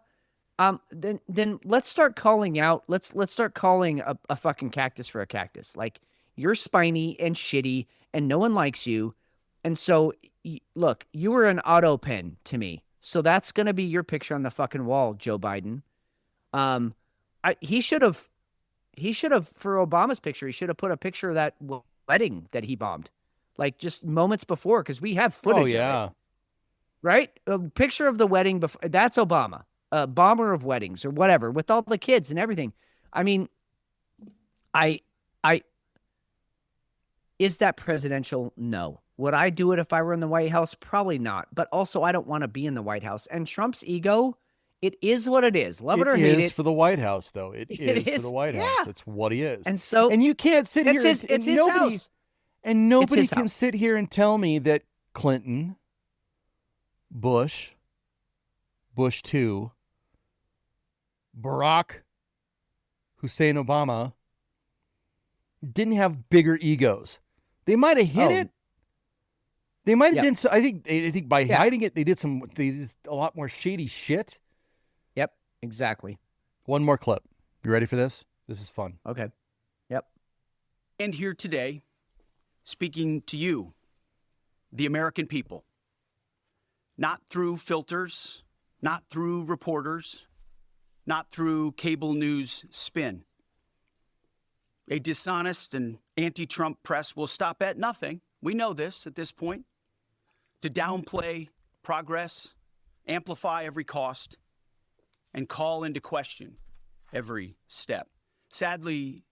S3: then let's start calling out. Let's start calling a fucking cactus for a cactus. Like, you're spiny and shitty and no one likes you. And so look, you were an auto pen to me. So that's going to be your picture on the fucking wall, Joe Biden. He should have, for Obama's picture, he should have put a picture of that wedding that he bombed, like just moments before, because we have footage of it. Right? A picture of the wedding before. That's Obama, a bomber of weddings or whatever, with all the kids and everything. I mean, is that presidential? No. Would I do it if I were in the White House? Probably not. But also, I don't want to be in the White House. And Trump's ego, it is what it is. Love it or hate it.
S2: It is for the White House, though. It is for the White House. It's what he is.
S3: And so,
S2: and you can't sit here.
S3: It's his house.
S2: And nobody
S3: his
S2: can
S3: house.
S2: sit here and tell me that Clinton, Bush 2, Barack Hussein Obama didn't have bigger egos. They might have hid it. They might have done so. I think by hiding it, they did a lot more shady shit.
S3: Yep, exactly.
S2: One more clip. You ready for this? This is fun.
S3: Okay. Yep.
S15: And here today, speaking to you, the American people, not through filters, not through reporters, not through cable news spin. A dishonest and anti-Trump press will stop at nothing. We know this at this point. To downplay progress, amplify every cost, and call into question every step. Sadly,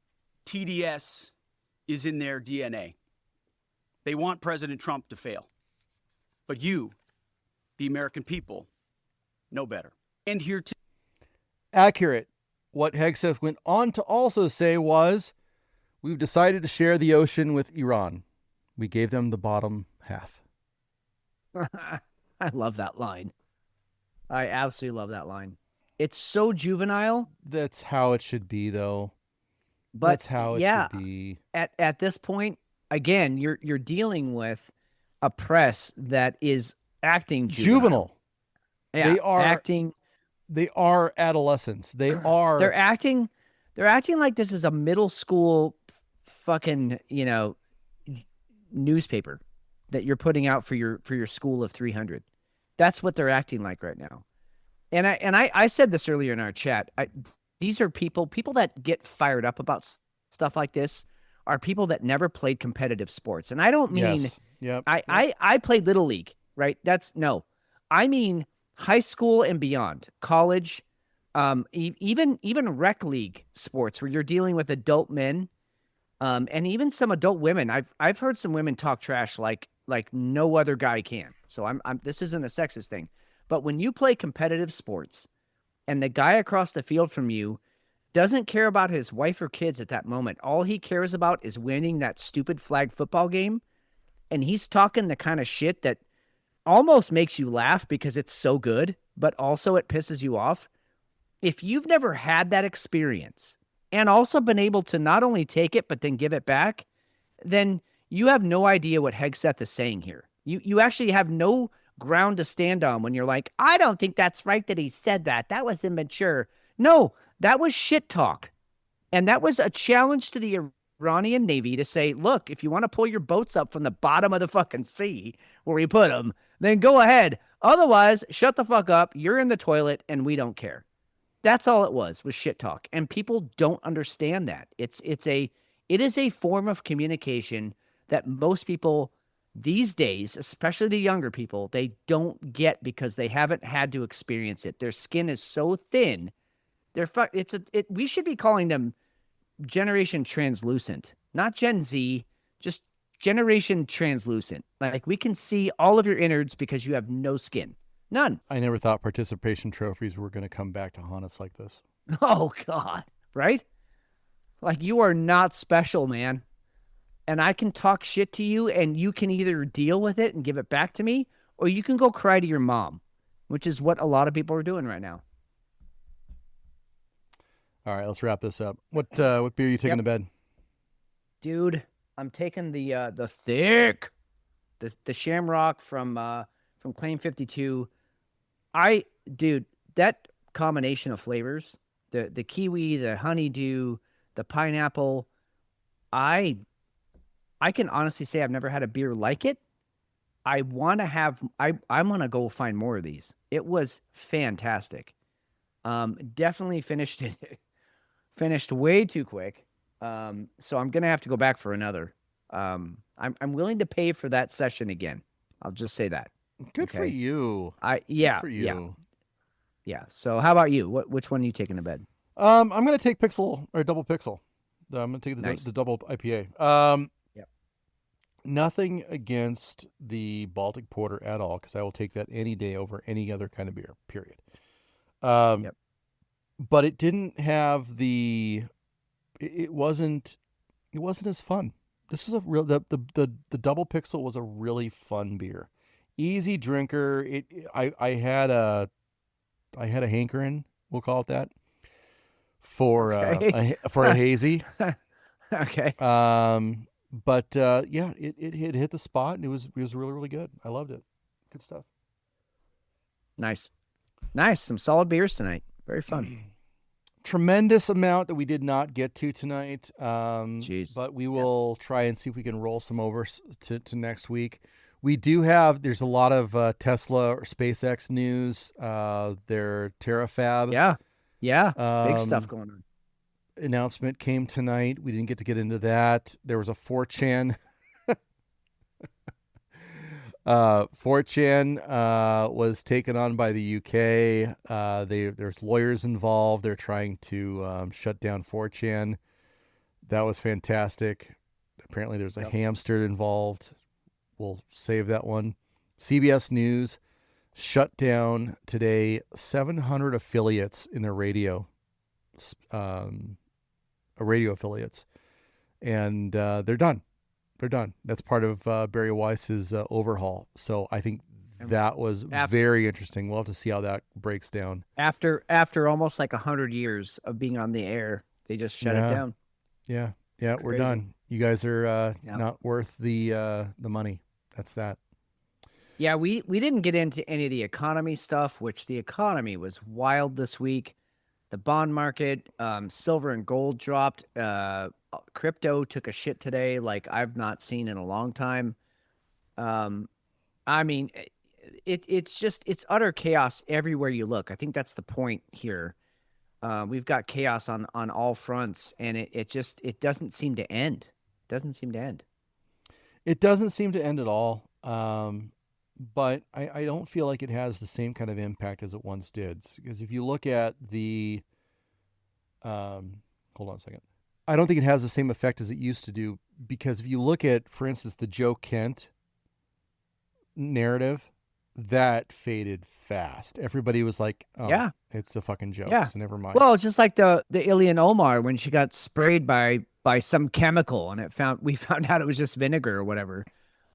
S15: TDS is in their DNA. They want President Trump to fail. But you, the American people, know better. And here to
S2: accurate. What Hegseth went on to also say was, we've decided to share the ocean with Iran. We gave them the bottom half.
S3: I love that line. I absolutely love that line. It's so juvenile.
S2: That's how it should be, though.
S3: But
S2: that's how it should be.
S3: At this point, again, you're dealing with a press that is acting juvenile. Yeah,
S2: they are
S3: acting.
S2: They are adolescents. They are.
S3: They're acting like this is a middle school fucking, newspaper that you're putting out for your school of 300. That's what they're acting like right now. And I said this earlier in our chat. These are people that get fired up about stuff like this are people that never played competitive sports. And I don't mean, I played Little League, right? I mean high school and beyond, college, even rec league sports where you're dealing with adult men, and even some adult women. I've heard some women talk trash like no other guy can. So this isn't a sexist thing, but when you play competitive sports and the guy across the field from you doesn't care about his wife or kids at that moment, all he cares about is winning that stupid flag football game, and he's talking the kind of shit that almost makes you laugh because it's so good, but also it pisses you off. If you've never had that experience and also been able to not only take it, but then give it back, then you have no idea what Hegseth is saying here. You actually have no ground to stand on when you're like, I don't think that's right that he said that. That was immature. No, that was shit talk. And that was a challenge to the Iranian Navy to say, look, if you want to pull your boats up from the bottom of the fucking sea where we put them, then go ahead. Otherwise, shut the fuck up. You're in the toilet and we don't care. That's all it was shit talk. And people don't understand that. It is a form of communication that most people these days, especially the younger people, they don't get because they haven't had to experience it. Their skin is so thin. We should be calling them generation translucent, not Gen Z, just generation translucent. Like we can see all of your innards because you have no skin. None.
S2: I never thought participation trophies were going to come back to haunt us like this.
S3: Oh, God. Right? Like you are not special, man. And I can talk shit to you and you can either deal with it and give it back to me, or you can go cry to your mom, which is what a lot of people are doing right now.
S2: All right, let's wrap this up. What beer are you taking to bed?
S3: Dude, I'm taking the thick, the Shamrock from Claim 52. Dude, that combination of flavors, the kiwi, the honeydew, the pineapple, I can honestly say I've never had a beer like it. I'm going to go find more of these. It was fantastic. Definitely finished way too quick. So I'm going to have to go back for another. I'm willing to pay for that session again. I'll just say that.
S2: Good for you.
S3: Yeah.
S2: Good for you.
S3: Yeah. So how about you? Which one are you taking to bed?
S2: I'm going to take Double Pixel. I'm going to take the double IPA. Nothing against the Baltic Porter at all, because I will take that any day over any other kind of beer, period. But it didn't have it wasn't as fun. This was the Double Pixel was a really fun beer. Easy drinker. I had a hankering, we'll call it that, for a hazy.
S3: Okay.
S2: But yeah, it hit the spot, and it was really, really good. I loved it. Good stuff.
S3: Nice. Some solid beers tonight. Very fun.
S2: Tremendous amount that we did not get to tonight.
S3: Jeez.
S2: But we will try and see if we can roll some over to next week. We do have, there's a lot of Tesla or SpaceX news. Their Terrafab.
S3: Yeah. Big stuff going on.
S2: Announcement came tonight. We didn't get to get into that. There was a 4chan. 4chan was taken on by the UK. There's lawyers involved. They're trying to shut down 4chan. That was fantastic. Apparently there's a hamster involved. We'll save that one. CBS News shut down today 700 affiliates in their radio affiliates, and they're done. That's part of Barry Weiss's overhaul. So I think that was very interesting. We'll have to see how that breaks down.
S3: After almost like 100 years of being on the air, they just shut it down.
S2: Yeah, we're done. You guys are not worth the money. That's that.
S3: Yeah, we didn't get into any of the economy stuff, which the economy was wild this week. The bond market, silver and gold dropped. Crypto took a shit today like I've not seen in a long time. I mean, it's utter chaos everywhere you look. I think that's the point here. We've got chaos on all fronts, and it doesn't seem to end.
S2: It doesn't seem to end at all. But I don't feel like it has the same kind of impact as it once did. Because if you look at the, hold on a second. I don't think it has the same effect as it used to do. Because if you look at, for instance, the Joe Kent narrative, that faded fast. Everybody was like, oh,
S3: yeah,
S2: it's a fucking joke.
S3: Yeah.
S2: So never mind.
S3: Well, it's just like the Ilian Omar when she got sprayed by some chemical, and we found out it was just vinegar or whatever.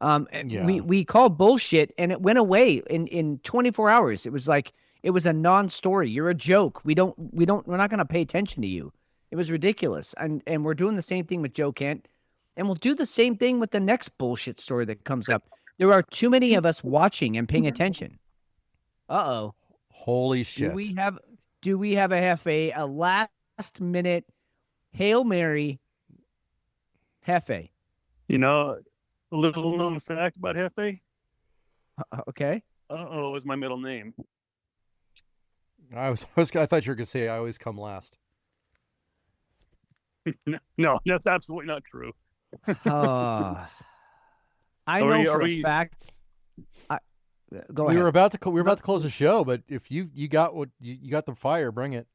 S3: We called bullshit, and it went away in 24 hours. It was like, it was a non-story. You're a joke. we're not going to pay attention to you. It was ridiculous. And we're doing the same thing with Joe Kent, and we'll do the same thing with the next bullshit story that comes up. There are too many of us watching and paying attention. Uh-oh.
S2: Holy shit.
S3: Do we have a last minute Hail Mary Hefe?
S9: You know, a little known fact about Hefe.
S3: Okay.
S9: Uh-oh is my middle name.
S2: I thought you were going to say I always come last.
S9: No, that's absolutely not true.
S3: I know for a fact. Go ahead.
S2: We were about to close the show, but if you got what you got the fire, bring it.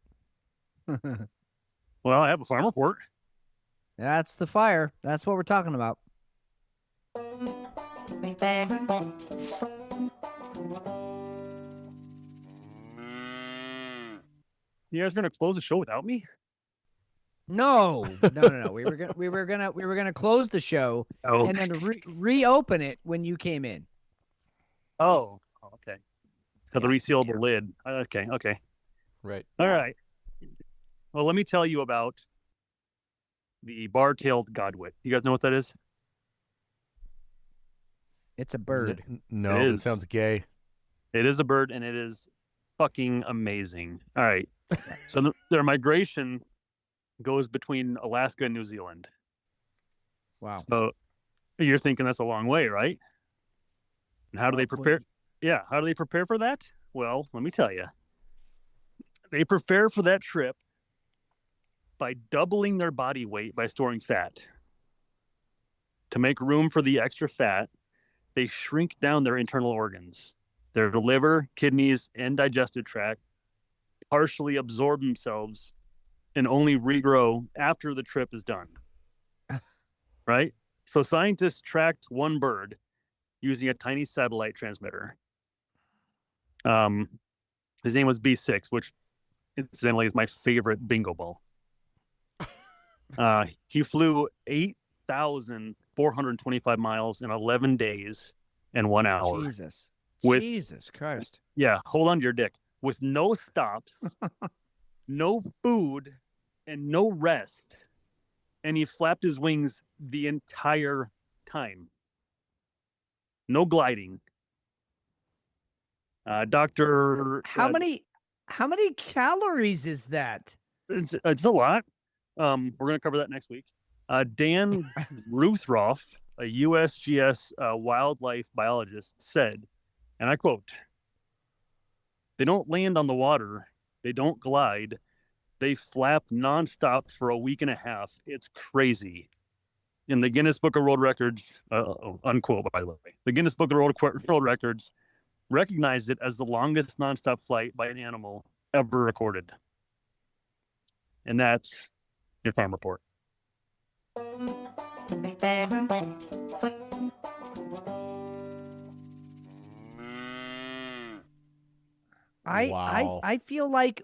S9: Well, I have a farm report.
S3: That's the fire. That's what we're talking about.
S9: You guys are gonna close the show without me?
S3: No. We were gonna close the show and then reopen it when you came in.
S9: Oh, okay. It's got the resealable lid. Okay.
S2: Right.
S9: All right. Well, let me tell you about the bar-tailed godwit. You guys know what that is?
S3: It's a bird.
S2: No, it sounds gay.
S9: It is a bird, and it is fucking amazing. All right. So their migration goes between Alaska and New Zealand.
S3: Wow.
S9: So you're thinking that's a long way, right? And how do they prepare? Yeah. How do they prepare for that? Well, let me tell you. They prepare for that trip by doubling their body weight by storing fat. To make room for the extra fat, they shrink down their internal organs. Their liver, kidneys, and digestive tract partially absorb themselves and only regrow after the trip is done. Right? So scientists tracked one bird using a tiny satellite transmitter. His name was B6, which incidentally is my favorite bingo ball. He flew 8,425 miles in 11 days and 1 hour.
S3: Jesus.
S9: With,
S3: Jesus Christ.
S9: Yeah, hold on to your dick. With no stops, no food, and no rest. And he flapped his wings the entire time. No gliding.
S3: How many calories is that?
S9: It's a lot. We're going to cover that next week. Dan Ruthroff, a USGS wildlife biologist, said, and I quote, "They don't land on the water. They don't glide. They flap nonstop for a week and a half. It's crazy." In the Guinness Book of World Records, unquote, by the way, the Guinness Book of World Records recognized it as the longest nonstop flight by an animal ever recorded. And that's your farm report.
S3: I feel like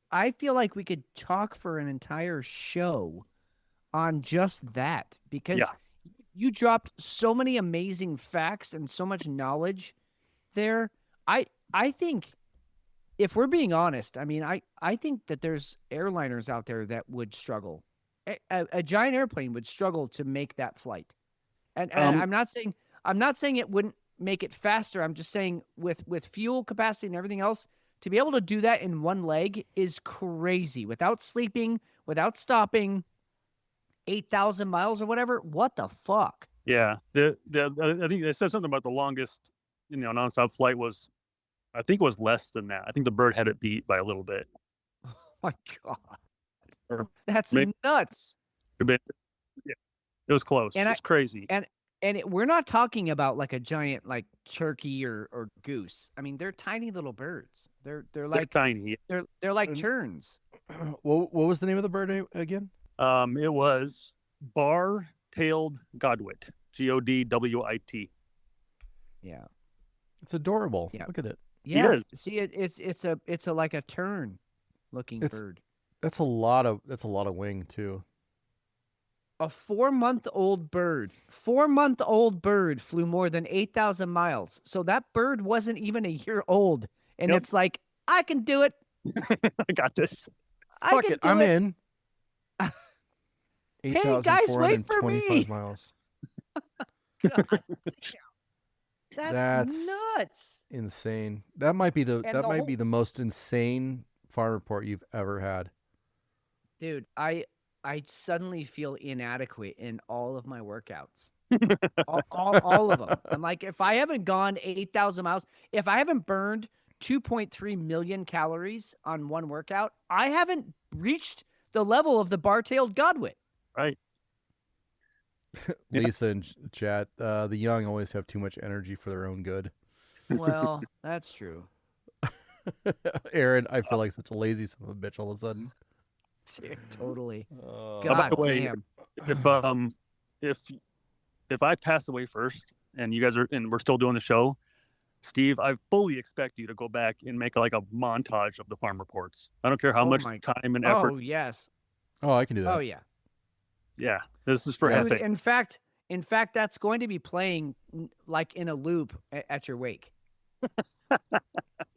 S3: we could talk for an entire show on just that, because you dropped so many amazing facts and so much knowledge there. I think, if we're being honest, I mean, I think that there's airliners out there that would struggle. A giant airplane would struggle to make that flight. And I'm not saying it wouldn't make it faster. I'm just saying with fuel capacity and everything else, to be able to do that in one leg is crazy, without sleeping, without stopping, 8,000 miles or whatever. What the fuck?
S9: Yeah. I think it said something about the longest, nonstop flight was, I think it was less than that. I think the bird had it beat by a little bit.
S3: Oh my God. That's nuts.
S9: Yeah, it was close. It's crazy.
S3: And we're not talking about like a giant like turkey or goose. I mean, they're tiny little birds. They're like
S9: tiny.
S3: They're like terns.
S2: What was the name of the bird again?
S9: It was bar-tailed godwit. Godwit.
S3: Yeah.
S2: It's adorable.
S3: Yeah.
S2: Look at it.
S3: Yeah. See, it's a like a tern looking bird.
S2: That's a lot of wing too.
S3: A 4-month-old bird. 4-month-old bird flew more than 8,000 miles. So that bird wasn't even a year old. And it's like, I can do it.
S9: I got this.
S2: Fuck it. I'm in.
S3: Hey guys, wait for me.
S2: Miles.
S3: That's nuts.
S2: Insane. That might be the most insane farm report you've ever had.
S3: Dude, I suddenly feel inadequate in all of my workouts. all of them. I'm like, if I haven't gone 8,000 miles, if I haven't burned 2.3 million calories on one workout, I haven't reached the level of the bar-tailed godwit.
S9: Right.
S2: Lisa in chat, the young always have too much energy for their own good.
S3: Well, that's true.
S2: Aaron, I feel like such a lazy son of a bitch all of a sudden.
S3: Dude, totally.
S9: God by the way,
S3: damn.
S9: if I pass away first and you guys we're still doing the show, Steve, I fully expect you to go back and make like a montage of the farm reports. I don't care how much time and effort.
S3: Oh yes.
S2: Oh, I can do that.
S3: Oh yeah.
S9: Yeah, this is for
S3: Dude, in fact, that's going to be playing like in a loop at your wake.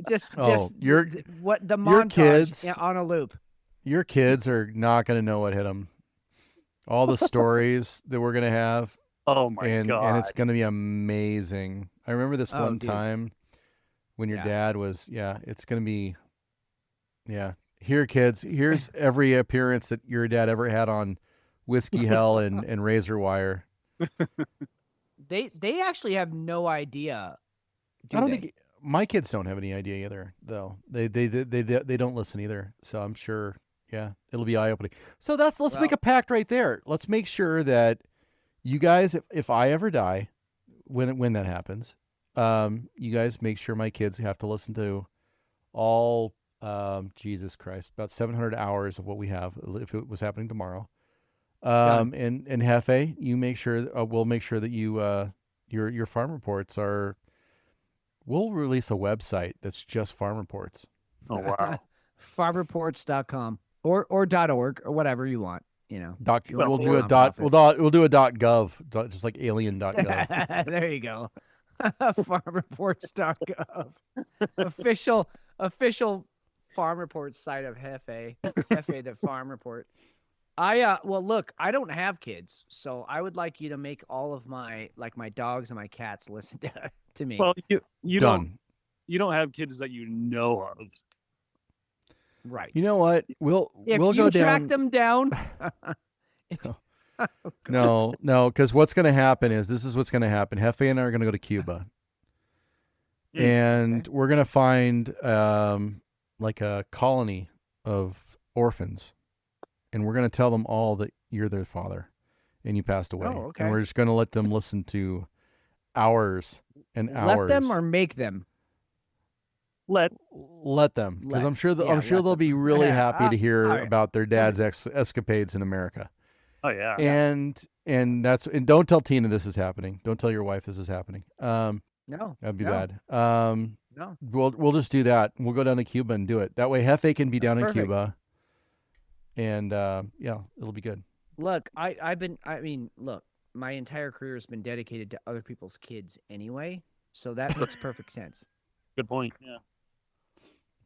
S3: just what the montage on a loop.
S2: Your kids are not going to know what hit them. All the stories that we're going to have.
S9: Oh my God.
S2: And it's going to be amazing. I remember this one time when your dad was, it's going to be, Here, kids, here's every appearance that your dad ever had on Whiskey Hell and Razor Wire.
S3: They actually have no idea.
S2: I don't think my kids don't have any idea either, though. They don't listen either. So I'm sure, it'll be eye-opening. So let's make a pact right there. Let's make sure that you guys, if I ever die, when that happens, you guys make sure my kids have to listen to all Jesus Christ, about 700 hours of what we have if it was happening tomorrow. And Hefe, you make sure we'll make sure that you your farm reports are. We'll release a website that's just farm reports.
S9: Oh wow.
S3: Farmreports.com or .org or whatever you want. You know.
S2: We'll do a dot. We'll do a .gov, just like alien.gov.
S3: There you go. Farmreports.gov. official farm report site of Hefe. Hefe the farm report. Well, look, I don't have kids, so I would like you to make all of my dogs and my cats listen to me.
S9: Well, you don't have kids that you know of.
S3: Right.
S2: You know what? We'll go
S3: track them down.
S2: No, because what's going to happen is this is what's going to happen. Hefe and I are going to go to Cuba, and we're going to find like a colony of orphans, and we're going to tell them all that you're their father, and you passed away.
S3: Oh, okay.
S2: And we're just going to let them listen to hours and hours.
S3: Let them or make them.
S2: Let them, because I'm sure they'll be really happy to hear about their dad's escapades in America.
S9: Oh yeah.
S2: And don't tell Tina this is happening. Don't tell your wife this is happening.
S3: No,
S2: that'd be
S3: no.
S2: bad.
S3: No,
S2: we'll just do that. We'll go down to Cuba and do it. That way, Hefe can be down
S3: perfect.
S2: in Cuba, and yeah, it'll be good.
S3: Look, look, my entire career has been dedicated to other people's kids anyway, so that makes perfect sense.
S9: Good point. Yeah.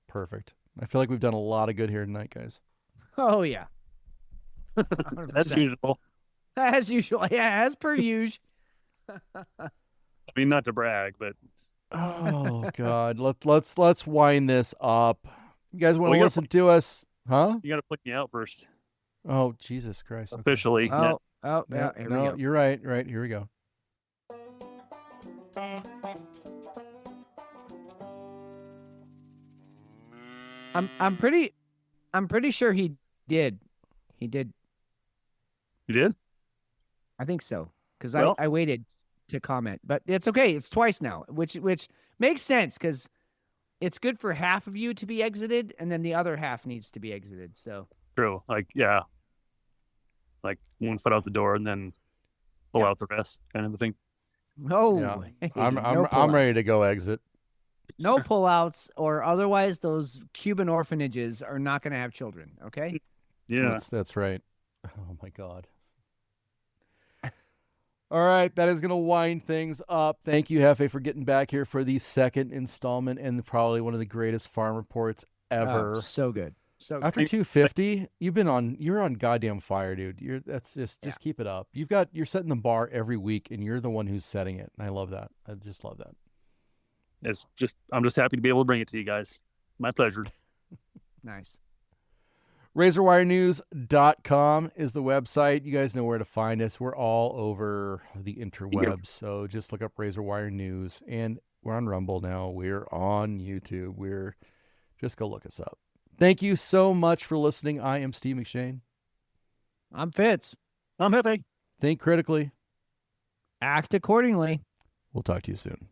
S2: Perfect. I feel like we've done a lot of good here tonight, guys.
S3: Oh yeah.
S9: 'As usual.
S3: As usual. Yeah, as per usual.
S9: I mean, not to brag, but
S2: Oh God, let's wind this up. You guys want to listen to us, huh?
S9: You got to put me out first.
S2: Oh Jesus Christ! Okay.
S9: Officially.
S3: Oh,
S2: No,
S3: yeah. Here we
S2: no,
S3: go.
S2: you're right. Right, here we go.
S3: I'm pretty sure he did. He did.
S9: You did?
S3: I think so. Because
S9: Well-
S3: I waited to comment. But it's okay. It's twice now, which makes sense because it's good for half of you to be exited, and then the other half needs to be exited. So
S9: True. Like, yeah. Like one foot out the door and then pull out the rest, kind of a thing.
S3: no,
S2: Yeah.
S3: hey,
S2: I'm
S3: no
S2: ready
S3: pullouts.
S2: to go exit.
S3: No pullouts, or otherwise those Cuban orphanages are not going to have children. Okay.
S9: Yeah.
S2: That's right. Oh my God. All right, that is going to wind things up. Thank you, Hefe, for getting back here for the second installment and probably one of the greatest farm reports ever.
S3: Oh, so good. So
S2: After
S3: good.
S2: 250, you're on goddamn fire, dude. That's just keep it up. You're setting the bar every week, and you're the one who's setting it. And I love that. I just love that.
S9: I'm just happy to be able to bring it to you guys. My pleasure.
S3: Nice.
S2: RazorWireNews.com is the website. You guys know where to find us. We're all over the interwebs. So just look up RazorWire News. And we're on Rumble now. We're on YouTube. Just go look us up. Thank you so much for listening. I am Steve McShane.
S3: I'm Fitz.
S9: I'm Hefe.
S2: Think critically.
S3: Act accordingly.
S2: We'll talk to you soon.